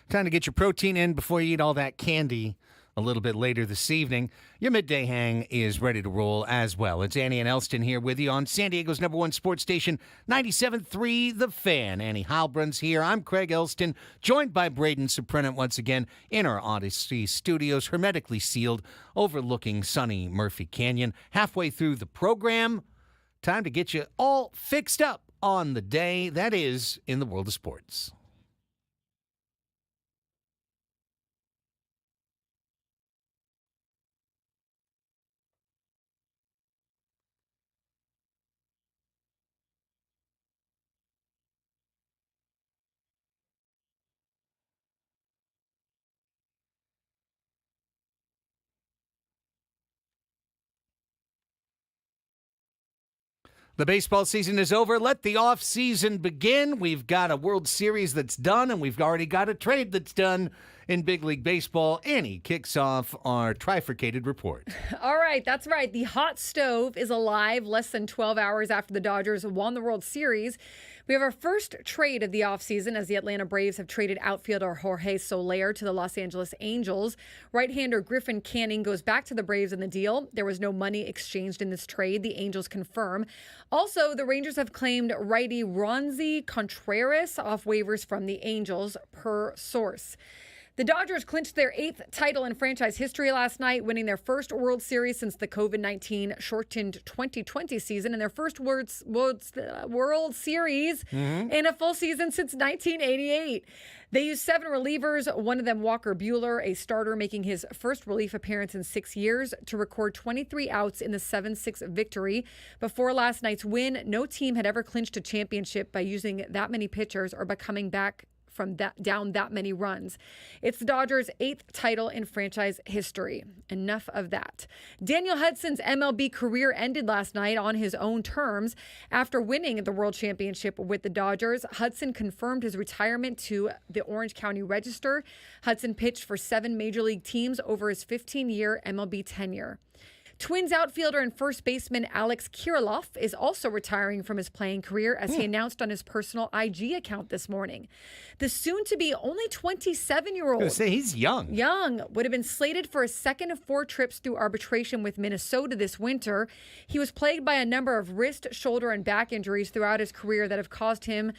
Time to get your protein in before you eat all that candy a little bit later this evening. Your midday hang is ready to roll as well. It's Annie and Elsten here with you on San Diego's #1 sports station, 97.3 The Fan. Annie Heilbrun's here. I'm Craig Elsten, joined by Braden Suprenant once again in our Odyssey studios, hermetically sealed, overlooking sunny Murphy Canyon. Halfway through the program, time to get you all fixed up on the day that is in the world of sports. The baseball season is over. Let the off season begin. We've got a World Series that's done, and we've already got a trade that's done in Big League Baseball. Annie kicks off our trifurcated report. All right, that's right. The hot stove is alive less than 12 hours after the Dodgers won the World Series. We have our first trade of the offseason as the Atlanta Braves have traded outfielder Jorge Soler to the Los Angeles Angels. Right-hander Griffin Canning goes back to the Braves in the deal. There was no money exchanged in this trade, the Angels confirm. Also, the Rangers have claimed righty Ronzi Contreras off waivers from the Angels, per source. The Dodgers clinched their 8th title in franchise history last night, winning their first World Series since the COVID-19 shortened 2020 season and their first World Series in a full season since 1988. They used 7 relievers, one of them Walker Buehler, a starter making his first relief appearance in 6 years, to record 23 outs in the 7-6 victory. Before last night's win, no team had ever clinched a championship by using that many pitchers or by coming back from down that many runs. It's the Dodgers' 8th title in franchise history. Enough of that. Daniel Hudson's MLB career ended last night on his own terms. After winning the World Championship with the Dodgers, Hudson confirmed his retirement to the Orange County Register. Hudson pitched for 7 major league teams over his 15-year MLB tenure. Twins outfielder and first baseman Alex Kirilloff is also retiring from his playing career, as he announced on his personal IG account this morning. The soon-to-be only 27-year-old, I was gonna say, he's young, would have been slated for a second of 4 trips through arbitration with Minnesota this winter. He was plagued by a number of wrist, shoulder, and back injuries throughout his career that have caused him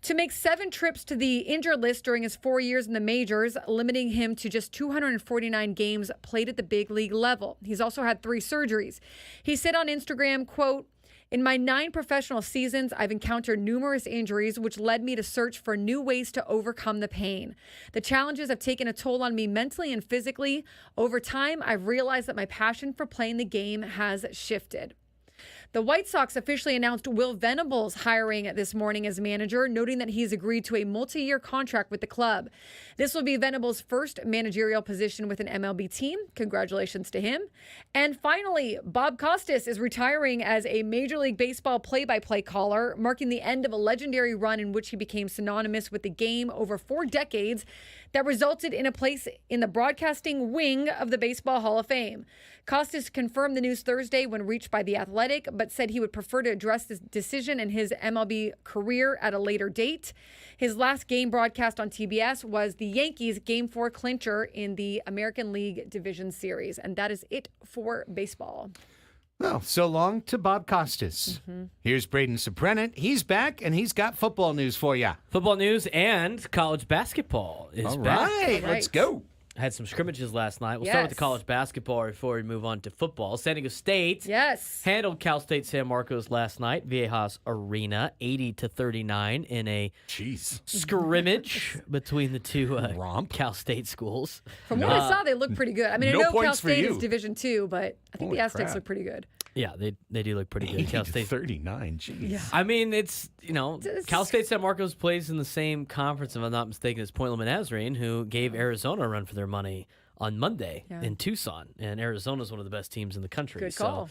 to make 7 trips to the injured list during his 4 years in the majors, limiting him to just 249 games played at the big league level. He's also had 3 surgeries. He said on Instagram, quote, "In my 9 professional seasons, I've encountered numerous injuries, which led me to search for new ways to overcome the pain. The challenges have taken a toll on me mentally and physically. Over time, I've realized that my passion for playing the game has shifted." The White Sox officially announced Will Venables' hiring this morning as manager, noting that he's agreed to a multi-year contract with the club. This will be Venables' first managerial position with an MLB team. Congratulations to him. And finally, Bob Costas is retiring as a Major League Baseball play-by-play caller, marking the end of a legendary run in which he became synonymous with the game over 4 decades that resulted in a place in the broadcasting wing of the Baseball Hall of Fame. Costas confirmed the news Thursday when reached by The Athletic, but said he would prefer to address this decision in his MLB career at a later date. His last game broadcast on TBS was the Yankees' Game 4 clincher in the American League Division Series. And that is it for baseball. Well, so long to Bob Costas. Here's Braden Suprenant. He's back, and he's got football news for you. Football news and college basketball is back. All right, let's go. Had some scrimmages last night. We'll start with the college basketball before we move on to football. San Diego State handled Cal State San Marcos last night, Viejas Arena, 80-39 in a scrimmage between the two Cal State schools. From what I saw, they look pretty good. I mean, I know Cal State is Division II, but I think the Aztecs look pretty good. Yeah, they do look pretty good. Cal State 39, jeez. Yeah. I mean, it's Cal State San Marcos plays in the same conference, if I'm not mistaken, as Point Loma Nazarene, who gave Arizona a run for their money on Monday in Tucson. And Arizona is one of the best teams in the country. Good call.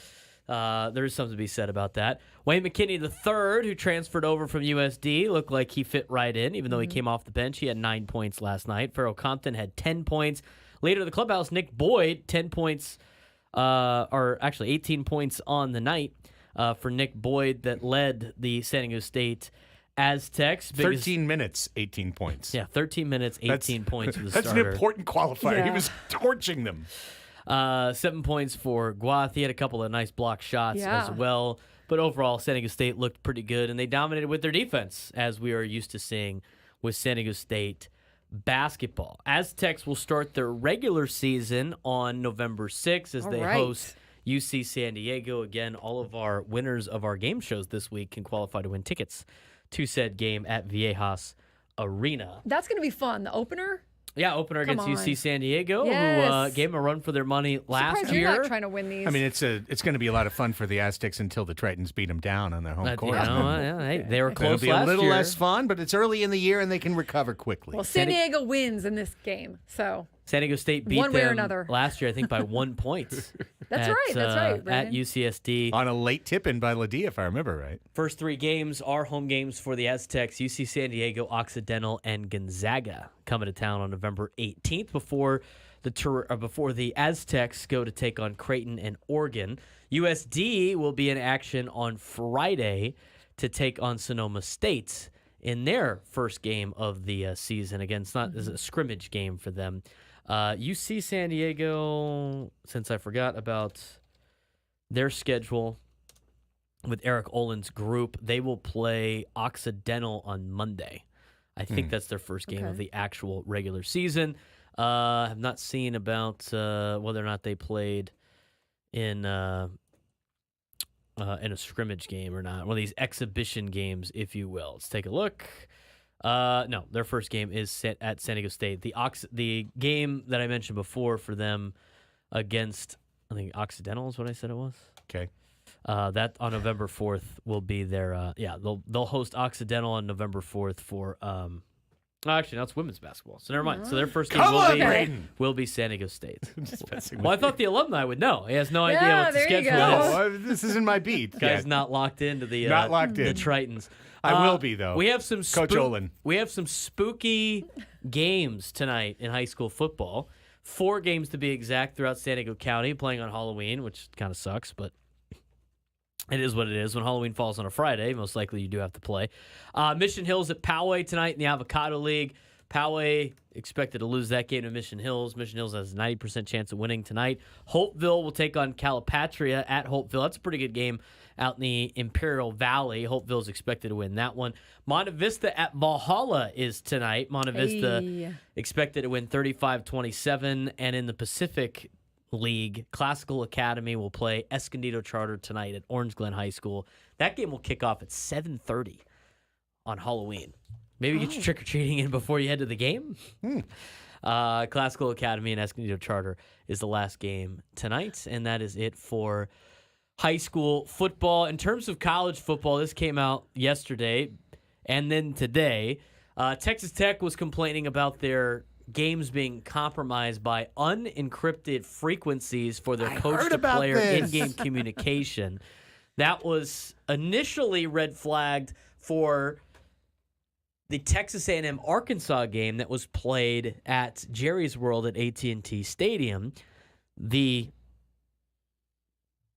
So there is something to be said about that. Wayne McKinney III, who transferred over from USD, looked like he fit right in, even though he came off the bench. He had 9 points last night. Farrell Compton had 10 points. Later in the clubhouse, Nick Boyd, 10 points, or actually 18 points on the night for Nick Boyd that led the San Diego State Aztecs. 13 minutes, 18 points. Yeah, 13 minutes, 18 points for the That's starter. an important qualifier. He Yeah. was torching them. 7 points for Guath. He had a couple of nice block shots as Yeah. well. But overall, San Diego State looked pretty good, and they dominated with their defense, as we are used to seeing with San Diego State basketball. Aztecs will start their regular season on November 6th as All they right. host UC San Diego. Again, all of our winners of our game shows this week can qualify to win tickets to said game at Viejas Arena. That's going to be fun. The opener. Yeah, opener Come against UC on. San Diego, who Yes. gave them a run for their money last Surprised year. you're not trying to win these. I mean, it's going to be a lot of fun for the Aztecs until the Tritons beat them down on their home You court. know, yeah, hey, they were It'll close be a last little year. less fun, but it's early in the year and they can recover quickly. well, San Diego wins in this game, so San Diego State beat One way or them another. last year, I think, by 1 point. That's right, that's right, At Brandon. UCSD. On a late tip-in by Ladie, if I remember right. First 3 games are home games for the Aztecs, UC San Diego, Occidental, and Gonzaga coming to town on November 18th before the Aztecs go to take on Creighton and Oregon. USD will be in action on Friday to take on Sonoma State in their first game of the season. Again, it's a scrimmage game for them. UC San Diego, since I forgot about their schedule with Eric Olin's group, they will play Occidental on Monday. I think that's their first game of the actual regular season. Have not seen about whether or not they played in a scrimmage game or not. One of these exhibition games, if you will. Let's take a look. No, their first game is set at San Diego State. The game that I mentioned before for them against, I think, Occidental is what I said it was. Okay. That on November 4th will be their they'll host Occidental on November 4th for actually, now it's women's basketball, so never mind. So their first game Come on, Braden. will be San Diego State. Just messing Well, I with thought the alumni would know. He has no idea Yeah, what the there you schedule go. is. Oh, this isn't my beat. Guy's yet. not locked into the Not locked the in. Tritons. I will be, though. We have some Coach Olin. We have some spooky games tonight in high school football. 4 games to be exact throughout San Diego County, playing on Halloween, which kind of sucks, but it is what it is. When Halloween falls on a Friday, most likely you do have to play. Mission Hills at Poway tonight in the Avocado League. Poway expected to lose that game to Mission Hills. Mission Hills has a 90% chance of winning tonight. Hopeville will take on Calipatria at Hopeville. That's a pretty good game out in the Imperial Valley. Hopeville is expected to win that one. Monte Vista at Valhalla is tonight. Monte Vista Hey. expected to win 35-27. And in the Pacific League, Classical Academy will play Escondido Charter tonight at Orange Glen High School. That game will kick off at 7:30 on Halloween. Maybe get your trick-or-treating in before you head to the game. Classical Academy and Escondido Charter is the last game tonight, and that is it for high school football. In terms of college football, this came out yesterday and then today. Texas Tech was complaining about their games being compromised by unencrypted frequencies for their I heard coach-to-player about this. in-game communication. That was initially red flagged for the Texas A&M Arkansas game that was played at Jerry's World at AT&T Stadium. The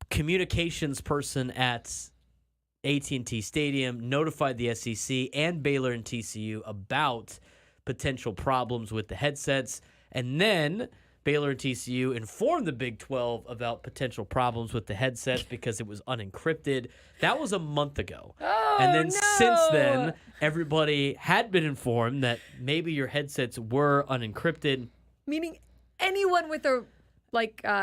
communications person at AT&T Stadium notified the SEC and Baylor and TCU about potential problems with the headsets, and then Baylor and TCU informed the Big 12 about potential problems with the headsets because it was unencrypted. That was a month ago. Oh, And then since no. then, everybody had been informed that maybe your headsets were unencrypted. Meaning anyone with a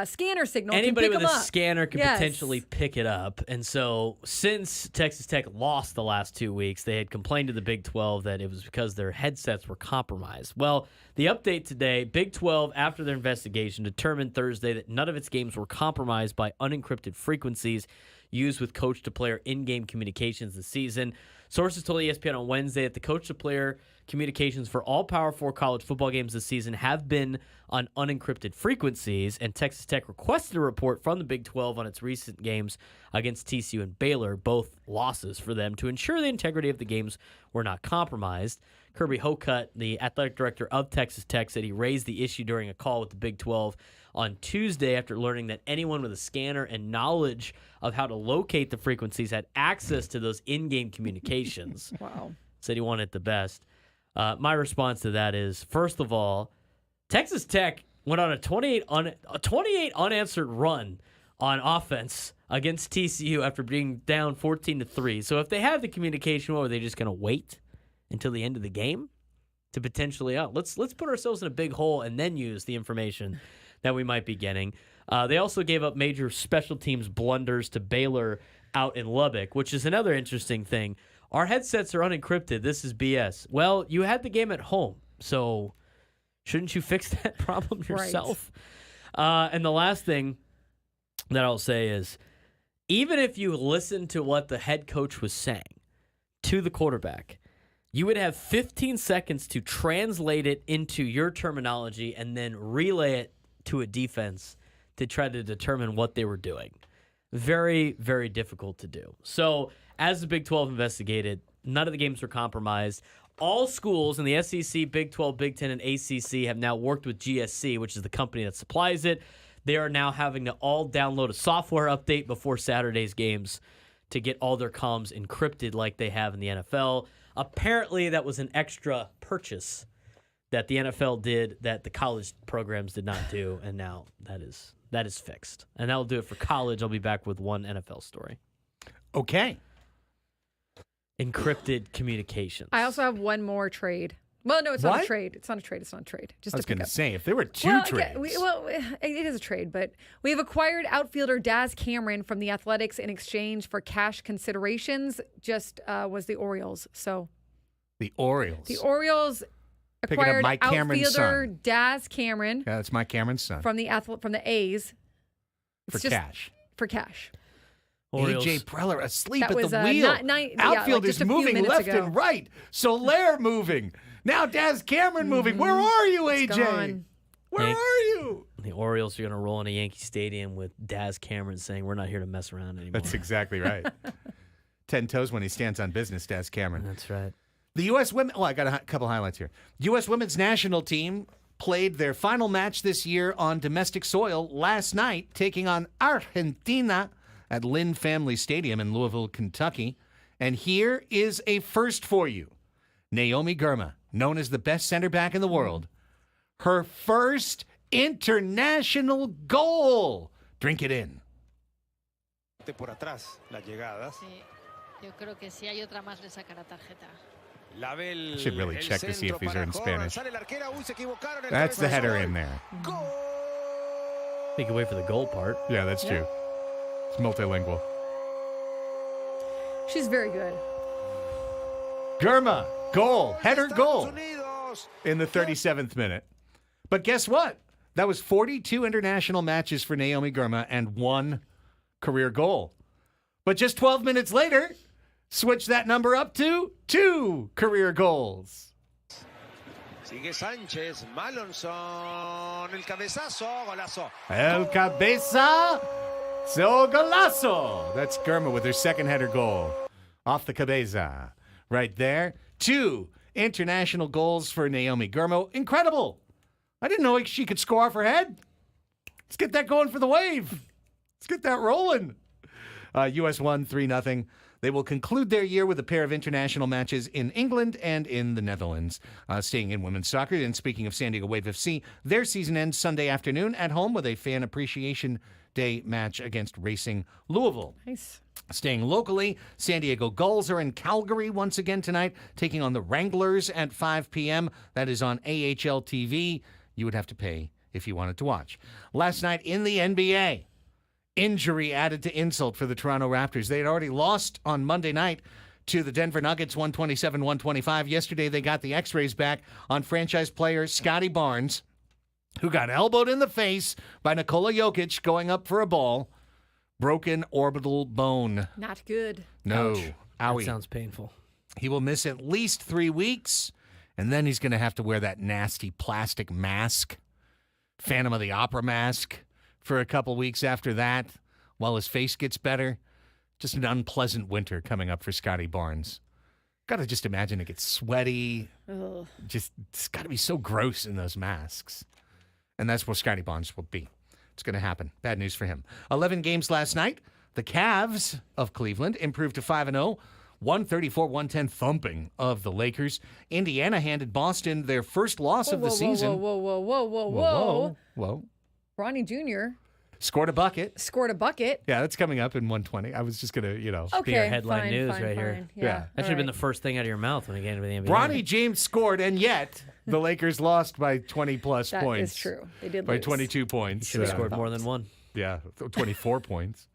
scanner signal Anybody can pick with them a up. scanner could Yes. potentially pick it up. And so since Texas Tech lost the last 2 weeks, they had complained to the Big 12 that it was because their headsets were compromised. Well, the update today, Big 12, after their investigation, determined Thursday that none of its games were compromised by unencrypted frequencies used with coach-to-player in-game communications this season. Sources told ESPN on Wednesday that the coach-to-player communications for all Power 4 college football games this season have been on unencrypted frequencies, and Texas Tech requested a report from the Big 12 on its recent games against TCU and Baylor, both losses for them, to ensure the integrity of the games were not compromised. Kirby Hocutt, the athletic director of Texas Tech, said he raised the issue during a call with the Big 12 on Tuesday after learning that anyone with a scanner and knowledge of how to locate the frequencies had access to those in-game communications. Wow. said he wanted it the best. My response to that is, first of all, Texas Tech went on a 28 unanswered run on offense against TCU after being down 14-3. So if they have the communication, what, were they just going to wait until the end of the game to potentially let's put ourselves in a big hole and then use the information that we might be getting. They also gave up major special teams blunders to Baylor out in Lubbock, which is another interesting thing. Our headsets are unencrypted. This is BS. Well, you had the game at home, so shouldn't you fix that problem yourself? Right. And the last thing that I'll say is, even if you listen to what the head coach was saying to the quarterback, you would have 15 seconds to translate it into your terminology and then relay it to a defense to try to determine what they were doing. Very, very difficult to do. So, as the Big 12 investigated, none of the games were compromised. All schools in the SEC, Big 12, Big 10, and ACC have now worked with GSC, which is the company that supplies it. They are now having to all download a software update before Saturday's games to get all their comms encrypted like they have in the NFL. Apparently, that was an extra purchase that the NFL did that the college programs did not do, and now that is fixed. And that will do it for college. I'll be back with one NFL story. Okay. Encrypted communications. I also have one more trade. Well, no, it's not What? a trade. It's not a trade. It's not a trade. Just I was going going to to say, if there were two okay, trades. it is a trade, but we have acquired outfielder Daz Cameron from the Athletics in exchange for cash considerations. Just was the Orioles. So The Orioles. the Orioles Picking up acquired Mike Cameron's outfielder son. Daz Cameron Yeah, that's Mike Cameron's son. from the A's. For cash. For cash. Orioles. AJ Preller asleep That at was, the wheel. like Outfielders just a few moving minutes left ago. and right. Soler moving. Now Daz Cameron moving. Where are you, AJ? gone. Where Hank- are you? The Orioles are going to roll into Yankee Stadium with Daz Cameron saying, "We're not here to mess around anymore." That's exactly right. 10 toes when he stands on business, Daz Cameron. That's right. The U.S. women. Oh, I got a couple highlights here. U.S. women's national team played their final match this year on domestic soil last night, taking on Argentina at Lynn Family Stadium in Louisville, Kentucky. And here is a first for you. Naomi Girma, known as the best center back in the world, her first international goal. Drink it in. Por atrás, las llegadas. Sí, yo creo que si hay otra más le sacará tarjeta. La ve el, Should really el check to see if centro these are para in Jordan. Spanish. Sale la arquera. Uy, se equivocaron. El That's the cabezazo. header in there. Gol. You can wait for the goal part. Yeah, that's true. It's multilingual. She's very good. Girma, goal, header Estados goal Unidos. in the 37th minute. But guess what? That was 42 international matches for Naomi Girma and 1 career goal. But just 12 minutes later, switch that number up to 2 career goals. Sigue Sánchez. Malonson. El cabezazo. Golazo. El cabeza, so golazo. That's Girma with her second header goal. Off the cabeza. Right there. 2 international goals for Naomi Girma. Incredible. I didn't know she could score off her head. Let's get that going for the Wave. Let's get that rolling. U.S. won 3-0. They will conclude their year with a pair of international matches in England and in the Netherlands. Staying in women's soccer, and speaking of San Diego Wave FC, their season ends Sunday afternoon at home with a Fan Appreciation Day match against Racing Louisville. Nice. Staying locally, San Diego Gulls are in Calgary once again tonight, taking on the Wranglers at 5 p.m. That is on AHL TV. You would have to pay if you wanted to watch. Last night in the NBA, injury added to insult for the Toronto Raptors. They had already lost on Monday night to the Denver Nuggets 127-125. Yesterday, they got the x-rays back on franchise player Scotty Barnes, who got elbowed in the face by Nikola Jokic going up for a ball. Broken orbital bone. Not good. No. Ouch. Owie. That sounds painful. He will miss at least 3 weeks, and then he's going to have to wear that nasty plastic mask, Phantom of the Opera mask, for a couple weeks after that while his face gets better. Just an unpleasant winter coming up for Scotty Barnes. Got to just imagine it gets sweaty. Ugh. It's got to be so gross in those masks. And that's where Scotty Barnes will be. It's going to happen. Bad news for him. 11 games last night. The Cavs of Cleveland improved to 5-0, 134-110 thumping of the Lakers. Indiana handed Boston their first loss of the season. Whoa. Ronnie Jr. Scored a bucket. scored a bucket. Yeah, that's coming up in 120. I was just going to, Okay, your headline fine, news fine, right here. fine. Yeah. That should have been the first thing out of your mouth when you get into the NBA. Bronny James scored, and yet the Lakers lost by 20-plus That points. is true. They did By lose. 22 points. Should have scored more than one. Yeah, 24 points,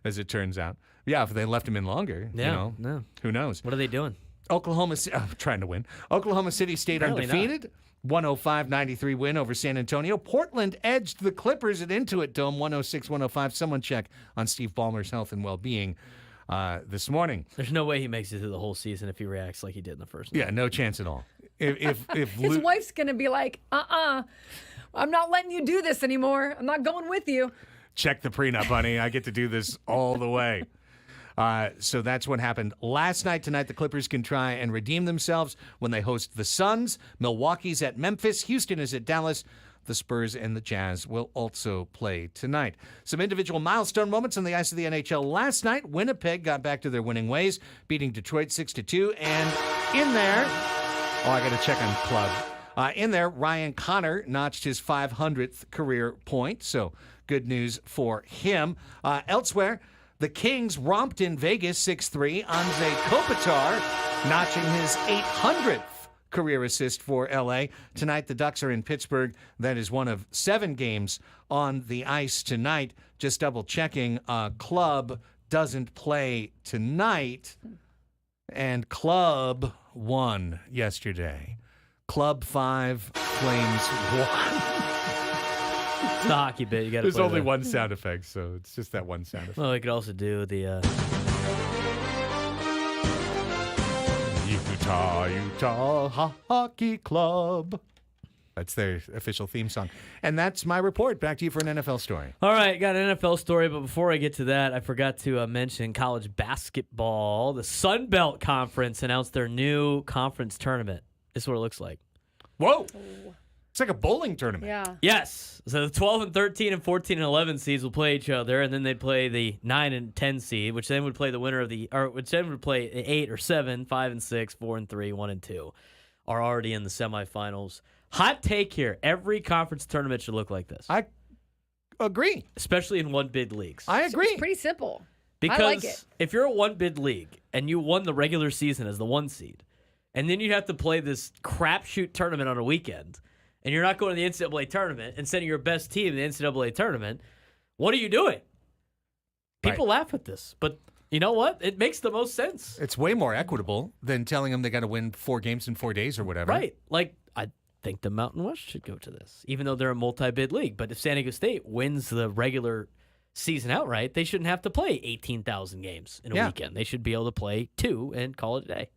as it turns out. Yeah, if they left him in longer, Yeah, no. who knows? What are they doing? Oklahoma City, trying to win. Oklahoma City stayed Apparently undefeated. 105-93 win over San Antonio. Portland edged the Clippers at Intuit Dome 106-105. Someone check on Steve Ballmer's health and well-being this morning. There's no way he makes it through the whole season if he reacts like he did in the first. Yeah, no chance at all. If His wife's going to be like, I'm not letting you do this anymore. I'm not going with you. check the prenup, honey. I get to do this all the way. So that's what happened last night. Tonight, the Clippers can try and redeem themselves when they host the Suns. Milwaukee's at Memphis. Houston is at Dallas. The Spurs and the Jazz will also play tonight. Some individual milestone moments on the ice of the NHL last night. Winnipeg got back to their winning ways, beating Detroit 6-2. And in there, I got to check on Club. In there, Ryan Connor notched his 500th career point. So good news for him. Elsewhere, the Kings romped in Vegas 6-3. Anze Kopitar notching his 800th career assist for L.A. Tonight, the Ducks are in Pittsburgh. That is one of 7 games on the ice tonight. Just double-checking, Club doesn't play tonight, and Club won yesterday. Club 5, Flames 1. It's the hockey bit. You got to. There's only one sound effect, so it's just that one sound effect. Well, we could also do the. Utah Hockey Club. That's their official theme song. And that's my report. Back to you for an NFL story. All right, got an NFL story, but before I get to that, I forgot to mention college basketball. The Sun Belt Conference announced their new conference tournament. This is what it looks like. Whoa. It's like a bowling tournament. Yeah. Yes. So the 12 and 13 and 14 and 11 seeds will play each other, and then they'd play the 9 and 10 seed, which then would play the winner of which then would play 8 or 7, 5 and 6, 4 and 3, 1 and 2 are already in the semifinals. Hot take here. Every conference tournament should look like this. I agree. Especially in one bid leagues. I agree. It's pretty simple. Because I like it. if you're a one bid league and you won the regular season as the 1 seed, and then you have to play this crapshoot tournament on a weekend, and you're not going to the NCAA tournament and sending your best team to the NCAA tournament, what are you doing? People laugh at this, but you know what? It makes the most sense. It's way more equitable than telling them they got to win 4 games in 4 days or whatever. Right. Like, I think the Mountain West should go to this, even though they're a multi-bid league. But if San Diego State wins the regular season outright, they shouldn't have to play 18,000 games in a weekend. They should be able to play 2 and call it a day.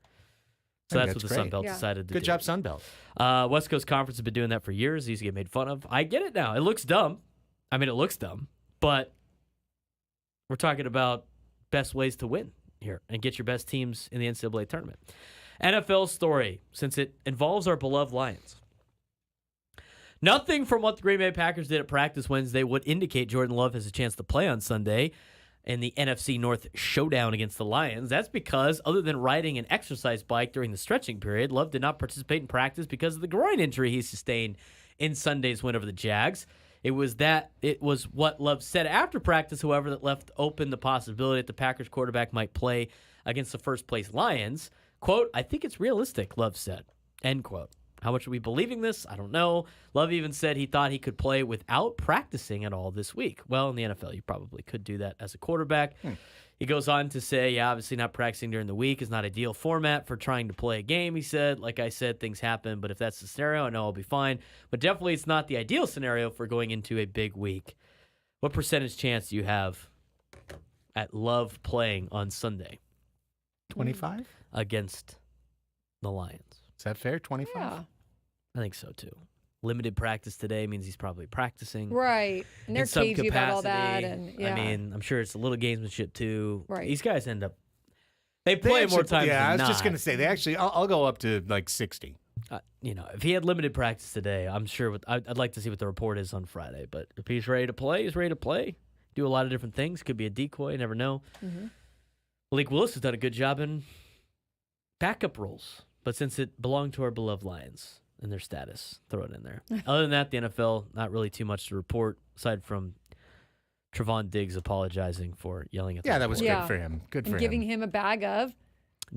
So that's what the Sun Belt decided to do. Good job, Sun Belt. West Coast Conference has been doing that for years. They used to get made fun of. I get it now. It looks dumb. I mean, it looks dumb, but we're talking about best ways to win here and get your best teams in the NCAA tournament. NFL story, since it involves our beloved Lions. Nothing from what the Green Bay Packers did at practice Wednesday would indicate Jordan Love has a chance to play on Sunday in the NFC North showdown against the Lions. That's because, other than riding an exercise bike during the stretching period, Love did not participate in practice because of the groin injury he sustained in Sunday's win over the Jags. It was what Love said after practice, however, that left open the possibility that the Packers quarterback might play against the first-place Lions. Quote, "I think it's realistic," Love said. End quote. How much are we believing this? I don't know. Love even said he thought he could play without practicing at all this week. Well, in the NFL, you probably could do that as a quarterback. He goes on to say, obviously not practicing during the week is not ideal format for trying to play a game, he said. Like I said, things happen, but if that's the scenario, I know I'll be fine. But definitely it's not the ideal scenario for going into a big week. What percentage chance do you have at Love playing on Sunday? 25? Against the Lions. Is that fair? 25? Yeah. I think so, too. Limited practice today means he's probably practicing. Right. And they're in some cagey about all capacity. that. And yeah. I mean, I'm sure it's a little gamesmanship, too. Right. These guys end up... They play more times Yeah, than I was not. just going to say, they actually, I'll go up to like 60. If he had limited practice today, I'm sure I'd like to see what the report is on Friday. But if he's ready to play, he's ready to play. Do a lot of different things. Could be a decoy. You never know. Malik Willis has done a good job in backup roles, but since it belonged to our beloved Lions and their status, throw it in there. Other than that, the NFL, not really too much to report aside from Trevon Diggs apologizing for yelling at the Yeah, that was reporter. good for him. Good for And giving him. him a bag of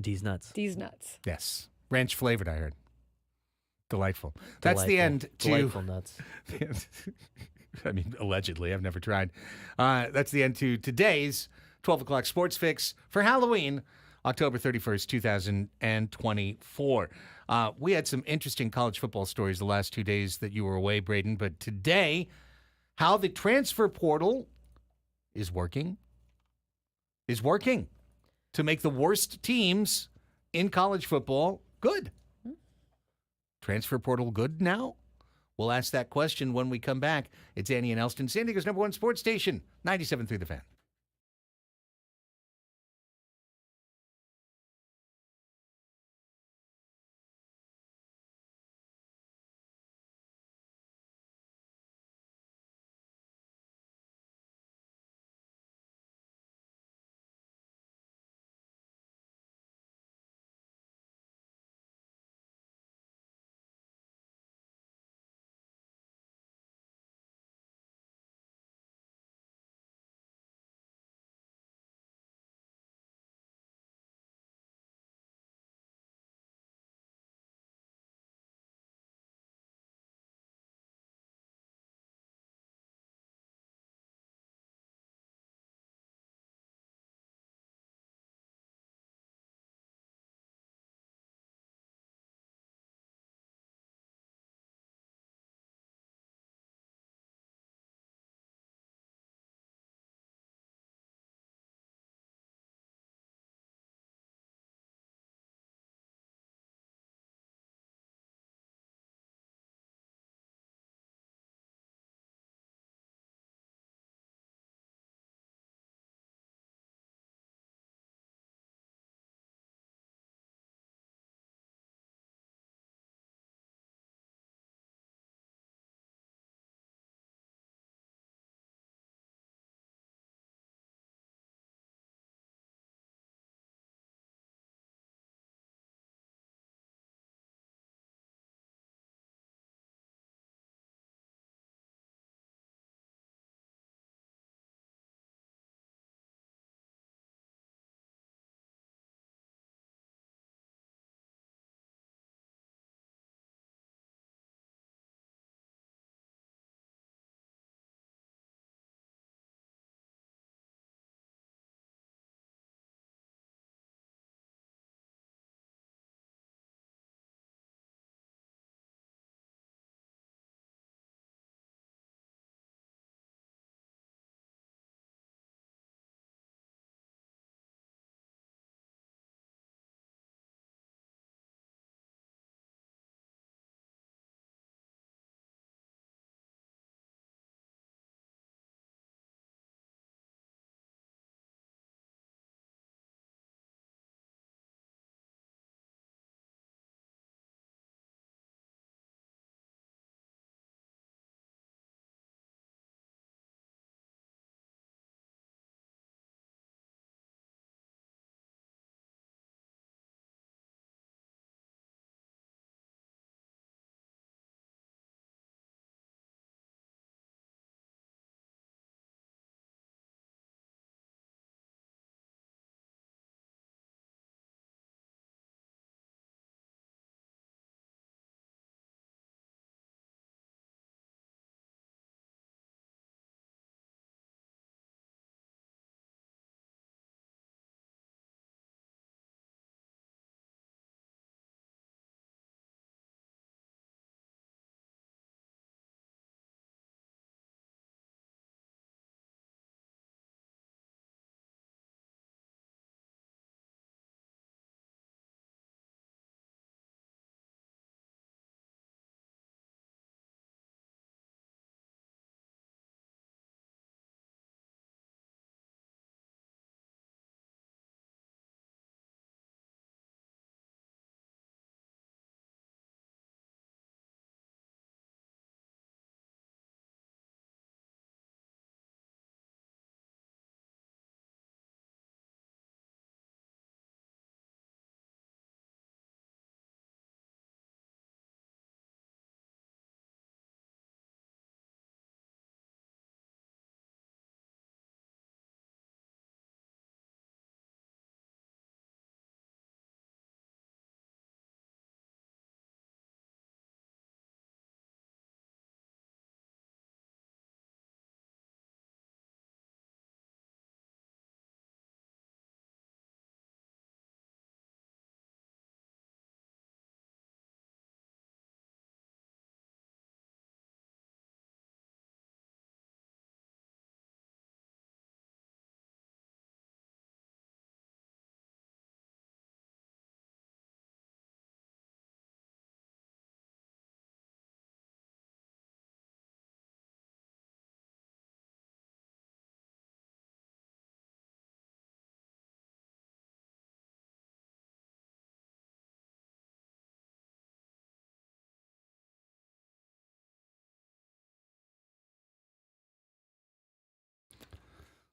D's nuts. these nuts. Yes. Ranch flavored, I heard. Delightful. That's the Delightful. end to. Delightful nuts. I mean, allegedly. I've never tried. That's the end to today's 12 o'clock Sports Fix for Halloween, October 31st, 2024. We had some interesting college football stories the last 2 days that you were away, Braden. But today, how the transfer portal is working to make the worst teams in college football good. Transfer portal good now? We'll ask that question when we come back. It's Annie and Elsten, San Diego's #1 sports station, 97.3 The Fan.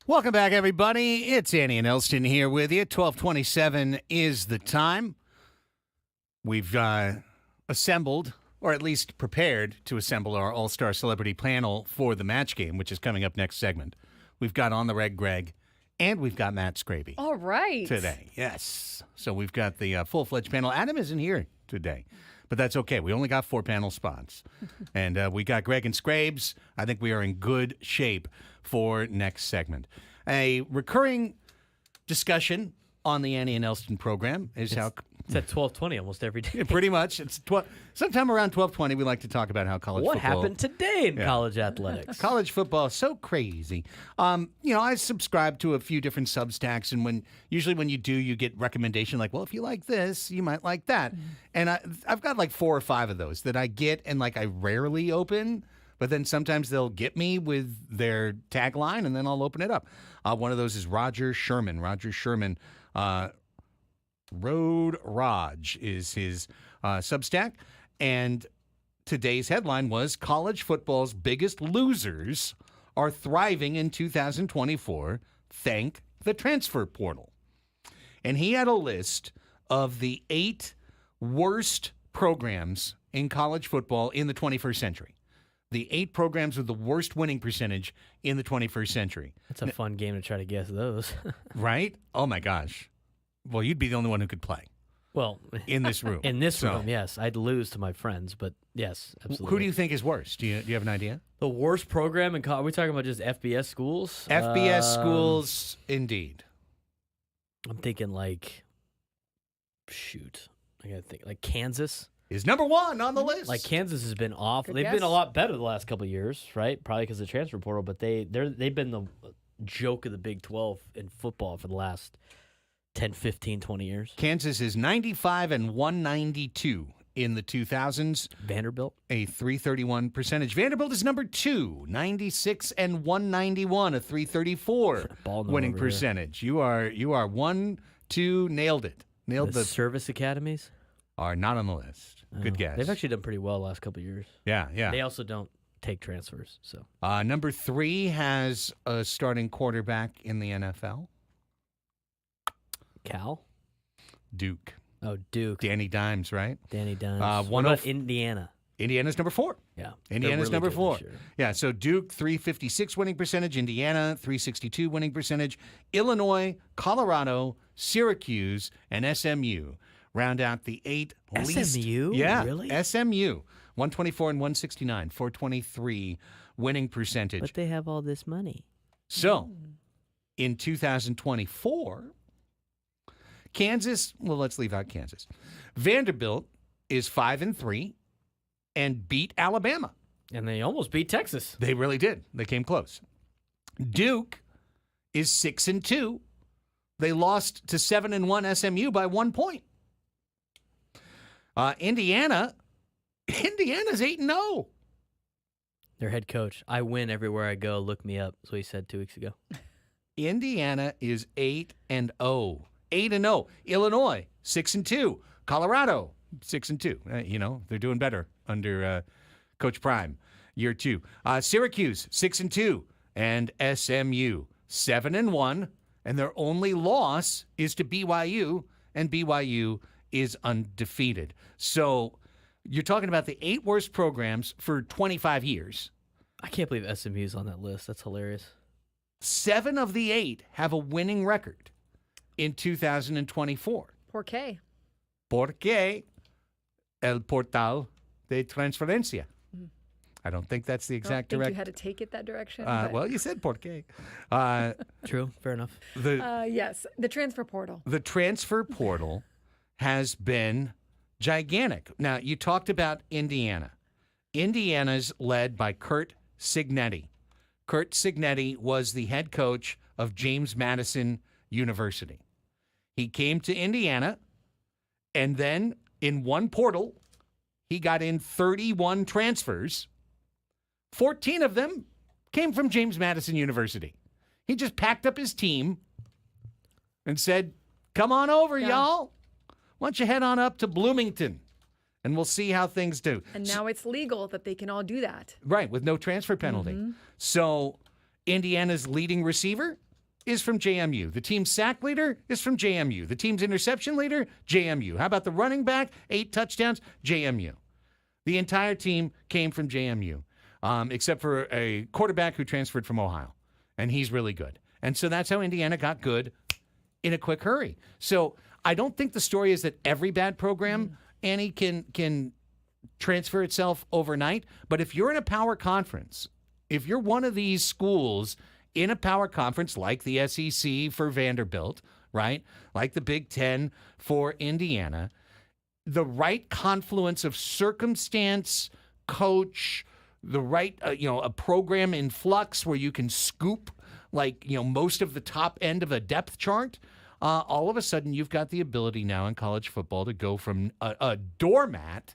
Welcome back, everybody. It's Annie and Elsten here with you. 12:27 is the time. We've assembled, or at least prepared to assemble, our all-star celebrity panel for the match game, which is coming up next segment. We've got On the Reg Greg, and we've got Matt Scraby. All right. Today, yes. So we've got the full-fledged panel. Adam isn't here today, but that's okay. We only got 4 panel spots. And we got Greg and Scrabes. I think we are in good shape for next segment. A recurring discussion on the Annie and Elsten program is how... It's at 12:20 almost every day. Pretty much. It's sometime around 12:20 we like to talk about how college What football... happened today in college athletics? College football is so crazy. I subscribe to a few different Substacks, and usually when you do, you get recommendation like, well, if you like this, you might like that. And I've got like 4 or 5 of those that I get and like I rarely open, but then sometimes they'll get me with their tagline, and then I'll open it up. One of those is Roger Sherman. Roger Sherman, Road Raj is his Substack, and today's headline was college football's biggest losers are thriving in 2024. Thank the transfer portal. And he had a list of the 8 worst programs in college football in the 21st century. The 8 programs with the worst winning percentage in the 21st century. That's a fun game to try to guess those. Right? Oh, my gosh. Well, you'd be the only one who could play. Well, in this room. In this room, yes. I'd lose to my friends, but yes, absolutely. Who do you think is worse? Do you have an idea? The worst program in college? Are we talking about just FBS schools? FBS schools, indeed. I'm thinking I gotta think, like Kansas. Is number 1 on the list. Like Kansas has been off. Good They've guess. been a lot better the last couple of years, right? Probably because of the transfer portal, but they've been the joke of the Big 12 in football for the last 10, 15, 20 years. Kansas is 95 and 192 in the 2000s. Vanderbilt? A 331 percentage. Vanderbilt is number 2, 96 and 191, a 334 Ball no winning over here. percentage. You are 1, 2, nailed it. Nailed The the service academies? are not on the list. Good guess. They've actually done pretty well the last couple of years. Yeah. They also don't take transfers. So Number 3 has a starting quarterback in the NFL. Cal? Duke. Oh, Duke. Danny Dimes, right? Danny Dimes. One What of- about Indiana? Indiana's number 4. Yeah. Indiana's they're number really good 4. this year. Yeah, so Duke, 356 winning percentage. Indiana, 362 winning percentage. Illinois, Colorado, Syracuse, and SMU round out the 8 least. SMU? Yeah, Really? SMU, 124 and 169, 423 winning percentage. But they have all this money. So, in 2024, Kansas, well, let's leave out Kansas. Vanderbilt is 5-3 and beat Alabama. And they almost beat Texas. They really did. They came close. Duke is 6-2. They lost to 7-1 SMU by 1 point. Indiana's 8-0. Their head coach. I win everywhere I go. Look me up. That's what he said 2 weeks ago. Indiana is 8-0. 8-0. Illinois 6-2. Colorado 6-2. They're doing better under Coach Prime, year 2. Syracuse 6-2 and SMU 7-1, and their only loss is to BYU, and BYU is undefeated. So you're talking about the 8 worst programs for 25 years. I can't believe SMU's on that list. That's hilarious. 7 of the 8 have a winning record in 2024. Poor K. Porque el portal de transferencia. I don't think that's the I exact don't think direct. you had to take it that direction. but- Well, you said porque. True. Fair enough. yes, the transfer portal. The transfer portal has been gigantic. Now, you talked about Indiana. Indiana's led by Kurt Cignetti. Kurt Cignetti was the head coach of James Madison University. He came to Indiana, and then in one portal, he got in 31 transfers. 14 of them came from James Madison University. He just packed up his team and said, come on over, y'all. Why don't you head on up to Bloomington, and we'll see how things do. And now it's legal that they can all do that. Right, with no transfer penalty. So Indiana's leading receiver, is from JMU. The team's sack leader is from JMU. The team's interception leader, JMU. How about the running back? 8 touchdowns, JMU. The entire team came from JMU, except for a quarterback who transferred from Ohio, and he's really good. And so that's how Indiana got good in a quick hurry. So I don't think the story is that every bad program, Annie, can transfer itself overnight. But if you're in a power conference, if you're one of these schools in a power conference like the SEC for Vanderbilt, right, like the Big Ten for Indiana, the right confluence of circumstance, coach, the right, a program in flux where you can scoop most of the top end of a depth chart, all of a sudden you've got the ability now in college football to go from a doormat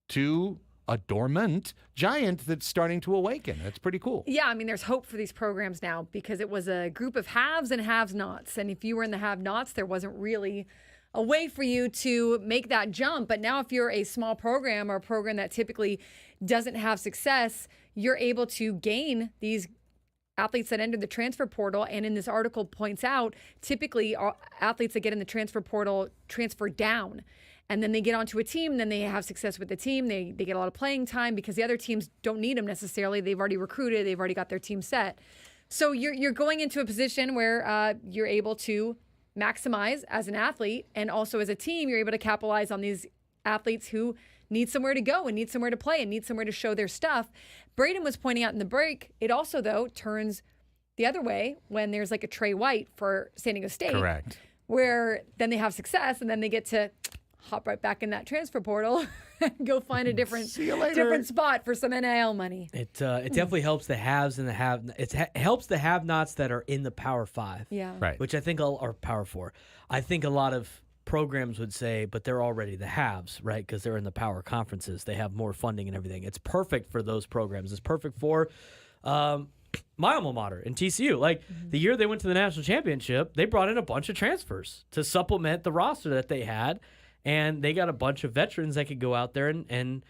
to a dormant giant that's starting to awaken. That's pretty cool. Yeah, I mean, there's hope for these programs now because it was a group of haves and have-nots. And if you were in the have-nots, there wasn't really a way for you to make that jump. But now if you're a small program or a program that typically doesn't have success, you're able to gain these athletes that entered the transfer portal. And in this article points out, typically athletes that get in the transfer portal transfer down. And then they get onto a team, then they have success with the team. They get a lot of playing time because the other teams don't need them necessarily. They've already recruited. They've already got their team set. So you're going into a position where you're able to maximize as an athlete, and also as a team, you're able to capitalize on these athletes who need somewhere to go and need somewhere to play and need somewhere to show their stuff. Braden was pointing out in the break, it also, though, turns the other way when there's like a Trey White for San Diego State. Correct. Where then they have success and then they get to hop right back in that transfer portal and go find a different spot for some NIL money. It definitely helps the haves and the have. It helps the have-nots that are in the Power 5. Yeah. Right. Which I think are Power 4. I think a lot of programs would say, but they're already the haves, right? Because they're in the power conferences. They have more funding and everything. It's perfect for those programs. It's perfect for my alma mater in TCU. The year they went to the national championship, they brought in a bunch of transfers to supplement the roster that they had. And they got a bunch of veterans that could go out there and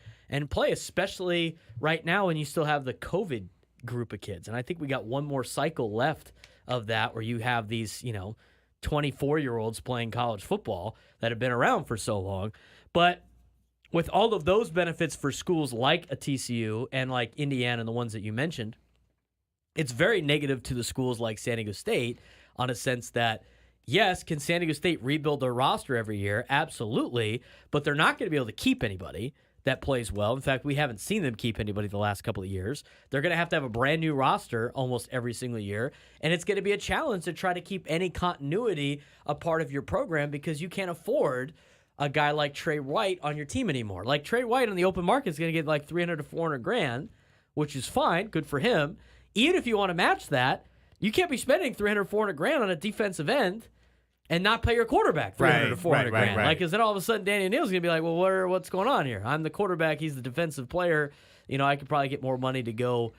play, especially right now when you still have the COVID group of kids. And I think we got one more cycle left of that where you have these, 24-year-olds playing college football that have been around for so long. But with all of those benefits for schools like a TCU and like Indiana and the ones that you mentioned, it's very negative to the schools like San Diego State on a sense that, yes, can San Diego State rebuild their roster every year? Absolutely. But they're not going to be able to keep anybody that plays well. In fact, we haven't seen them keep anybody the last couple of years. They're going to have a brand new roster almost every single year. And it's going to be a challenge to try to keep any continuity a part of your program because you can't afford a guy like Trey White on your team anymore. Like Trey White on the open market is going to get like $300 to $400,000, which is fine. Good for him. Even if you want to match that, you can't be spending $300, $400,000 on a defensive end and not pay your quarterback $300 to $400,000. Right. Like, because then all of a sudden Danny O'Neal's going to be like, well, what's going on here? I'm the quarterback. He's the defensive player. I could probably get more money to go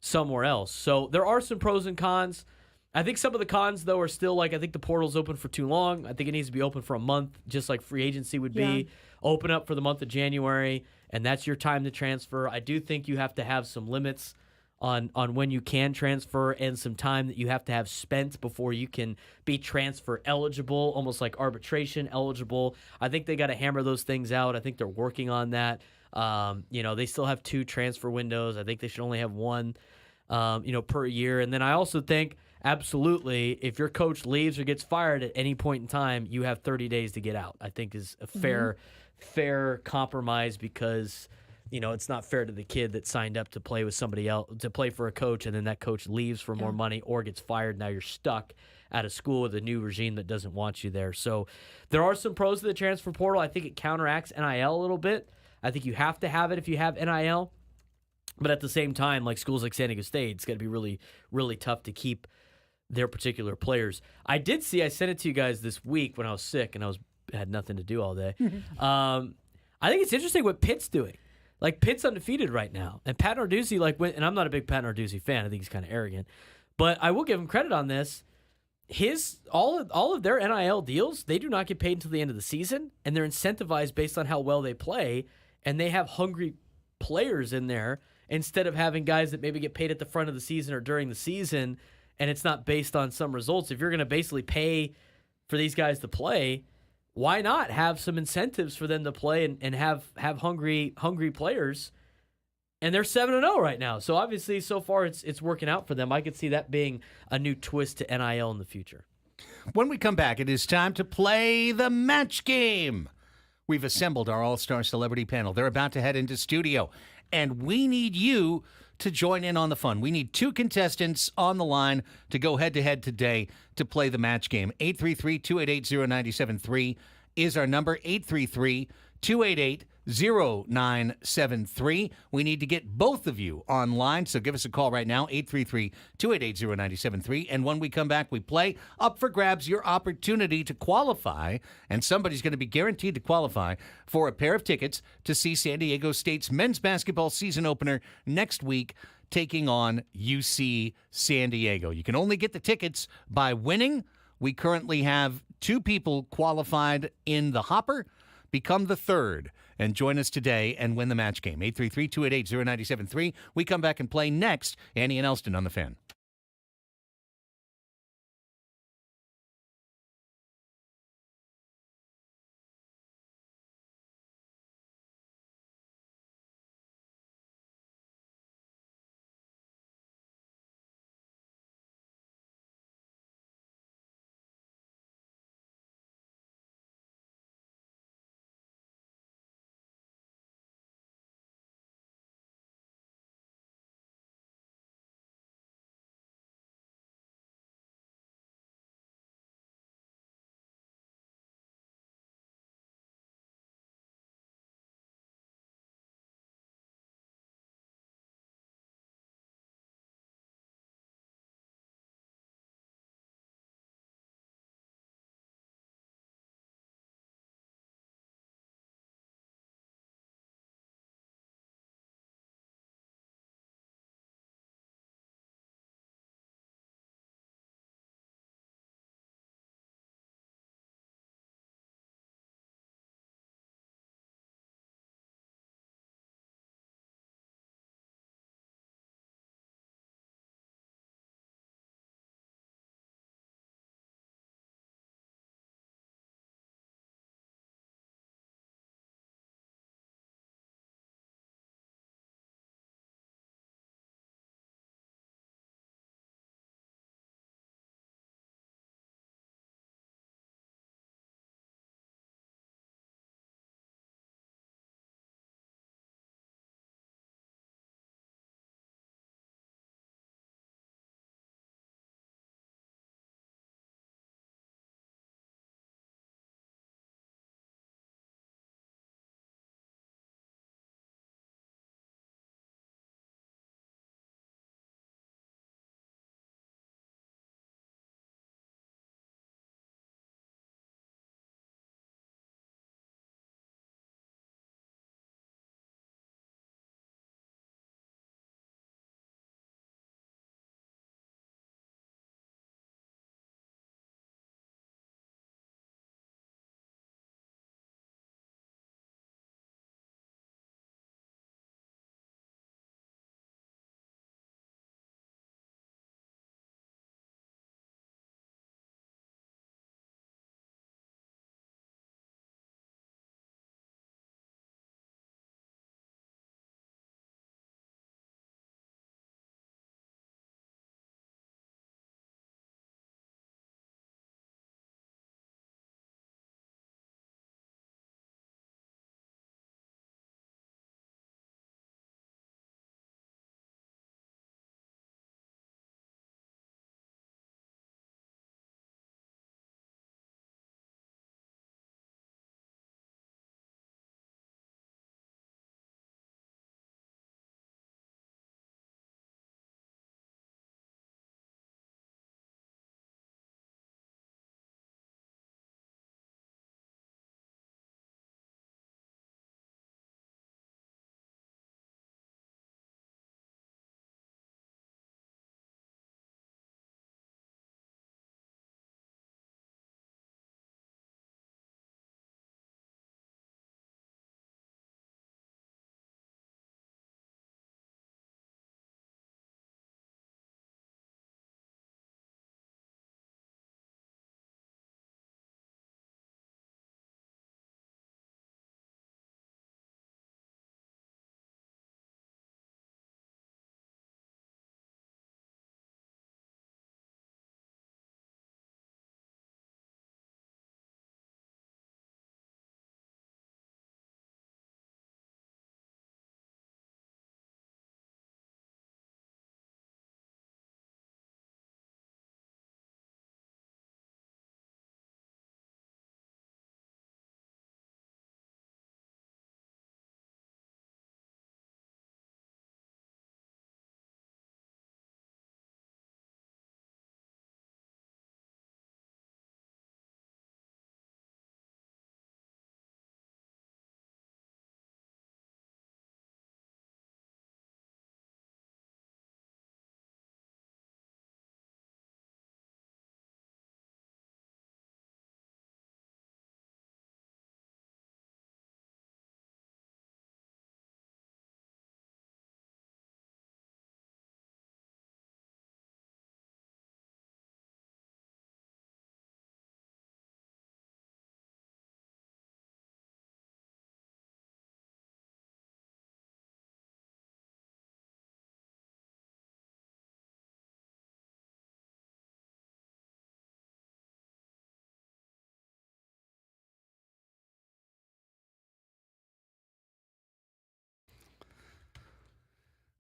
somewhere else. So there are some pros and cons. I think some of the cons, though, are still I think the portal's open for too long. I think it needs to be open for a month, just like free agency would be. Yeah. Open up for the month of January, and that's your time to transfer. I do think you have to have some limits on when you can transfer and some time that you have to have spent before you can be transfer eligible, almost like arbitration eligible. I think they got to hammer those things out. I think they're working on that. They still have 2 transfer windows. I think they should only have 1, per year. And then I also think, absolutely, if your coach leaves or gets fired at any point in time, you have 30 days to get out. I think is a fair compromise because it's not fair to the kid that signed up to play with somebody else, to play for a coach, and then that coach leaves for more money or gets fired. Now you're stuck at a school with a new regime that doesn't want you there. So there are some pros to the transfer portal. I think it counteracts NIL a little bit. I think you have to have it if you have NIL. But at the same time, like schools like San Diego State, it's going to be really, really tough to keep their particular players. I sent it to you guys this week when I was sick and had nothing to do all day. I think it's interesting what Pitt's doing. Like, Pitt's undefeated right now. And Pat Narduzzi, went, and I'm not a big Pat Narduzzi fan. I think he's kind of arrogant. But I will give him credit on this. All of their NIL deals, they do not get paid until the end of the season, and they're incentivized based on how well they play, and they have hungry players in there instead of having guys that maybe get paid at the front of the season or during the season and it's not based on some results, if you're going to basically pay for these guys to play, why not have some incentives for them to play and have hungry players? And they're 7-0 right now. So obviously, so far, it's working out for them. I could see that being a new twist to NIL in the future. When we come back, it is time to play the match game. We've assembled our all-star celebrity panel. They're about to head into studio, and we need you to join in on the fun. We need 2 contestants on the line to go head-to-head today to play the match game. 833-288-0973 is our number, 833-288-0973. We need to get both of you online, so give us a call right now, 833-288-0973. And when we come back, we play. Up for grabs, your opportunity to qualify, and somebody's going to be guaranteed to qualify for a pair of tickets to see San Diego State's men's basketball season opener next week, taking on UC San Diego. You can only get the tickets by winning. We currently have 2 people qualified in the hopper. Become the third and join us today and win the match game. 833-288-0973. We come back and play next. Annie and Elsten on the Fan.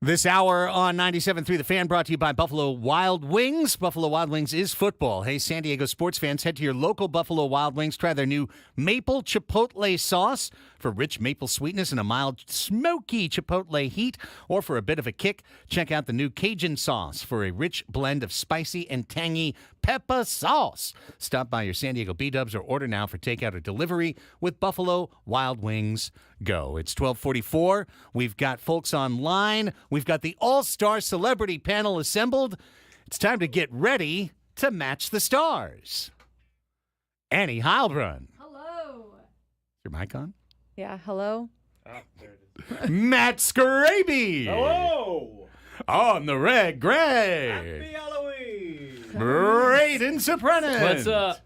This hour on 97.3 The Fan brought to you by Buffalo Wild Wings. Buffalo Wild Wings is football. Hey, San Diego sports fans, head to your local Buffalo Wild Wings. Try their new maple chipotle sauce for rich maple sweetness and a mild smoky chipotle heat. Or for a bit of a kick, check out the new Cajun sauce for a rich blend of spicy and tangy pepper sauce. Stop by your San Diego B-Dubs or order now for takeout or delivery with Buffalo Wild Wings. Go. It's 12:44. We've got folks online. We've got the all-star celebrity panel assembled. It's time to get ready to match the stars. Annie Heilbrunn. Hello. Is your mic on? Yeah, hello. Matt Scraby. Hello! On the red Greg. Happy Halloween! Braden Sopranis. What's up?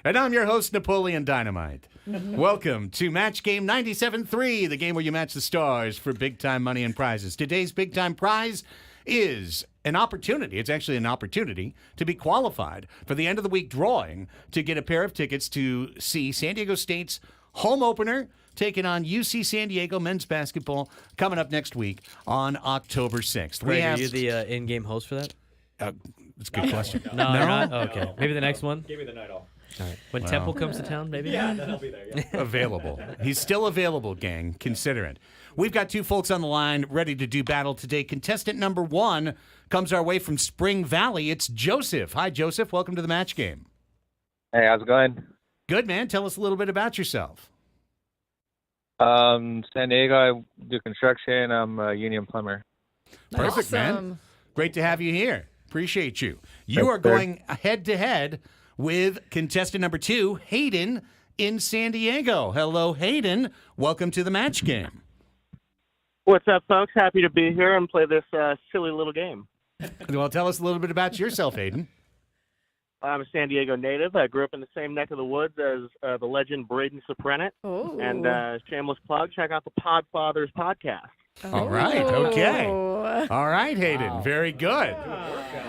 And I'm your host, Napoleon Dynamite. Welcome to Match Game 97.3, the game where you match the stars for big-time money and prizes. Today's big-time prize is an opportunity. It's actually an opportunity to be qualified for the end-of-the-week drawing to get a pair of tickets to see San Diego State's home opener taking on UC San Diego men's basketball coming up next week on October 6th. Greg, are you the in-game host for that? That's a good question. No, you're not? Okay. Maybe the next one? Give me the night off. All right. When Temple comes to town, maybe? Yeah, then I'll be there. Yeah. Available. He's still available, gang. Consider it. We've got two folks on the line ready to do battle today. Contestant number one comes our way from Spring Valley. It's Joseph. Hi, Joseph. Welcome to the match game. Hey, how's it going? Good, man. Tell us a little bit about yourself. San Diego, I do construction. I'm a union plumber. Perfect, man. Awesome. Great to have you here. Appreciate you. You Thanks, are going head-to-head with contestant number two, Hayden, in San Diego. Hello, Hayden. Welcome to the match game. What's up, folks? Happy to be here and play this silly little game. Well, tell us a little bit about yourself, Hayden. I'm a San Diego native. I grew up in the same neck of the woods as the legend Braden Sopranis. Oh. And shameless plug, check out the Podfathers podcast. All right. Okay. Oh. All right, Hayden. Very good.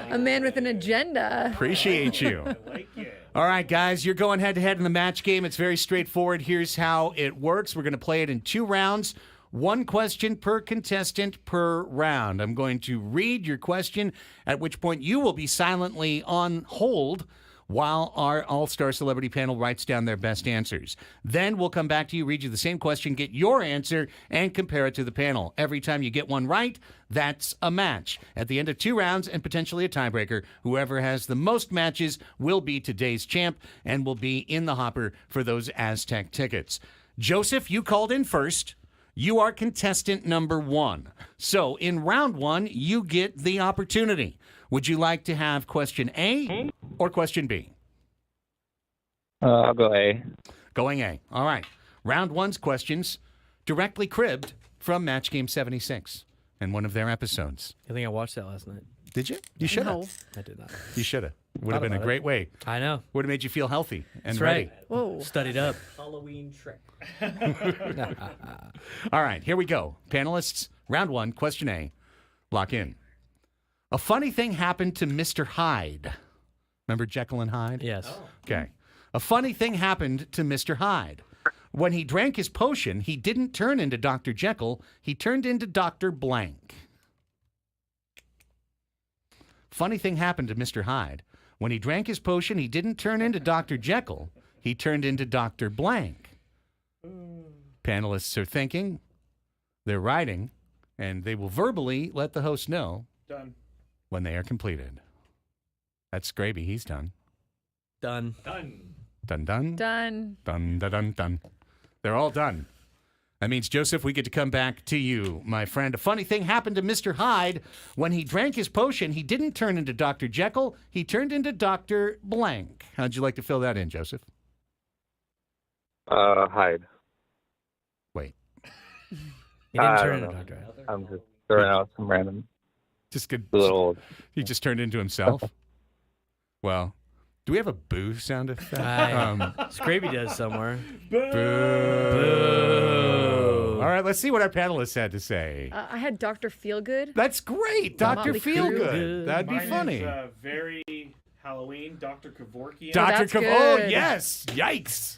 A man with an agenda. Appreciate you. All right, guys, you're going head-to-head in the match game. It's very straightforward. Here's how it works. We're going to play it in 2 rounds. 1 question per contestant per round. I'm going to read your question, at which point you will be silently on hold while our all-star celebrity panel writes down their best answers. Then we'll come back to you, read you the same question, get your answer, and compare it to the panel. Every time you get one right, that's a match. At the end of 2 rounds and potentially a tiebreaker, whoever has the most matches will be today's champ and will be in the hopper for those Aztec tickets. Joseph, you called in first. You are contestant number 1. So in round 1, you get the opportunity. Would you like to have question A or question B? I'll go A. Going A. All right. Round 1's questions directly cribbed from Match Game 76 and one of their episodes. I think I watched that last night. Did you? You should have. No. I did not. You should have. Would have Thought been a about great way. I know. Would have made you feel healthy and That's ready. right. Whoa. Studied up. Halloween trick. All right, here we go. Panelists, round 1, question A. Lock in. A funny thing happened to Mr. Hyde. Remember Jekyll and Hyde? Yes. Okay. A funny thing happened to Mr. Hyde. When he drank his potion, he didn't turn into Dr. Jekyll. He turned into Dr. Blank. Funny thing happened to Mr. Hyde. When he drank his potion, he didn't turn into Dr. Jekyll. He turned into Dr. Blank. Panelists are thinking, they're writing, and they will verbally let the host know Done. when they are completed. That's Scraby. He's done. Done. Done. Dun, dun. Done. Dun, dun, dun, dun. They're all done. That means, Joseph, we get to come back to you, my friend. A funny thing happened to Mr. Hyde. When he drank his potion, he didn't turn into Dr. Jekyll. He turned into Dr. Blank. How'd you like to fill that in, Joseph? Hyde. Wait. He didn't I turn don't into know. Dr. Hyde. I'm just throwing out some random, Just good. a little old. He just turned into himself. Well, do we have a boo sound effect? Scraby does somewhere. Boo. All right, let's see what our panelists had to say. I had Dr. Feelgood. That's great. Dr. Motley Crue. Feelgood. That'd be Mine funny. Is, very Halloween, Dr. Kevorkian. Dr. That's Oh, good. yes. Yikes.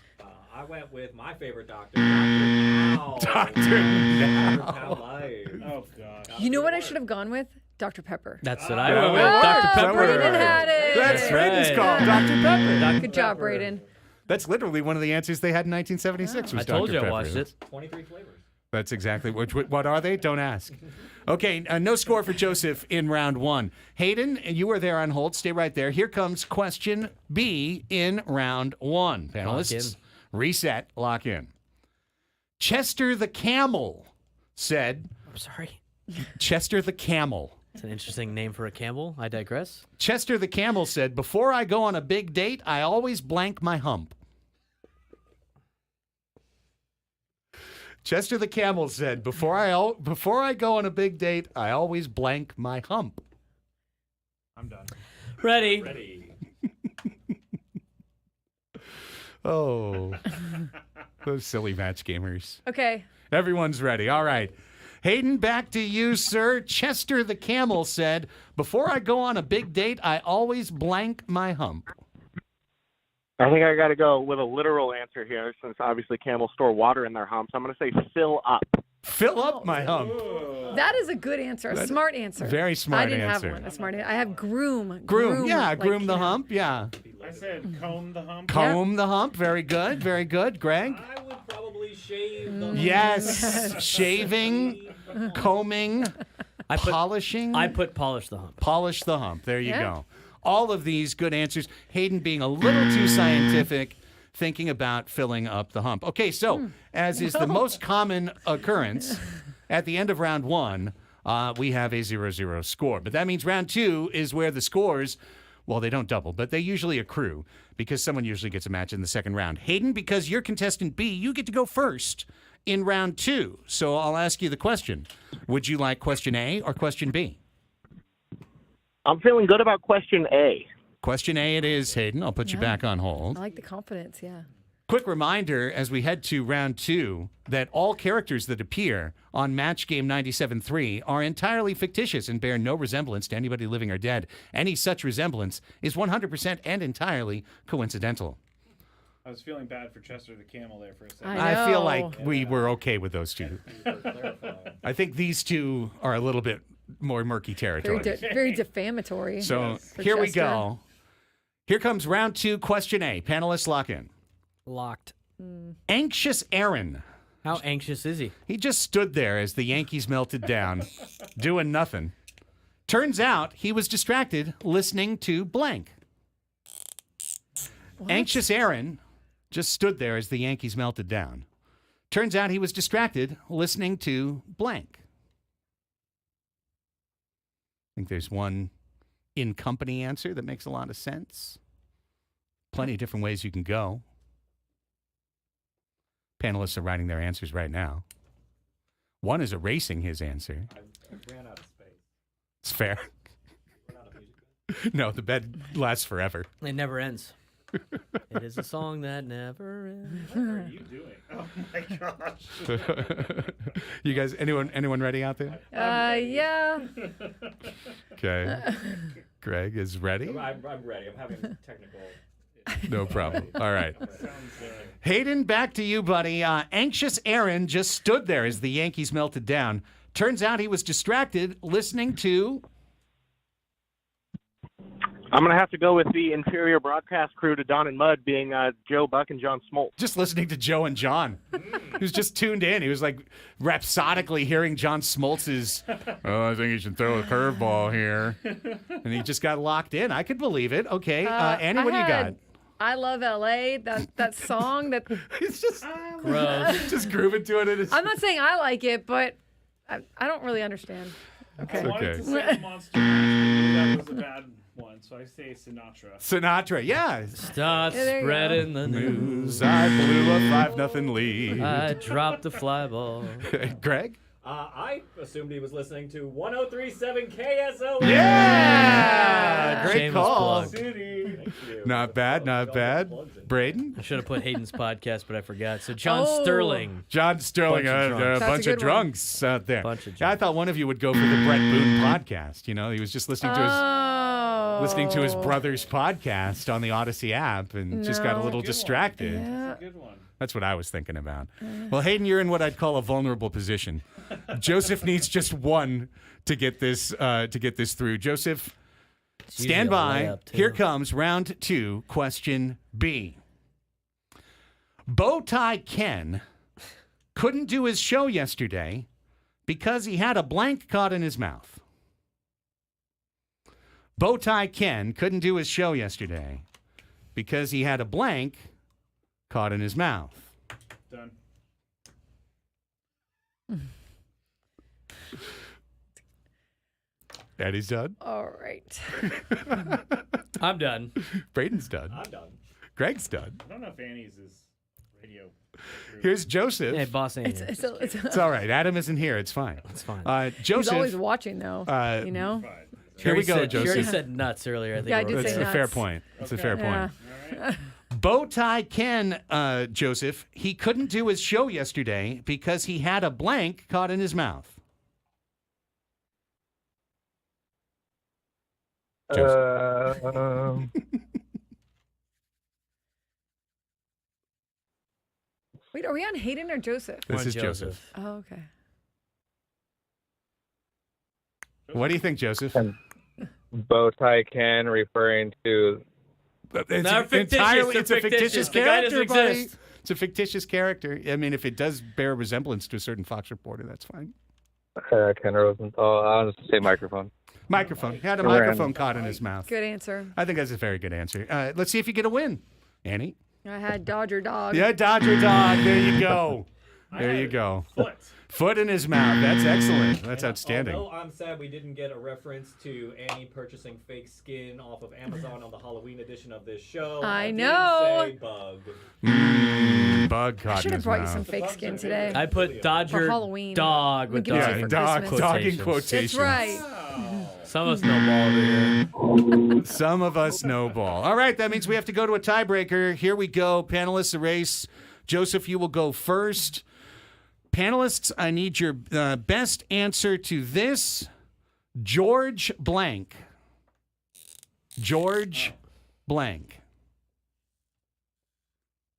I went with my favorite doctor, Dr. Now. Dr. Now. Dr. Life. Oh, gosh. You know what I should have gone with? Dr. Pepper. That's what I that went with. was- Dr. that Pepper. was- Braden had it. That's That's right. It's right. called Dr. Pepper. Good job, Braden. That's literally one of the answers they had in 1976. Was I told Dr. you I Pepper. watched it. 23 flavors. That's exactly what are they? Don't ask. Okay, no score for Joseph in round one. Hayden, you were there on hold. Stay right there. Here comes question B in round one. Panelists, reset, lock in. Chester the Camel said. I'm sorry. Chester the Camel. It's an interesting name for a camel. I digress. Chester the Camel said, before I go on a big date, I always blank my hump. Chester the Camel said, before I go on a big date, I always blank my hump. I'm done. Ready. Ready. Oh, those silly match gamers. Okay. Everyone's ready. All right. Hayden, back to you, sir. Chester the Camel said, before I go on a big date, I always blank my hump. I think I got to go with a literal answer here, since obviously camels store water in their humps. I'm going to say fill up. Fill up my hump. That is a good answer. A smart answer. Very smart I didn't answer. have one. A smart answer. I have groom. Groom, yeah, like, groom the you know. hump, yeah. I said comb the hump. Comb the hump, very good, very good. Greg? I would probably shave the Yes, shaving, combing, polishing. I put polish the hump. Polish the hump. There you Yeah. go. All of these good answers. Hayden being a little too scientific, thinking about filling up the hump. Okay, so as is the most common occurrence, at the end of round one, we have a 0-0 score. But that means round two is where the scores, well, they don't double, but they usually accrue because someone usually gets a match in the second round. Hayden, because you're contestant B, you get to go first in round two. So I'll ask you the question. Would you like question A or question B? I'm feeling good about question A. Question A it is, Hayden. I'll put you back on hold. I like the confidence, yeah. Quick reminder as we head to round two that all characters that appear on Match Game 97.3 are entirely fictitious and bear no resemblance to anybody living or dead. Any such resemblance is 100% and entirely coincidental. I was feeling bad for Chester the Camel there for a second. I I feel know. like we were okay with those two. I think these two are a little bit more murky territory. Very defamatory. So for here we Chester. go. Here comes round two, question A. Panelists lock in. Locked. Anxious Aaron. How anxious is he? He just stood there as the Yankees melted down, doing nothing. Turns out he was distracted listening to blank. Anxious Aaron just stood there as the Yankees melted down. Turns out he was distracted listening to blank. I think there's one in company answer that makes a lot of sense. Plenty of different ways you can go. Panelists are writing their answers right now. One is erasing his answer. I ran out of space. It's fair. Ran out of music bed. No, the bed lasts forever. It never ends. It is a song that never ends. What are you doing? Oh my gosh. You guys, anyone ready out there? Yeah. Okay. Greg is ready. I'm ready. I'm having technical. No problem. All right. Sounds Hayden, back to you, buddy. Anxious Aaron just stood there as the Yankees melted down. Turns out he was distracted listening to... I'm going to have to go with the inferior broadcast crew to Don and Mud being Joe Buck and John Smoltz. Just listening to Joe and John. He was just tuned in. He was like rhapsodically hearing John Smoltz's, oh, I think you should throw a curveball here. And he just got locked in. I could believe it. Okay. Annie, what do you got? I Love L.A., that song that... It's just Gross. just grooving to it. I'm not saying I like it, but I don't really understand. I wanted okay. to say Monster, that was a bad one, so I say Sinatra. Sinatra, yeah. Start Yeah, there you spreading the news. News. I blew a 5-0 lead. I dropped the fly ball. Greg? I assumed he was listening to 103.7 KSO. Yeah! Great Shameless call. plug. City. Thank you. Not bad, not bad. Plugs in. Braden? I should have put Hayden's podcast, but I forgot. So John Oh. Sterling. John Sterling, Bunch of a drunks. That's bunch a of good one. drunks out there. Bunch of Yeah, I thought one of you would go for the Brett Boone podcast. You know, he was just listening to his listening to his brother's podcast on the Odyssey app and just got a No. little Good one. distracted. Yeah. Good one. That's what I was thinking about. Well, Hayden, you're in what I'd call a vulnerable position. Joseph needs just one to get this through. Joseph, stand by. Here comes round 2, question B. Bowtie Ken couldn't do his show yesterday because he had a blank caught in his mouth. Bowtie Ken couldn't do his show yesterday because he had a blank caught in his mouth. Done. Daddy's done. All right. I'm done. Braden's done. I'm done. Greg's done. I don't know if Annie's is radio. Here's Joseph. Hey, boss ain't here. It's all right. Adam isn't here. It's fine. It's fine. Joseph. He's always watching, though. You know? Fine. Here we go, She already Joseph. said nuts earlier. I think. Yeah, I it did was. That's say a fair nuts. point. It's a Okay. fair Yeah. point. All right. Bowtie Ken, Joseph, he couldn't do his show yesterday because he had a blank caught in his mouth. Wait, are we on Hayden or Joseph? This Come on, is Joseph. Oh, okay. What do you think, Joseph? Bowtie Ken referring to It's They're fictitious. it's a fictitious The guy character, doesn't buddy. exist. It's a fictitious character. I mean, if it does bear a resemblance to a certain Fox reporter, that's fine. Ken Rosenthal. I'll just say microphone. Microphone. He had a Random. microphone caught in his mouth. Good answer. I think that's a very good answer. Let's see if you get a win. Annie? I had Dodger Dog. Yeah, Dodger Dog. There you go. I There had you go. Foot. Foot in his mouth. That's excellent. That's outstanding. Although I'm sad we didn't get a reference to Annie purchasing fake skin off of Amazon on the Halloween edition of this show. I did know. Say bug. Bug I caught should in have his brought you mouth. some fake skin today. I put Dodger Halloween. dog with We'll give it to dog. you for dog Christmas. in quotations. That's right. Some of us know ball over here. Some of us know ball. All right, that means we have to go to a tiebreaker. Here we go. Panelists, a race. Joseph, you will go first. Panelists, I need your best answer to this. George blank. George blank.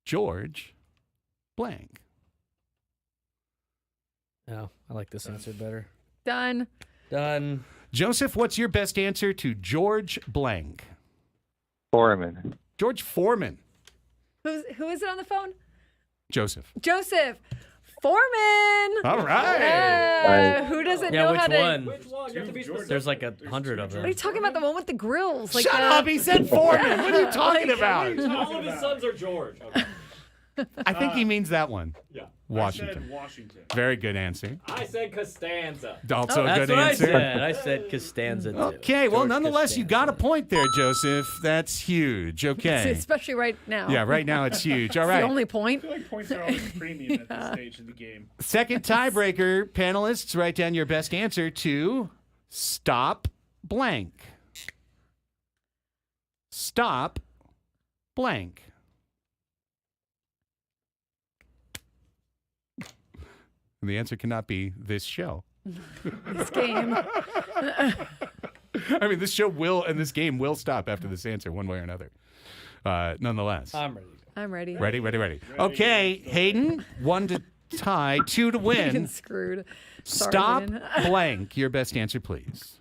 George blank. No, I like this answer better. Done. Done. Joseph, what's your best answer to George blank? Foreman. George Foreman. Who is it on the phone? Joseph. Joseph Foreman. All right. Who doesn't Yeah, know which how to? one? Which one? You have to be specific. There's like 100 of What are them. you talking about? The one with the grills? Like Shut up. He said Foreman. What are you talking about? All of his sons are George. Okay. I think he means that one. Yeah. I Washington. said Washington. Very good answer. I said Costanza. Also a That's good what answer. I said. I said Costanza too. Okay, well, George nonetheless, you got a point there, Joseph. That's huge. Okay. Especially right now. Yeah, right now it's huge. All It's right. the only point. I feel like points are always premium at this stage of the game. Second tiebreaker, panelists, write down your best answer to stop blank. Stop blank. And the answer cannot be this show. This game. I mean, this show will and this game will stop after this answer, one way or another. Nonetheless. I'm ready. I'm ready. Ready. Okay, Hayden, 1 to tie, 2 to Fucking win. screwed. Sorry, Stop Hayden. blank. Your best answer, please.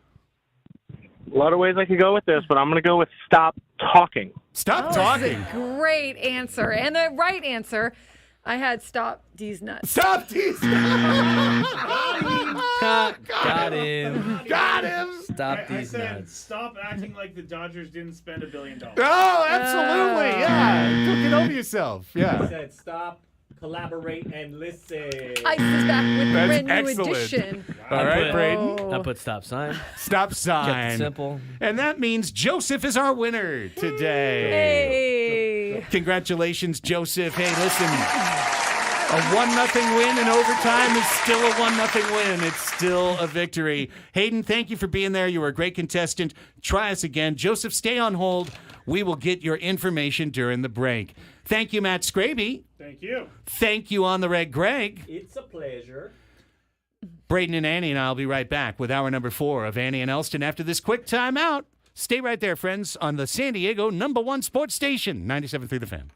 A lot of ways I could go with this, but I'm going to go with stop talking. Stop That's talking. a great answer. And the right answer, I had stop these nuts. Stop these. Got him. Got him. Stop I these said nuts. stop acting like the Dodgers didn't spend $1 billion. Oh, absolutely. Yeah. Don't get over yourself. I Yeah. said stop, collaborate, and listen. Ice is back with the That's brand new excellent. edition. All right, put- Braden. I put stop sign. Stop Kept it sign. simple. And that means Joseph is our winner today. Hey. Congratulations, Joseph. Hey, listen. A 1-0 win in overtime is still a 1-0 win. It's still a victory. Hayden, thank you for being there. You were a great contestant. Try us again. Joseph, stay on hold. We will get your information during the break. Thank you, Matt Scraby. Thank you. Thank you, On the Reg Greg. It's a pleasure. Braden and Annie and I will be right back with hour number 4 of Annie and Elsten after this quick timeout. Stay right there, friends, on the San Diego #1 sports station, 97.3 The Fan.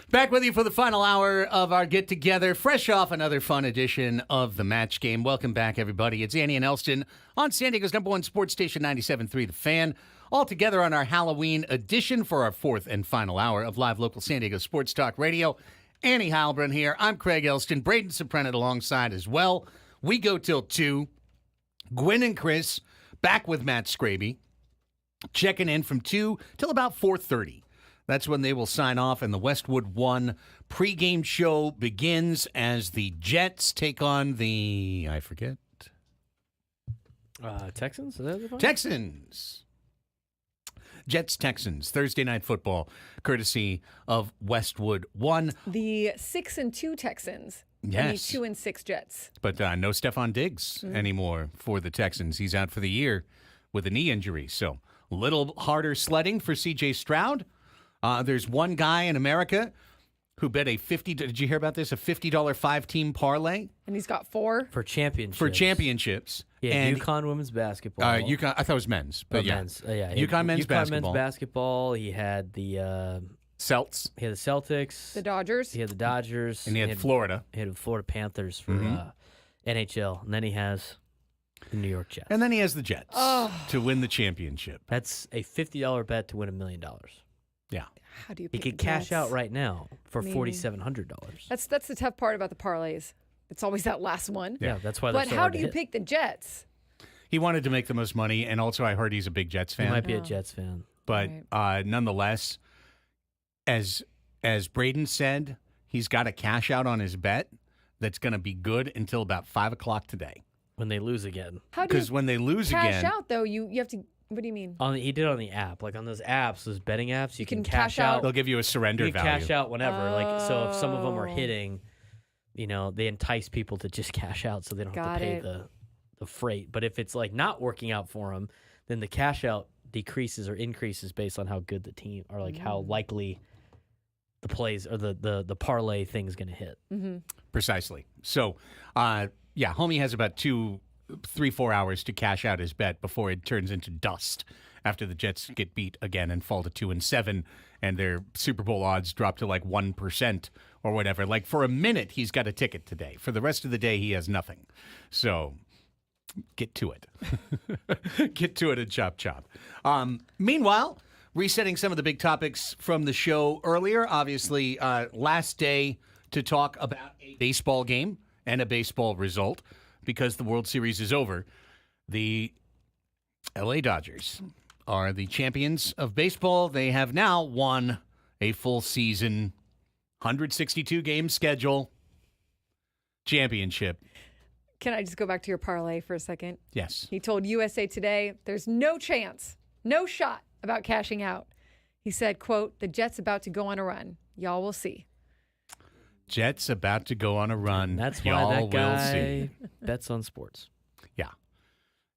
Back with you for the final hour of our get-together, fresh off another fun edition of the Match Game. Welcome back, everybody. It's Annie and Elsten on San Diego's #1 sports station, 97.3 The Fan. All together on our Halloween edition for our fourth and final hour of live local San Diego sports talk radio. Annie Heilbrunn here. I'm Craig Elsten. Braden Soprenet alongside as well. We go till 2. Gwen and Chris back with Matt Scraby, checking in from 2 till about 4:30. That's when they will sign off, and the Westwood One pregame show begins as the Jets take on the, I forget. Texans? Is that the Texans. Jets-Texans, Thursday Night Football, courtesy of Westwood One. The 6-2 Texans. Yes. And the 2-6 Jets. But no Stephon Diggs anymore for the Texans. He's out for the year with a knee injury. So a little harder sledding for C.J. Stroud. There's one guy in America who bet did you hear about this? A $50 5-team parlay. And he's got 4. For championships. For championships. Yeah, and, UConn women's basketball. UConn, I thought it was men's. But yeah. Men's. Yeah. UConn men's basketball. Men's basketball. He had the Celts. He had the Celtics. The Dodgers. He had the Dodgers. And he had Florida. He had the Florida Panthers for NHL. And then he has the New York Jets. And then he has the Jets to win the championship. That's a $50 bet to win $1 million. Yeah. How do you He pick could the cash Jets? out right now for $4,700. That's the tough part about the parlays. It's always that last one. Yeah, that's why they're But so how hard do to you hit. pick the Jets? He wanted to make the most money, and also I heard he's a big Jets He fan. might be a Jets fan. But nonetheless, as Braden said, he's got a cash out on his bet that's going to be good until about 5 o'clock today. When they lose again. How do you Because when they lose cash again, out, though? You have to... What do you mean? He did it on the app. Like on those apps, those betting apps, you can cash cash out. out. they'll give you a surrender You can value. cash out whenever. Like so, if some of them are Oh. hitting, they entice people to just cash out so they don't have Got to pay it. the freight. But if it's like not working out for them, then the cash out decreases or increases based on how good the team or like how likely the plays or the parlay thing is going to hit. Mm-hmm. Precisely. So, homie has about 3-4 hours to cash out his bet before it turns into dust after the Jets get beat again and fall to 2-7 and their Super Bowl odds drop to like 1% or whatever. Like for a minute, he's got a ticket today. For the rest of the day, he has nothing. So get to it. Get to it and chop. Meanwhile, resetting some of the big topics from the show earlier. Obviously, last day to talk about a baseball game and a baseball result because the World Series is over. The LA Dodgers are the champions of baseball. They have now won a full season, 162-game schedule, championship. Can I just go back to your parlay for a second? Yes. He told USA Today there's no chance, no shot about cashing out. He said, quote, the Jets about to go on a run. Y'all will see. Jets about to go on a run. That's why Y'all that will guy see. bets on sports. Yeah.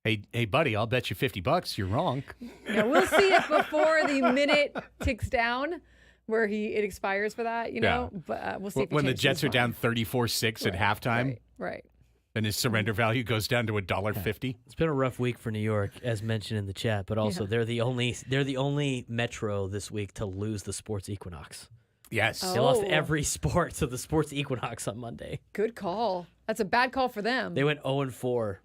Hey, buddy, I'll bet you $50 you're wrong. Now, we'll see it before the minute ticks down where it expires for that, Yeah. But we'll see if When the changes Jets are his down mind. 34-6 at halftime Right. and his surrender value goes down to $1.50. It's been a rough week for New York, as mentioned in the chat, but also they're the only metro this week to lose the sports equinox. Yes. Oh. They lost every sport to the sports equinox on Monday. Good call. That's a bad call for them. They went 0-4.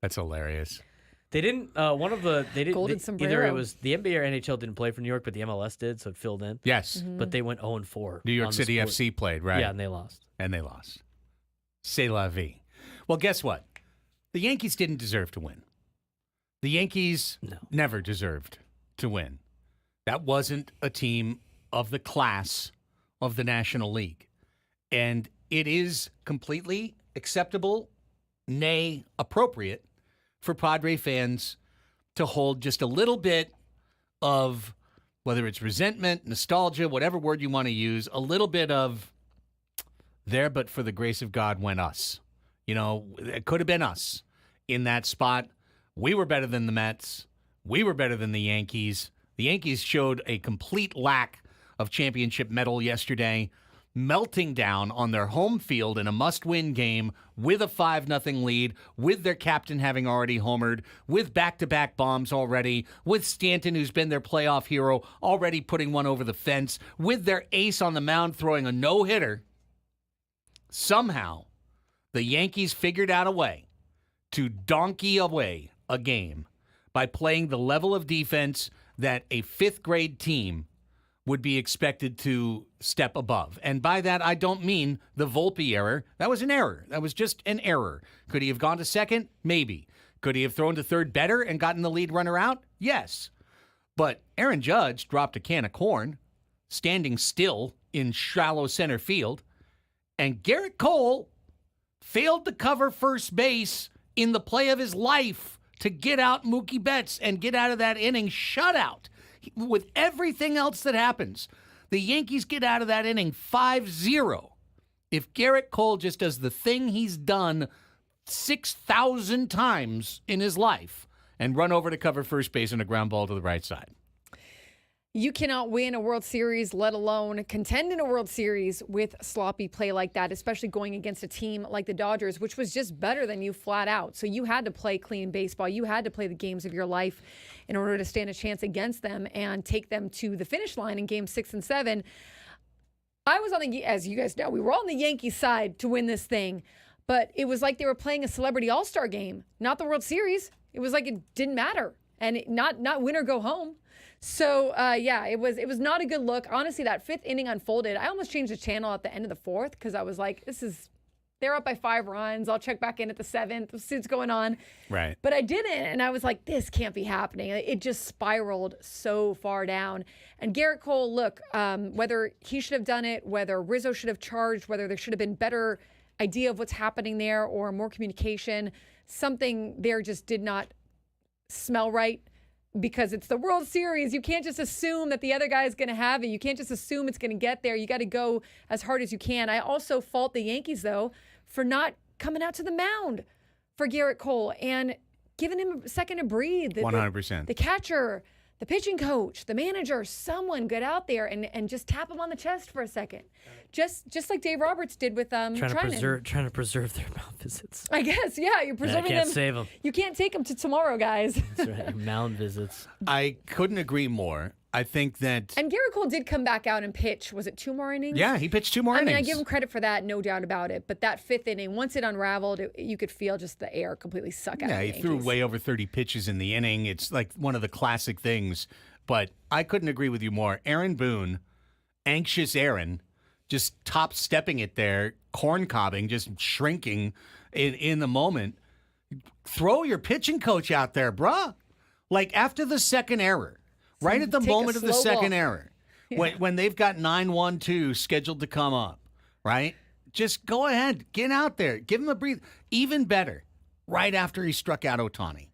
That's hilarious. They didn't. They didn't. Golden Either sombrero. it was the NBA or NHL didn't play for New York, but the MLS did, so it filled in. Yes. But they went 0-4. New York on the City sport. FC played, right? Yeah, and they lost. And they lost. C'est la vie. Well, guess what? The Yankees didn't deserve to win. The Yankees never deserved to win. That wasn't a team of the class of the National League. And it is completely acceptable, nay, appropriate, for Padre fans to hold just a little bit of, whether it's resentment, nostalgia, whatever word you want to use, a little bit of there, but for the grace of God went us. It could have been us in that spot. We were better than the Mets. We were better than the Yankees. The Yankees showed a complete lack of championship mettle yesterday. melting down on their home field in a must-win game with a 5-0 lead, with their captain having already homered, with back-to-back bombs already, with Stanton, who's been their playoff hero, already putting one over the fence, with their ace on the mound throwing a no-hitter. Somehow, the Yankees figured out a way to donkey away a game by playing the level of defense that a fifth-grade team would be expected to step above. And by that, I don't mean the Volpe error. That was an error. That was just an error. Could he have gone to second? Maybe. Could he have thrown to third better and gotten the lead runner out? Yes. But Aaron Judge dropped a can of corn, standing still in shallow center field, and Garrett Cole failed to cover first base in the play of his life to get out Mookie Betts and get out of that inning shutout. With everything else that happens, the Yankees get out of that inning 5-0. If Garrett Cole just does the thing he's done 6,000 times in his life and run over to cover first base on a ground ball to the right side. You cannot win a World Series, let alone contend in a World Series with sloppy play like that, especially going against a team like the Dodgers, which was just better than you flat out. So you had to play clean baseball. You had to play the games of your life in order to stand a chance against them and take them to the finish line in games 6 and 7. I was as you guys know, we were on the Yankees side to win this thing, but it was like they were playing a celebrity all-star game, not the World Series. It was like it didn't matter, and not win or go home. So, it was not a good look. Honestly, that fifth inning unfolded. I almost changed the channel at the end of the fourth because I was like, they're up by 5 runs. I'll check back in at the 7th, see what's going on. Right. But I didn't, and I was like, this can't be happening. It just spiraled so far down. And Garrett Cole, look, whether he should have done it, whether Rizzo should have charged, whether there should have been better idea of what's happening there or more communication, something there just did not smell right. Because it's the World Series, you can't just assume that the other guy is going to have it. You can't just assume it's going to get there. You got to go as hard as you can. I also fault the Yankees, though, for not coming out to the mound for Garrett Cole and giving him a second to breathe. 100%. The catcher, the pitching coach, the manager, someone get out there and just tap him on the chest for a second. Just like Dave Roberts did with trying to preserve their mound visits. I guess, yeah, you're preserving them. Can't save them. You can't take them to tomorrow, guys. That's right, mound visits. I couldn't agree more. I think that... And Garrett Cole did come back out and pitch. Was it 2 more innings? Yeah, he pitched 2 more innings. I give him credit for that, no doubt about it. But that 5th inning, once it unraveled, you could feel just the air completely suck out of the Yeah, he threw way over 30 pitches in the inning. It's like one of the classic things. But I couldn't agree with you more. Aaron Boone, anxious Aaron, just top-stepping it there, corn-cobbing, just shrinking in the moment. Throw your pitching coach out there, bruh. Like after the second error, right at the moment of the second error, when they've got 9-1-2 scheduled to come up, right? Just go ahead, get out there, give him a breathe. Even better, right after he struck out Ohtani,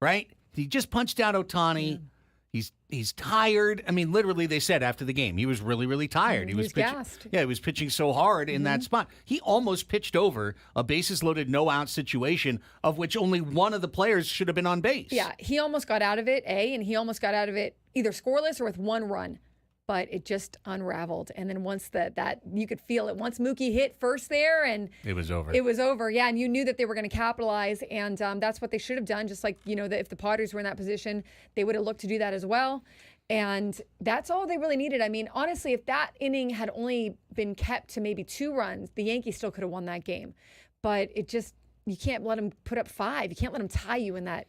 right? He just punched out Ohtani. Yeah. He's tired. I mean, literally, they said after the game he was really, really tired. He was pitching, gassed. Yeah, he was pitching so hard in that spot. He almost pitched over a bases-loaded, no-out situation of which only one of the players should have been on base. Yeah, he almost got out of it, and he almost got out of it either scoreless or with 1 run. But it just unraveled. And then once that you could feel it. Once Mookie hit first there, and it was over. It was over, yeah. And you knew that they were going to capitalize, and that's what they should have done. Just like, if the Padres were in that position, they would have looked to do that as well. And that's all they really needed. I mean, honestly, if that inning had only been kept to maybe 2 runs, the Yankees still could have won that game. But you can't let them put up 5. You can't let them tie you in that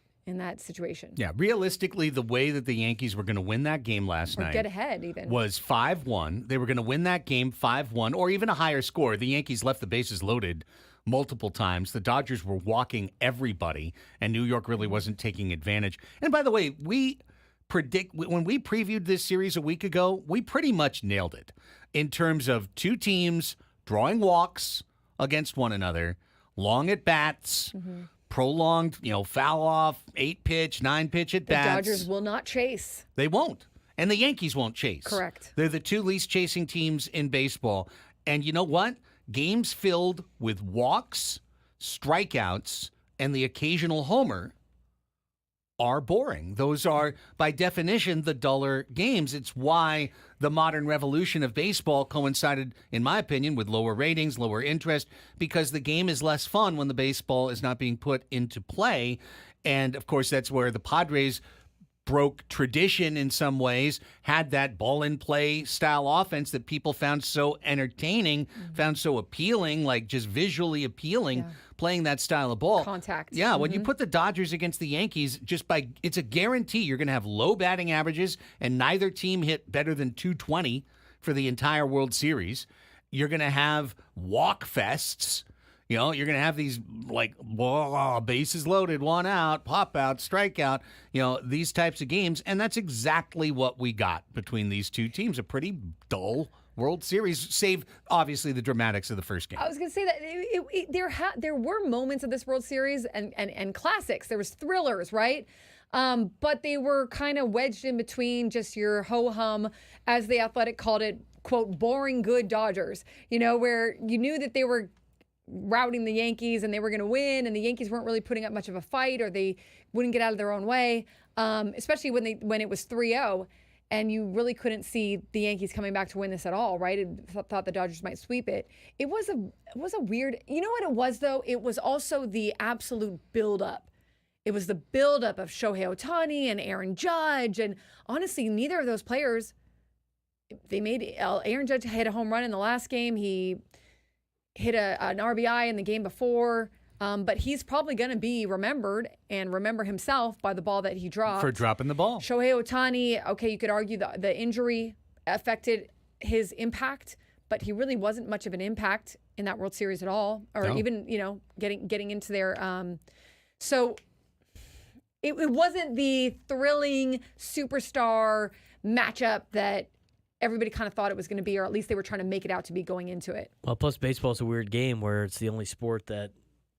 situation. Yeah, realistically, the way that the Yankees were going to win that game last night, get ahead even, was 5-1. They were going to win that game 5-1, or even a higher score. The Yankees left the bases loaded multiple times. The Dodgers were walking everybody, and New York really wasn't taking advantage. And by the way, when we previewed this series a week ago, we pretty much nailed it in terms of 2 teams drawing walks against one another, long at bats. Mm-hmm. Prolonged, foul off, 8-pitch, 9-pitch at bats. The Dodgers will not chase. They won't. And the Yankees won't chase. Correct. They're the 2 least chasing teams in baseball. And you know what? Games filled with walks, strikeouts, and the occasional homer are boring. Those are, by definition, the duller games. It's why the modern revolution of baseball coincided, in my opinion, with lower ratings, lower interest, because the game is less fun when the baseball is not being put into play. And, of course, that's where the Padres broke tradition in some ways, had that ball in play style offense that people found so entertaining, found so appealing, like just visually appealing, playing that style of ball. Contact. Yeah, when you put the Dodgers against the Yankees, it's a guarantee you're going to have low batting averages, and neither team hit better than 220 for the entire World Series. You're going to have walk fests. You know, you're going to have these like bases loaded, one out, pop out, strikeout, these types of games. And that's exactly what we got between these two teams. A pretty dull World Series, save obviously the dramatics of the first game. I was going to say that there were moments of this World Series and classics. There was thrillers, right? But they were kind of wedged in between just your ho-hum, as The Athletic called it, quote, boring good Dodgers, where you knew that they were routing the Yankees and they were going to win, and the Yankees weren't really putting up much of a fight, or they wouldn't get out of their own way, especially when it was 3-0, and you really couldn't see the Yankees coming back to win this at all, right? And thought the Dodgers might sweep it. It was a weird, you know what it was though? It was also the absolute buildup. It was the buildup of Shohei Ohtani and Aaron Judge, and honestly, neither of those players, Aaron Judge hit a home run in the last game. He hit an RBI in the game before, but he's probably going to be remembered and remember himself by the ball that he dropped. For dropping the ball. Shohei Ohtani, okay, you could argue the injury affected his impact, but he really wasn't much of an impact in that World Series at all, or even, getting into there. So it wasn't the thrilling superstar matchup that everybody kind of thought it was going to be, or at least they were trying to make it out to be going into it. Well, plus baseball's a weird game where it's the only sport that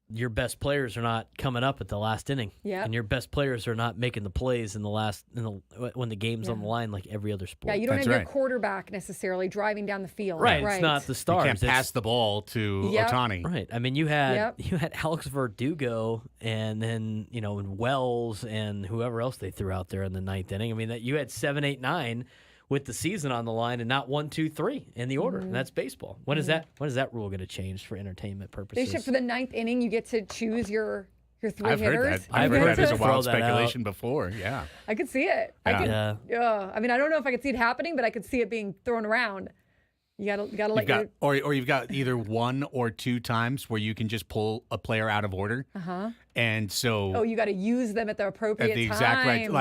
your best players are not coming up at the last inning. Yeah. And your best players are not making the plays when the game's on the line like every other sport. Yeah, you don't have your quarterback necessarily driving down the field. Right. It's not the stars. You can't pass the ball to Ohtani. Right. I mean, you had Alex Verdugo and then, and Wells and whoever else they threw out there in the ninth inning. I mean, that you had 7, 8, 9 with the season on the line and not 1, 2, 3 in the order. And that's baseball. When is that rule going to change for entertainment purposes? They should, for the ninth inning, you get to choose your three hitters. I've heard that as a wild Throw that speculation before. Yeah. I could see it. Yeah. I mean, I don't know if I could see it happening, but I could see it being thrown around. You gotta let your... Or you've got either 1 or 2 times where you can just pull a player out of order. And so... Oh, you got to use them at the appropriate at the exact right,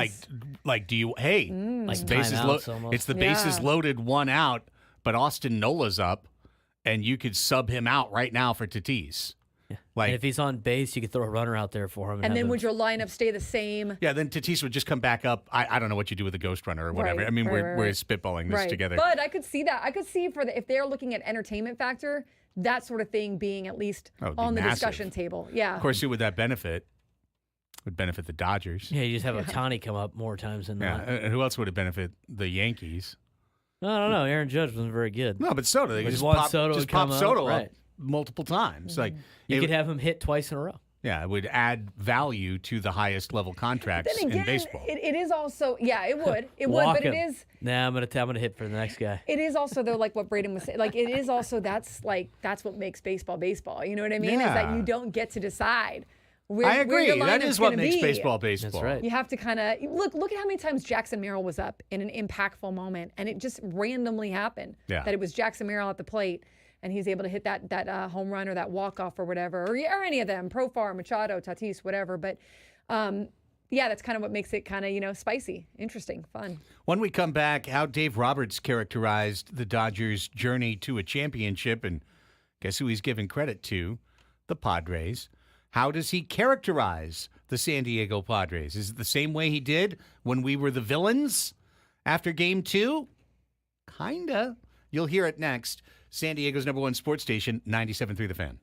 like do you, it's the bases loaded, 1 out, but Austin Nola's up, and you could sub him out right now for Tatis. Yeah. And if he's on base, you could throw a runner out there for him. And then would your lineup stay the same? Yeah, then Tatis would just come back up. I don't know what you do with a ghost runner or whatever. Right, I mean, right, we're spitballing this together. But I could see that. I could see if they're looking at entertainment factor, that sort of thing being at least on the discussion table. Yeah. Of course, who would that benefit? Would benefit the Dodgers. Yeah, you just have Ohtani come up more times than not. And who else would it benefit? The Yankees. I don't know. Aaron Judge wasn't very good. No, but Soto. They just pop Soto up multiple times. Like you could have him hit twice in a row. Yeah, it would add value to the highest level contracts in baseball. It is also, it would. It would, but it is. Nah, I'm gonna hit for the next guy. It is also though, like what Braden was saying. Like it is also that's what makes baseball baseball. You know what I mean? Yeah. Is that you don't get to decide. I agree. Where your that is what makes baseball baseball. That's right. You have to kind of look at how many times Jackson Merrill was up in an impactful moment, and it just randomly happened that it was Jackson Merrill at the plate, and he's able to hit that home run or that walk off or whatever, or any of them, Profar, Machado, Tatis, whatever. But that's kind of what makes it kind of spicy, interesting, fun. When we come back, how Dave Roberts characterized the Dodgers' journey to a championship, and guess who he's given credit to? The Padres. How does he characterize the San Diego Padres? Is it the same way he did when we were the villains after Game 2? Kinda. You'll hear it next. San Diego's #1 sports station, 97.3 The Fan.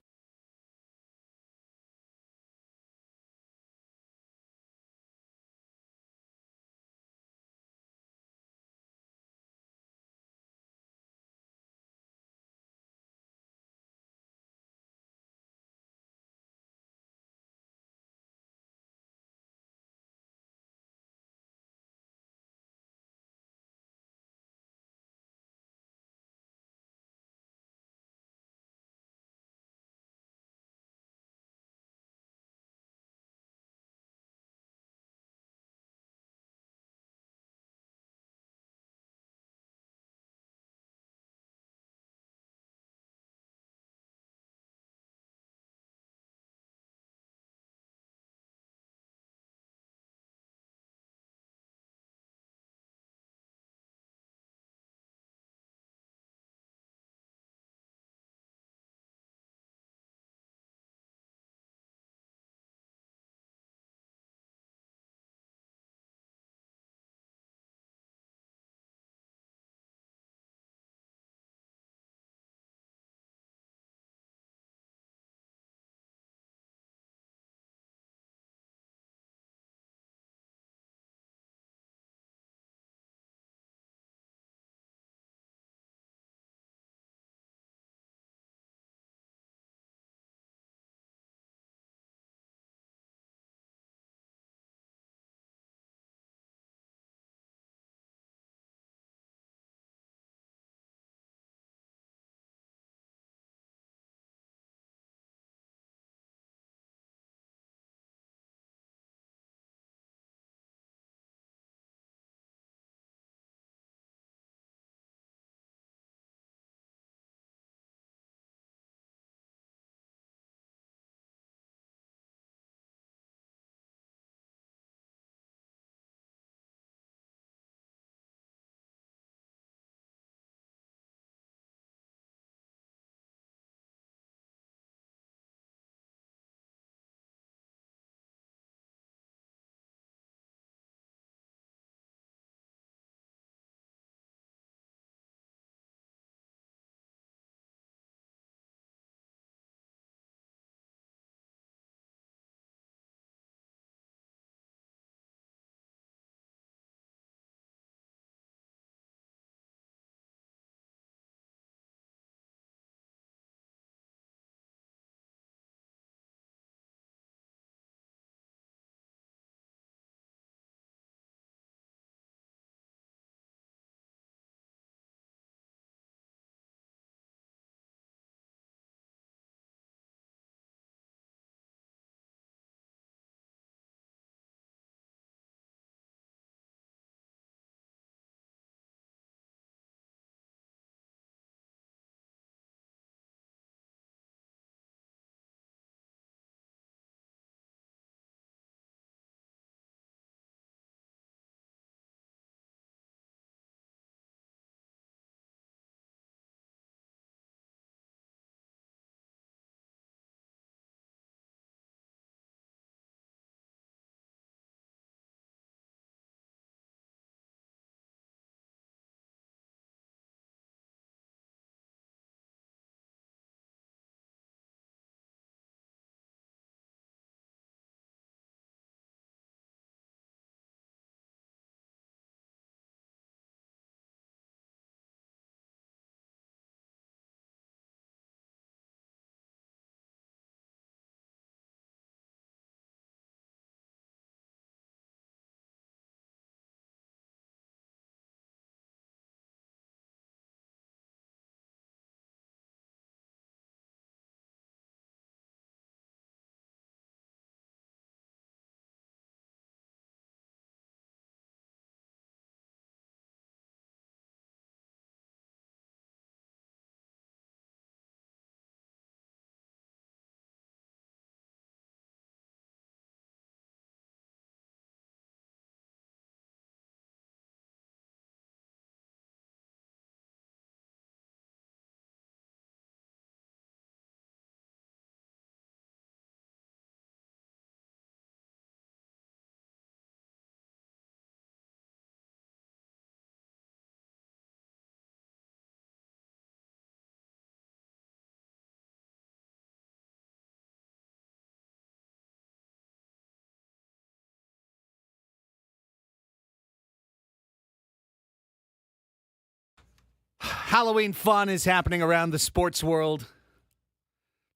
Halloween fun is happening around the sports world.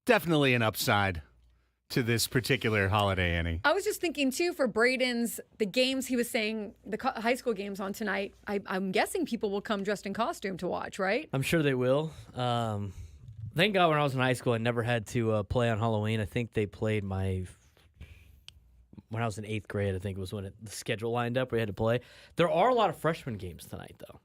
Definitely an upside to this particular holiday, Annie. I was just thinking, too, for Braden's, the games he was saying, the high school games on tonight, I'm guessing people will come dressed in costume to watch, right? I'm sure they will. Thank God when I was in high school, I never had to play on Halloween. I think they played when I was in 8th grade, I think it was when the schedule lined up. We had to play. There are a lot of freshman games tonight, though.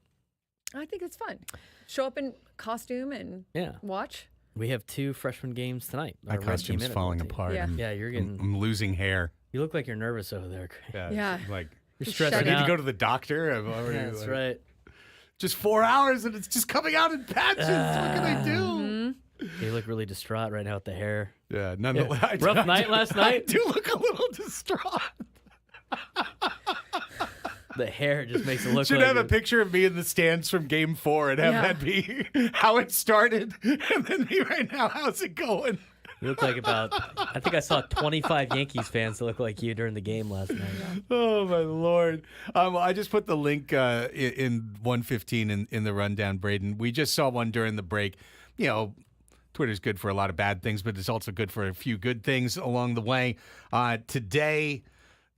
I think it's fun. Show up in costume and watch. We have 2 freshman games tonight. My costume's falling apart. Yeah. You're getting. I'm losing hair. You look like you're nervous over there. Yeah. Like, You're stressed I stressing need out. to go to the doctor. I've already, Yeah, that's right. Just 4 hours and it's just coming out in patches. What can I do? You look really distraught right now with the hair. Yeah, nonetheless. Rough night last I night? do look a little distraught. The hair just makes it look Should like have a it. picture of me in the stands from Game 4 and have that be how it started, and then me right now. How's it going? You look like I think I saw 25 Yankees fans that look like you during the game last night. Oh my Lord! I just put the link in 115 in the rundown, Braden. We just saw one during the break. You know, Twitter's good for a lot of bad things, but it's also good for a few good things along the way. Today,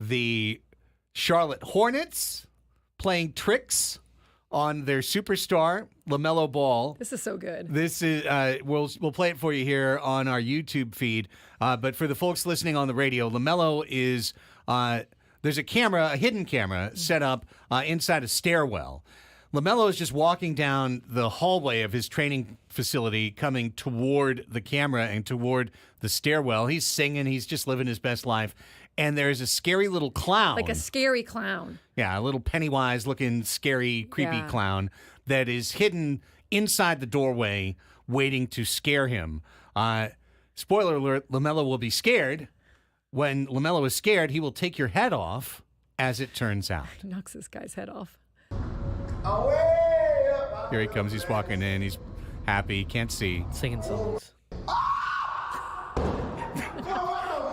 the Charlotte Hornets playing tricks on their superstar LaMelo Ball. This is so good. This is we'll play it for you here on our YouTube feed. But for the folks listening on the radio, LaMelo is there's a hidden camera set up inside a stairwell. LaMelo is just walking down the hallway of his training facility, coming toward the camera and toward the stairwell. He's singing. He's just living his best life. And there's a scary little clown. Like a scary clown. Yeah, a little Pennywise-looking, scary, creepy clown that is hidden inside the doorway waiting to scare him. Spoiler alert, LaMelo will be scared. When LaMelo is scared, he will take your head off, as it turns out. He knocks this guy's head off. Here he comes. He's walking in. He's happy. Can't see. Singing songs.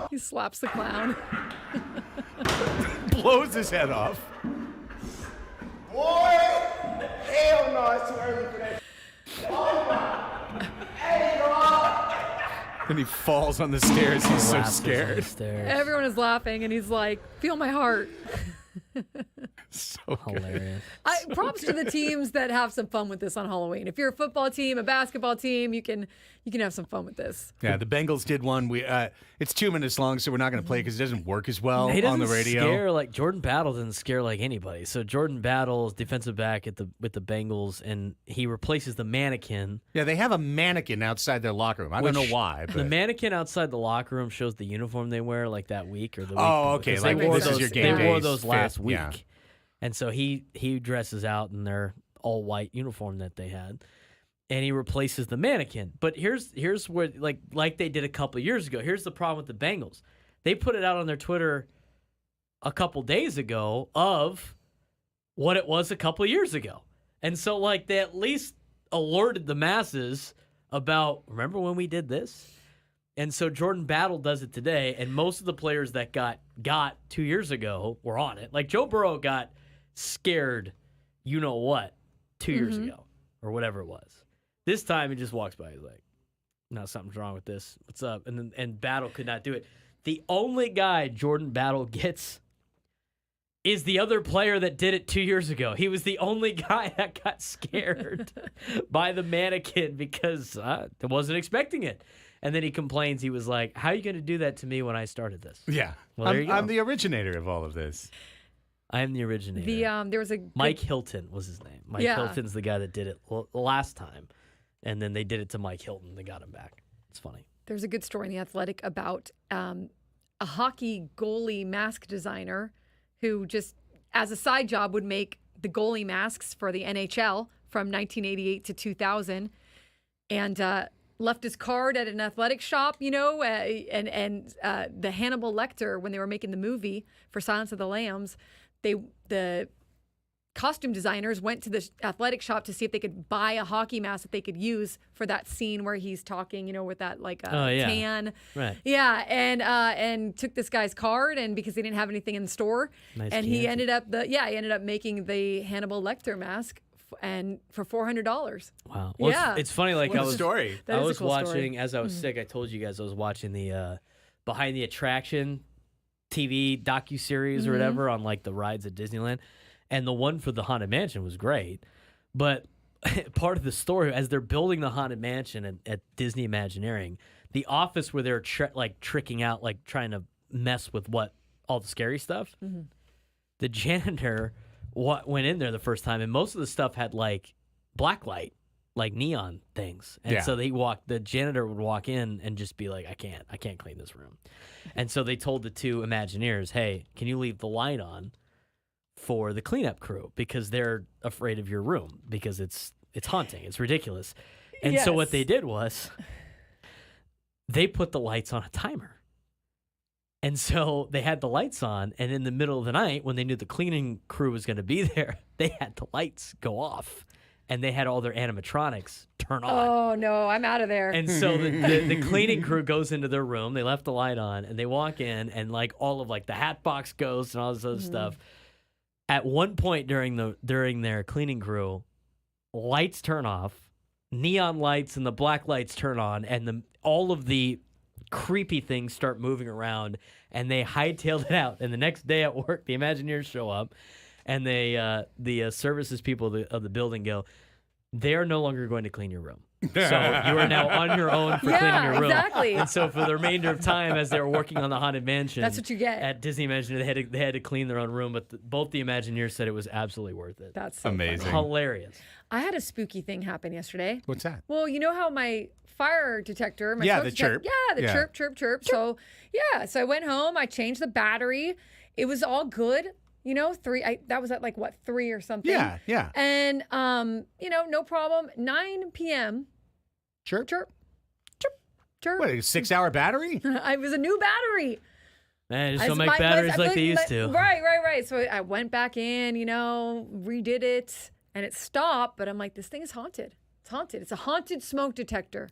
He slaps the clown. Blows his head off. Boy! Hell no, it's too early for that. Oh, hey, And he falls on the stairs. He's so Laughs on the scared. stairs. Everyone is laughing, and he's like, feel my heart. So good. Hilarious. Props to the teams that have some fun with this on Halloween. If you're a football team, a basketball team, you can have some fun with this. Yeah, the Bengals did one. It's 2 minutes long, so we're not going to play because it doesn't work as well He on doesn't the radio. scare like Jordan Battle doesn't scare like anybody. So Jordan Battle's defensive back with the Bengals, and he replaces the mannequin. Yeah, they have a mannequin outside their locker room. I don't know why. But The mannequin outside the locker room shows the uniform they wear like that week or the week. Oh, okay, because like they wore this is those, your game They wore days those fit, last week. yeah. And so he dresses out in their all white uniform that they had, and he replaces the mannequin. But here's where like they did a couple of years ago. Here's the problem with the Bengals. They put it out on their Twitter a couple days ago of what it was a couple of years ago. And so like they at least alerted the masses about, remember when we did this? And so Jordan Battle does it today, and most of the players that got 2 years ago were on it. Like Joe Burrow got scared, you know what, 2 years ago or whatever it was. This time he just walks by. He's like, "No, something's wrong with this. What's up?" And Battle could not do it. The only guy Jordan Battle gets is the other player that did it 2 years ago. He was the only guy that got scared by the mannequin because I wasn't expecting it. And then he complains. He was like, "How are you going to do that to me when I started this?" yeah, Well, there you go. I'm the originator of all of this. I am the originator. There was a Mike Hilton was his name. Mike Hilton's the guy that did it last time. And then they did it to Mike Hilton. They got him back. It's funny. There's a good story in The Athletic about a hockey goalie mask designer who just, as a side job, would make the goalie masks for the NHL from 1988 to 2000, and left his card at an athletic shop, and the Hannibal Lecter, when they were making the movie for Silence of the Lambs, the costume designers went to the athletic shop to see if they could buy a hockey mask that they could use for that scene where he's talking, with that tan. Right. Yeah, and took this guy's card, and because they didn't have anything in store, Nice and he Chianti. ended up making the Hannibal Lecter mask and for $400. Wow. Well, Yeah. it's funny. Like What I a was, story. That I is a was cool story. watching as I was sick. I told you guys I was watching the Behind the Attraction TV docuseries or whatever on like the rides at Disneyland, and the one for the Haunted Mansion was great. But part of the story, as they're building the Haunted Mansion at Disney Imagineering, the office where they're tricking out, like trying to mess with all the scary stuff. The janitor went in there the first time, and most of the stuff had like black light, like neon things. And so the janitor would walk in and just be like, I can't clean this room. And so they told the two Imagineers, hey, can you leave the light on for the cleanup crew? Because they're afraid of your room because it's haunting. It's ridiculous. And so what they did was they put the lights on a timer. And so they had the lights on, and in the middle of the night, when they knew the cleaning crew was going to be there, they had the lights go off, and they had all their animatronics turn on. Oh, no, I'm out of there. And so the cleaning crew goes into their room, they left the light on, and they walk in, and like all of like the Hatbox Ghosts and all this other stuff. At one point during their cleaning crew, lights turn off, neon lights and the black lights turn on, and all of the creepy things start moving around, and they hightailed it out. And the next day at work, the Imagineers show up, and the services people of the building go, they are no longer going to clean your room. So you are now on your own for cleaning your room. Exactly. And so for the remainder of time, as they were working on the Haunted Mansion, That's what you get. at Disney Imagineering. They had to clean their own room, but both the Imagineers said it was absolutely worth it. That's so Amazing. funny. Hilarious. I had a spooky thing happen yesterday. What's that? Well, you know how my fire detector, my Yeah, smoke the detector- chirp. Yeah, the Yeah. chirp, chirp, chirp. So, so I went home, I changed the battery. It was all good. You know, that was at like, 3 or something? Yeah, yeah. And, no problem. 9 p.m. Chirp? Chirp, chirp, chirp. What, a 6-hour battery? It was a new battery. Man, just don't make batteries like they used to. Right. So I went back in, redid it, and it stopped. But I'm like, this thing is haunted. It's haunted. It's a haunted smoke detector.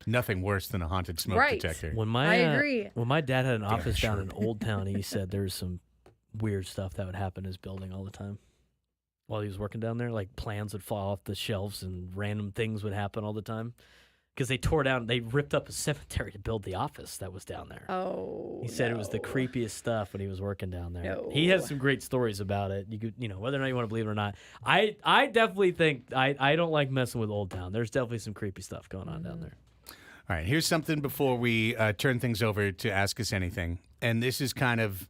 Nothing worse than a haunted smoke detector. I agree. When my dad had an office down in Old Town, he said there was some weird stuff that would happen in his building all the time. While he was working down there, like plans would fall off the shelves and random things would happen all the time. Because they ripped up a cemetery to build the office that was down there. Oh, he said it was the creepiest stuff when he was working down there. No. He has some great stories about it. You could, whether or not you want to believe it or not. I definitely think I don't like messing with Old Town. There's definitely some creepy stuff going on down there. All right, here's something before we turn things over to Ask Us Anything. And this is kind of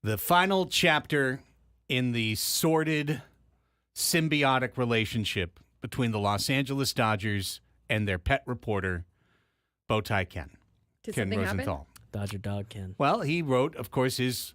the final chapter in the sordid, symbiotic relationship between the Los Angeles Dodgers and their pet reporter, Bowtie Ken. Did Ken something happen? Rosenthal. Dodger dog Ken. Well, he wrote, of course, his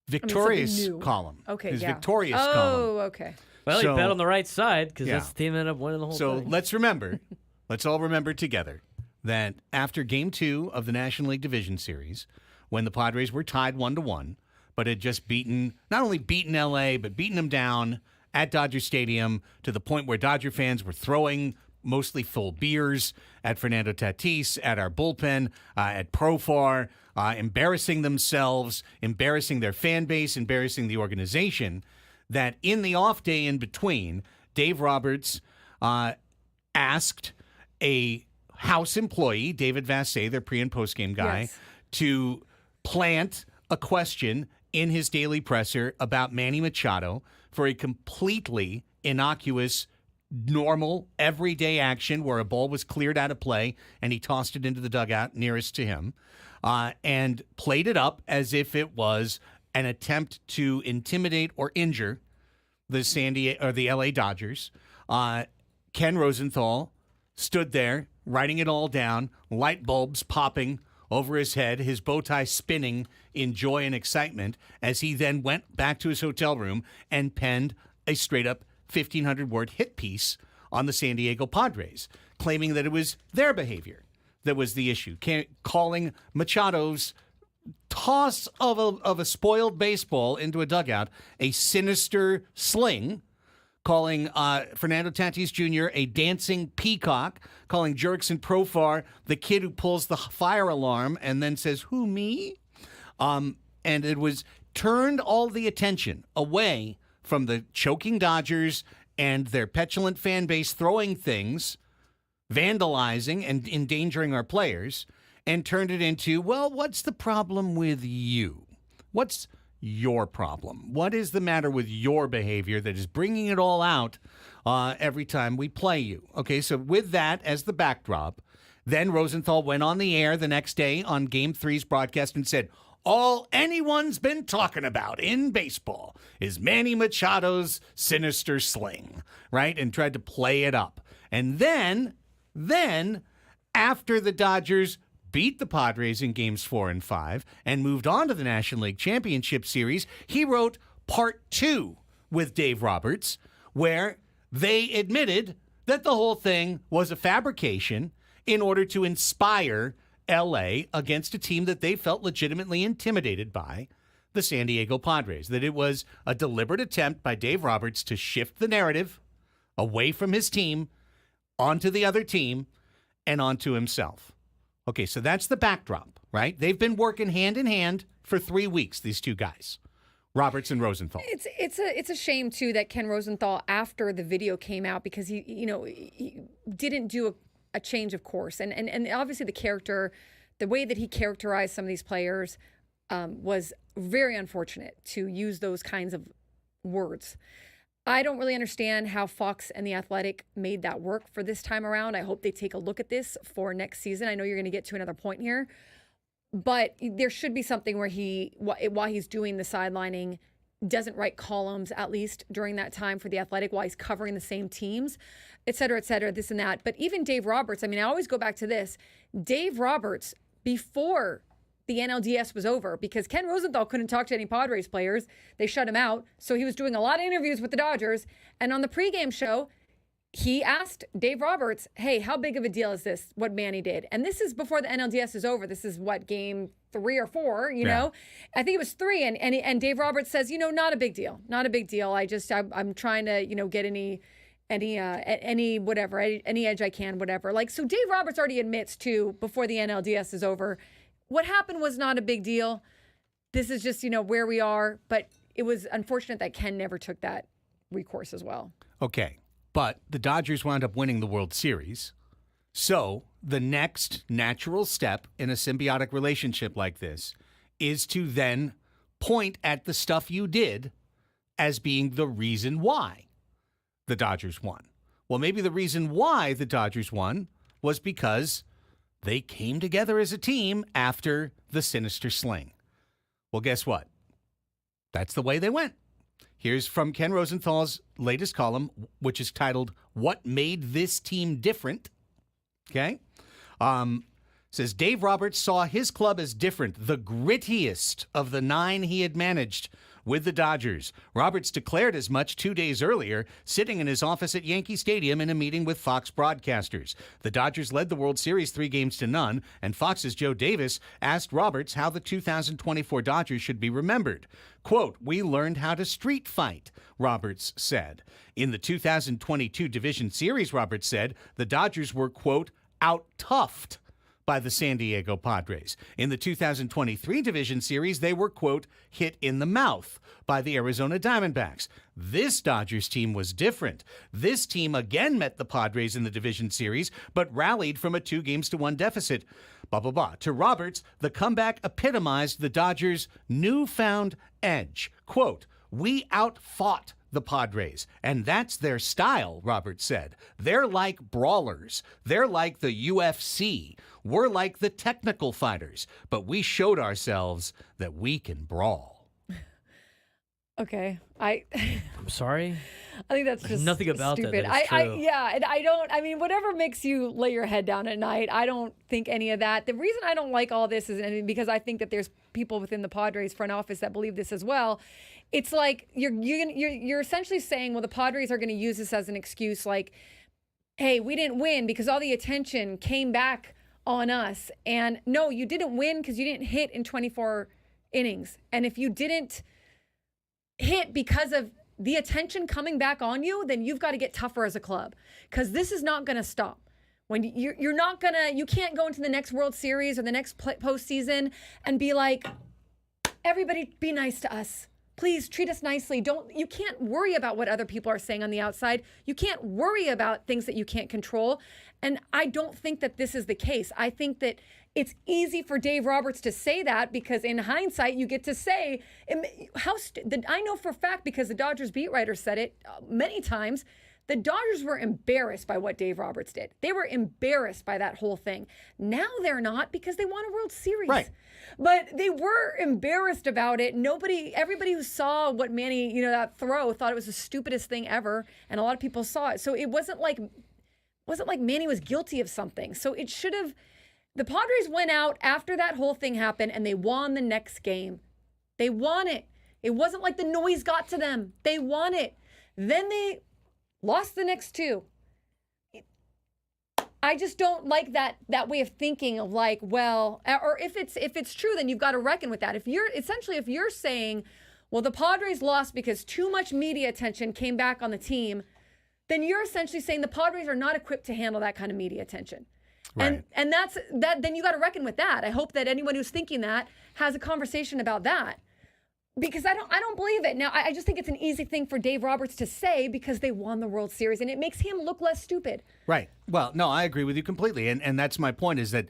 victorious something new. column. Okay, his yeah. victorious column. Oh, okay. Well, So- he bet on the right side because Yeah. that's the team that ended up winning the whole So thing. let's all remember together that after Game 2 of the National League Division Series, when the Padres were tied 1-1, but had just not only beaten LA, but beaten them down at Dodger Stadium to the point where Dodger fans were throwing mostly full beers at Fernando Tatis, at our bullpen, at Profar, embarrassing themselves, embarrassing their fan base, embarrassing the organization, that in the off day in between, Dave Roberts asked a House employee, David Vassay, their pre- and post-game guy, Yes. to plant a question in his daily presser about Manny Machado for a completely innocuous, normal, everyday action where a ball was cleared out of play and he tossed it into the dugout nearest to him and played it up as if it was an attempt to intimidate or injure the LA Dodgers. Ken Rosenthal stood there writing it all down, light bulbs popping over his head, his bow tie spinning in joy and excitement as he then went back to his hotel room and penned a straight-up 1,500-word hit piece on the San Diego Padres, claiming that it was their behavior that was the issue, calling Machado's toss of a spoiled baseball into a dugout a sinister sling, calling Fernando Tatis Jr. a dancing peacock, calling Jurickson Profar the kid who pulls the fire alarm and then says, "Who, me?" And it was turned all the attention away from the choking Dodgers and their petulant fan base throwing things, vandalizing and endangering our players, and turned it into, well, what's the problem with you? What's your problem? What is the matter with your behavior that is bringing it all out every time we play you? Okay, so with that as the backdrop, then Rosenthal went on the air the next day on Game 3's broadcast and said, all anyone's been talking about in baseball is Manny Machado's sinister sling, right? And tried to play it up. And then after the Dodgers beat the Padres in games 4 and 5 and moved on to the National League Championship Series, he wrote part 2 with Dave Roberts, where they admitted that the whole thing was a fabrication in order to inspire L.A. against a team that they felt legitimately intimidated by, the San Diego Padres, that it was a deliberate attempt by Dave Roberts to shift the narrative away from his team onto the other team and onto himself. Okay, so that's the backdrop, right? They've been working hand in hand for 3 weeks, these two guys, Roberts and Rosenthal. It's a shame too that Ken Rosenthal, after the video came out, because he didn't do a change of course, and obviously the way that he characterized some of these players was very unfortunate to use those kinds of words. I don't really understand how Fox and The Athletic made that work for this time around. I hope they take a look at this for next season. I know you're going to get to another point here, but there should be something where he, while he's doing the sidelining, doesn't write columns, at least during that time, for The Athletic while he's covering the same teams, et cetera, this and that. But even Dave Roberts, I mean, I always go back to this. Dave Roberts, before the NLDS was over, because Ken Rosenthal couldn't talk to any Padres players. They shut him out. So he was doing a lot of interviews with the Dodgers. And on the pregame show, he asked Dave Roberts, hey, how big of a deal is this, what Manny did? And this is before the NLDS is over. This is what, game 3 or 4, you know? I think it was 3. And Dave Roberts says, not a big deal. Not a big deal. I'm trying to, get any edge I can, whatever. Like, so Dave Roberts already admits too, before the NLDS is over, what happened was not a big deal. This is just, where we are. But it was unfortunate that Ken never took that recourse as well. Okay. But the Dodgers wound up winning the World Series. So the next natural step in a symbiotic relationship like this is to then point at the stuff you did as being the reason why the Dodgers won. Well, maybe the reason why the Dodgers won was because they came together as a team after the sinister sling. Well, guess what? That's the way they went. Here's from Ken Rosenthal's latest column, which is titled, What Made This Team Different? Okay. Says Dave Roberts saw his club as different, the grittiest of the 9 he had managed with the Dodgers. Roberts declared as much 2 days earlier, sitting in his office at Yankee Stadium in a meeting with Fox broadcasters. The Dodgers led the World Series 3-0, and Fox's Joe Davis asked Roberts how the 2024 Dodgers should be remembered. Quote, we learned how to street fight, Roberts said. In the 2022 Division Series, Roberts said, the Dodgers were, quote, out-toughed by the San Diego Padres. In the 2023 Division Series, they were, quote, hit in the mouth by the Arizona Diamondbacks. This Dodgers team was different. This team again met the Padres in the Division Series, but rallied from a 2-1 deficit. Blah, blah, blah. To Roberts, the comeback epitomized the Dodgers' newfound edge. Quote, we outfought the Padres, and that's their style, Roberts said. They're like brawlers. They're like the UFC. We're like the technical fighters, but we showed ourselves that we can brawl. Okay. I'm sorry. I think that's just nothing about stupid. that is true. And whatever makes you lay your head down at night, I don't think any of that. The reason I don't like all this is because I think that there's people within the Padres front office that believe this as well. It's like you're essentially saying, well, the Padres are going to use this as an excuse, like, hey, we didn't win because all the attention came back on us. And no, you didn't win because you didn't hit in 24 innings. And if you didn't hit because of the attention coming back on you, then you've got to get tougher as a club, because this is not going to stop. When you can't go into the next World Series or the next postseason and be like, everybody be nice to us. Please treat us nicely. You can't worry about what other people are saying on the outside. You can't worry about things that you can't control. And I don't think that this is the case. I think that it's easy for Dave Roberts to say that because in hindsight, you get to say, I know for a fact because the Dodgers beat writer said it many times, the Dodgers were embarrassed by what Dave Roberts did. They were embarrassed by that whole thing. Now they're not because they won a World Series. Right. But they were embarrassed about it. Everybody who saw what Manny, that throw thought it was the stupidest thing ever. And a lot of people saw it. So it wasn't like Manny was guilty of something. So it should have, the Padres went out after that whole thing happened and they won the next game. They won it. It wasn't like the noise got to them. They won it. Then they lost the next two. I just don't like that way of thinking of like, well, or if it's true, then you've got to reckon with that. If you're saying, well, the Padres lost because too much media attention came back on the team, then you're essentially saying the Padres are not equipped to handle that kind of media attention. Right. And that's that. Then you got to reckon with that. I hope that anyone who's thinking that has a conversation about that. Because I don't believe it. Now, I just think it's an easy thing for Dave Roberts to say because they won the World Series, and it makes him look less stupid. Right. Well, no, I agree with you completely. And that's my point is that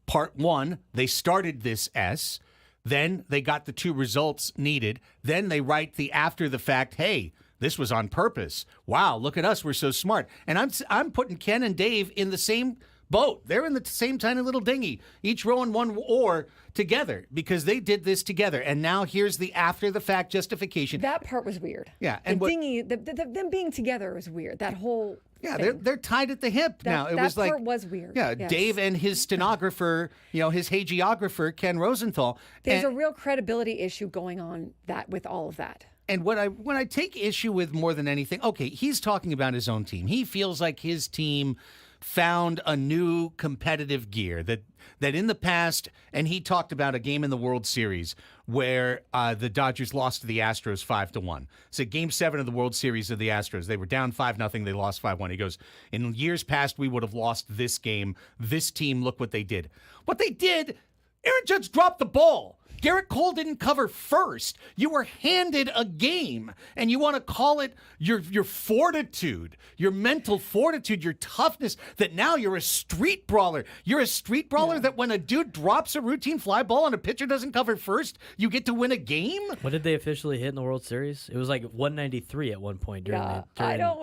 part one, they started this S, then they got the two results needed, then they write the after the fact, hey, this was on purpose. Wow, look at us, we're so smart. And I'm putting Ken and Dave in the same boat. They're in the same tiny little dinghy, each rowing one oar together because they did this together. And now here's the after the fact justification. That part was weird. Yeah. And dinghy, them being together was weird. That whole thing. They're tied at the hip now. It was like, part was weird. Yeah, yes. Dave and his stenographer, his hagiographer, Ken Rosenthal. There's a real credibility issue going on with all of that. And what I take issue with more than anything, okay, he's talking about his own team. He feels like his team found a new competitive gear that in the past, and he talked about a game in the World Series where the Dodgers lost to the Astros 5-1. So Game 7 of the World Series of the Astros, they were down 5-0, they lost 5-1. He goes, in years past, we would have lost this game. This team, look what they did. What they did, Aaron Judge dropped the ball. Garrett Cole didn't cover first. You were handed a game, and you want to call it your fortitude, your mental fortitude, your toughness, that now you're a street brawler. You're a street brawler that when a dude drops a routine fly ball and a pitcher doesn't cover first, you get to win a game? What did they officially hit in the World Series? It was like 193 at one point during last night. I don't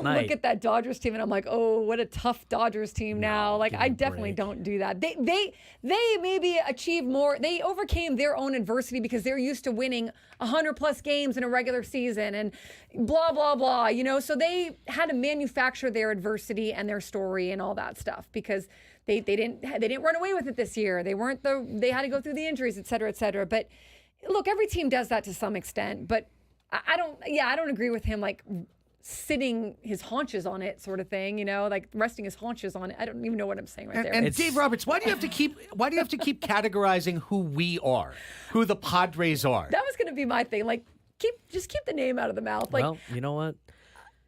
look at that Dodgers team and I'm like, oh, what a tough Dodgers team now. Like, I definitely don't do that. They maybe achieved more. They overcame their own adversity because they're used to winning 100+ games in a regular season and blah, blah, blah, so they had to manufacture their adversity and their story and all that stuff because they didn't run away with it this year. They had to go through the injuries, et cetera, et cetera. But look, every team does that to some extent, but I don't agree with him like sitting his haunches on it sort of thing, like resting his haunches on it. I don't even know what I'm saying there. And Dave Roberts, why do you have to keep categorizing who we are, who the Padres are? That was going to be my thing. Like, just keep the name out of the mouth. Like, well, you know what?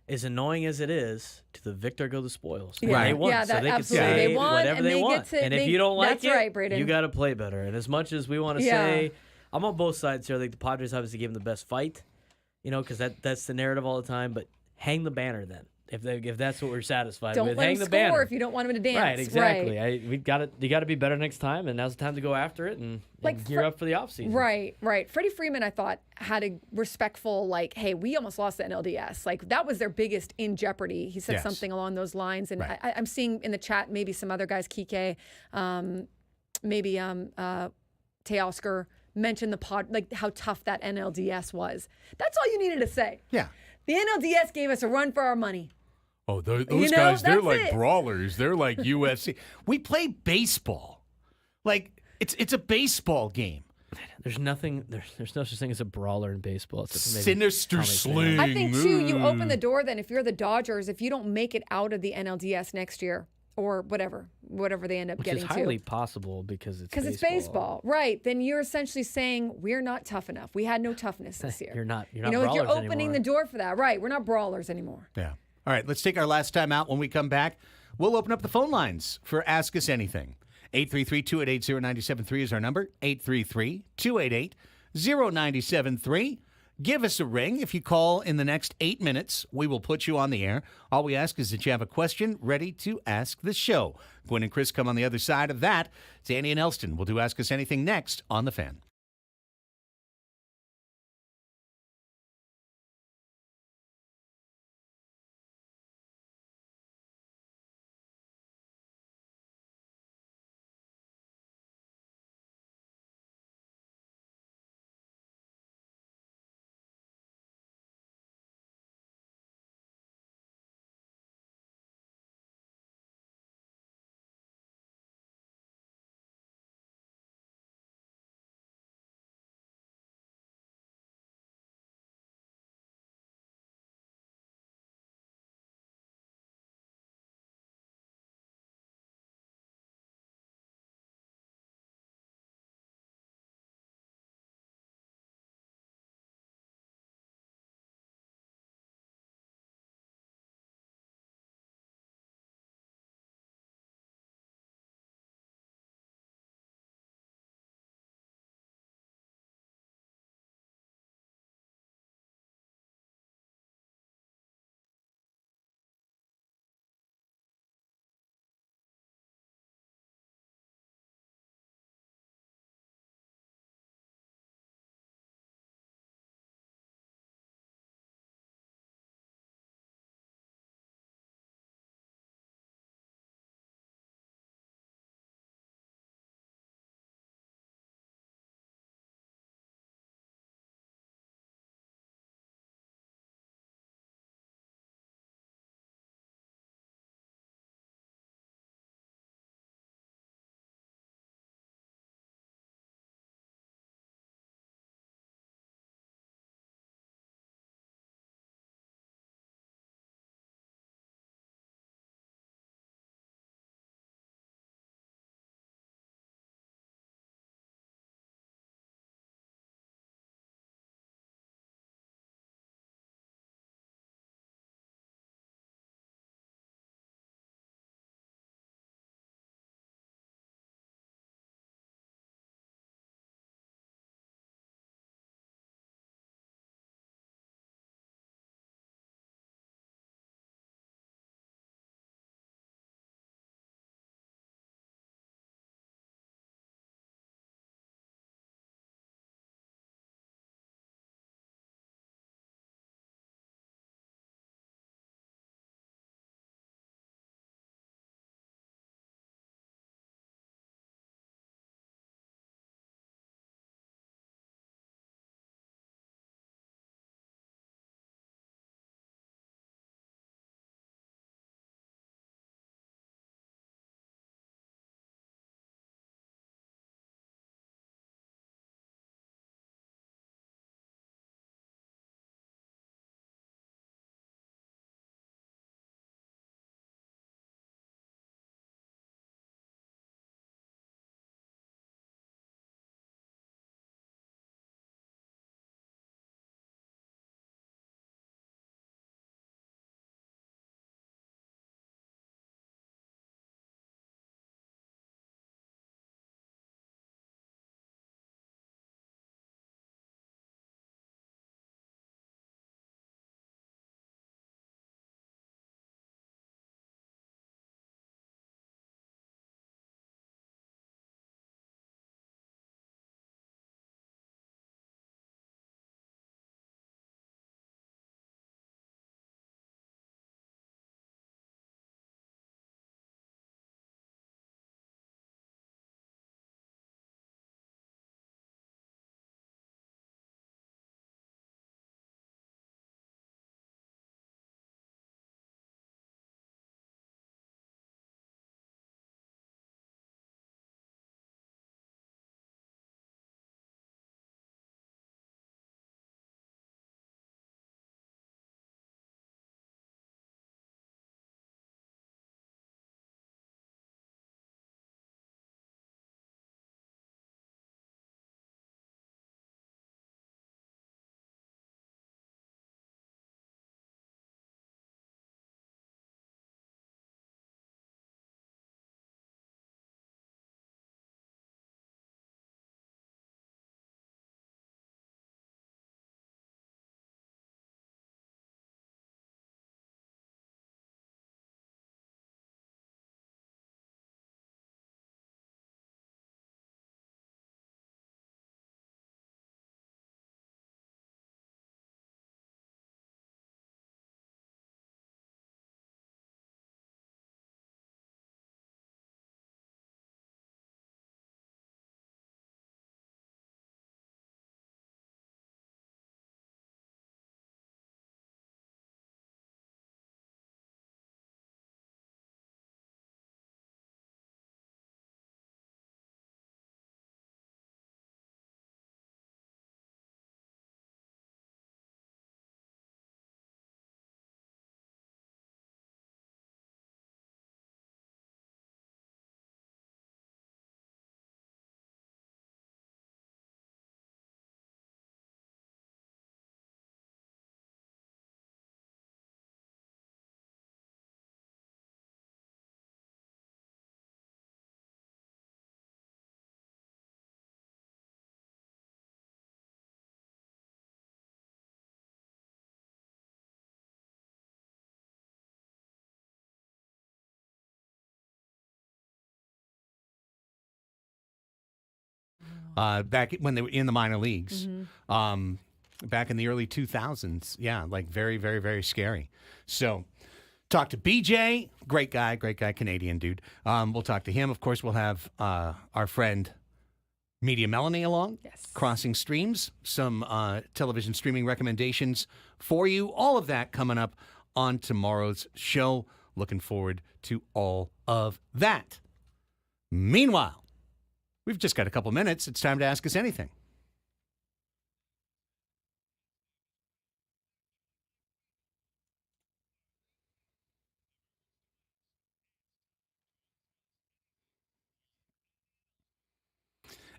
As annoying as it is, to the victor go the spoils. Yeah. They won, yeah, so they can absolutely. say They won, whatever and they want. get to, and if you don't like that's right, Braden. you got to play better. And as much as we want to say, I'm on both sides here. I think the Padres obviously gave them the best fight, because that's the narrative all the time. But hang the banner then, if that's what we're satisfied don't with. let Hang him the score banner if you don't want him to dance. Right, exactly. Right. You got to be better next time, and now's the time to go after it and gear up for the offseason. Right. Freddie Freeman, I thought, had a respectful, like, hey, we almost lost the NLDS. Like, that was their biggest in jeopardy. He said something along those lines. And I'm seeing in the chat maybe some other guys, Kike, maybe Teoscar, mentioned the pod, like how tough that NLDS was. That's all you needed to say. Yeah. The NLDS gave us a run for our money. Oh, those guys, they're like it. brawlers. They're like UFC. We play baseball. Like, it's a baseball game. There's no such thing as a brawler in baseball. It's Sinister sling. I think, too, you open the door then. If you're the Dodgers, if you don't make it out of the NLDS next year, or whatever they end up getting to. Which is highly possible because it's baseball. Right. Then you're essentially saying we're not tough enough. We had no toughness this year. You're not if brawlers you're opening anymore. the door for that. Right. We're not brawlers anymore. Yeah. All right, let's take our last time out. When we come back, we'll open up the phone lines for Ask Us Anything. 833-288-0973 is our number. 833-288-0973. 973. Give us a ring. If you call in the next 8 minutes, we will put you on the air. All we ask is that you have a question ready to ask the show. Gwen and Chris come on the other side of that. It's Andy and Elsten. We'll do Ask Us Anything next on The Fan. back when they were in the minor leagues. Back in the early 2000s. Yeah, like very, very, very scary. So talk to BJ. Great guy, Canadian dude. We'll talk to him. Of course, we'll have our friend Media Melanie along. Yes. Crossing Streams. Some television streaming recommendations for you. All of that coming up on tomorrow's show. Looking forward to all of that. Meanwhile, we've just got a couple minutes. It's time to ask us anything.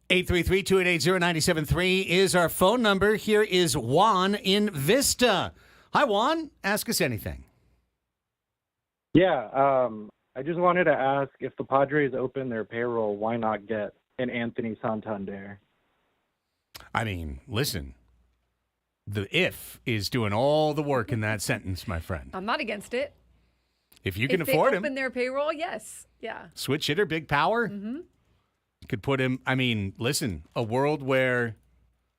833-288-0973 is our phone number. Here is Juan in Vista. Hi, Juan. Ask us anything. Yeah, I just wanted to ask if the Padres open their payroll, why not get an Anthony Santander? I mean, listen, the if is doing all the work in that sentence, my friend. I'm not against it. If you can if afford they him. open their payroll, yes. Yeah. Switch hitter, big power. Could put him, I mean, listen, a world where,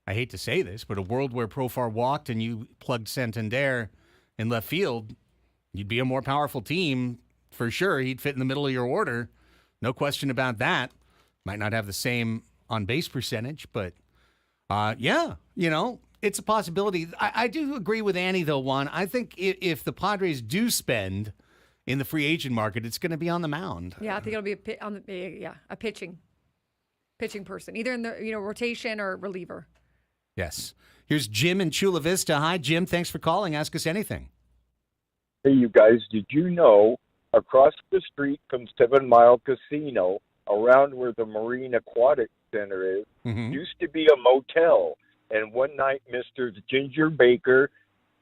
I hate to say this, but a world where Profar walked and you plugged Santander in left field, you'd be a more powerful team for sure. He'd fit in the middle of your order. No question about that. Might not have the same on-base percentage, but yeah, you know, it's a possibility. I do agree with Annie, though, Juan. I think if the Padres do spend in the free agent market, it's going to be on the mound. Yeah, I think it'll be a pitching person, either in the rotation or reliever. Yes. Here's Jim in Chula Vista. Hi, Jim. Thanks for calling. Ask us anything. Hey, you guys, did you know across the street from 7 Mile Casino, around where the Marine Aquatic Center is, used to be a motel. And one night, Mr. Ginger Baker,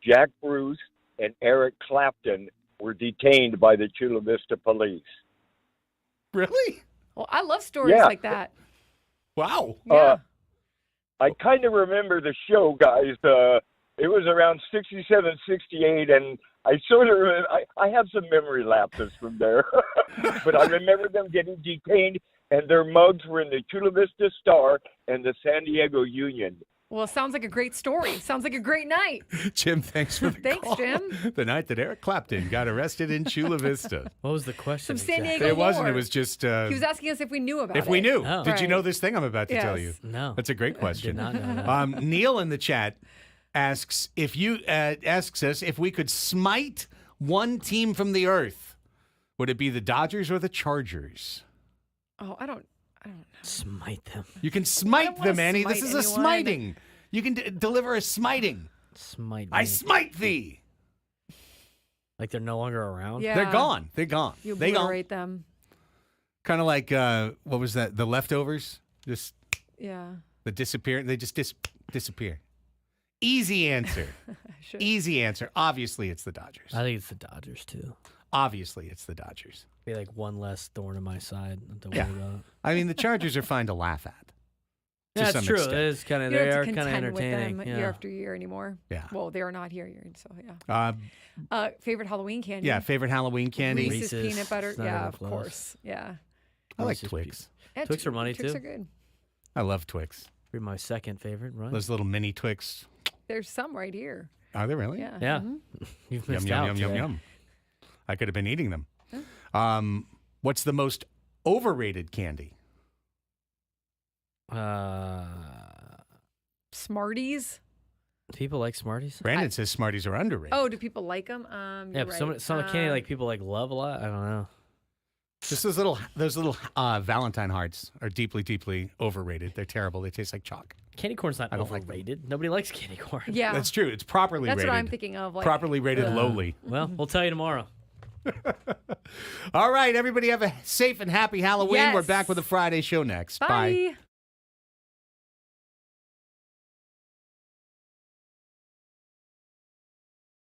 Jack Bruce, and Eric Clapton were detained by the Chula Vista police. Really? Well, I love stories like that. Wow. Yeah. I kind of remember the show, guys. It was around 67, 68, and I sort of I have some memory lapses from there. But I remember them getting detained, and their mugs were in the Chula Vista Star and the San Diego Union. Well, sounds like a great story. Sounds like a great night. Jim, thanks for the Thanks, call. Jim. The night that Eric Clapton got arrested in Chula Vista. What was the question? Some San exactly? Diego It wasn't. lore. It was just... He was asking us if we knew about it. if we knew. Oh. Did you Right. know this thing I'm about to tell you? Yes. No. That's a great question. Did not know that. Neil in the chat asks asks us if we could smite one team from the earth. Would it be the Dodgers or the Chargers? Oh, I don't know. Smite them. You can smite wanna them, Annie. This smite is a anyone. smiting. You can deliver a smiting. Smite. I me. smite thee. Like they're no longer around? Yeah. They're gone. They're gone. You They gone. obliterate them. Kind of like what was that? The leftovers. Just Yeah. the disappear. They just disappear. Easy answer. Sure. Easy answer. Obviously, it's the Dodgers. I think it's the Dodgers, too. Obviously, it's the Dodgers. Be like one less thorn in my side to Yeah. worry about. I mean, the Chargers are fine to laugh at. To Yeah, some that's true. extent. It is kind of You don't they have are to kind of contend with entertaining. them Yeah. year after year anymore. Yeah. Well, they are not here, so yeah. Favorite Halloween candy? Yeah, favorite Halloween candy. Reese's peanut butter. It's not Yeah, even of close. course. Yeah. I like Reese's Twix. Yeah, Twix are money, Twix too? are good. I love Twix. Be my second favorite, right? Those little mini Twix. There's some right here. Are they really? Yeah. Yeah. Mhm. You've Yum, missed yum, out yum, yum, today. yum. I could have been eating them. What's the most overrated candy? Smarties. People like Smarties? Brandon says Smarties are underrated. Oh, do people like them? Yeah, but some candy like people like love a lot. I don't know. Just those little Valentine hearts are deeply, deeply overrated. They're terrible. They taste like chalk. Candy corn's not I don't like overrated. Nobody likes candy corn. Yeah. That's true. It's properly That's rated. what I'm thinking of. Like, Properly rated lowly. Well, we'll tell you tomorrow. All right, everybody have a safe and happy Halloween. Yes. We're back with a Friday show next. Bye.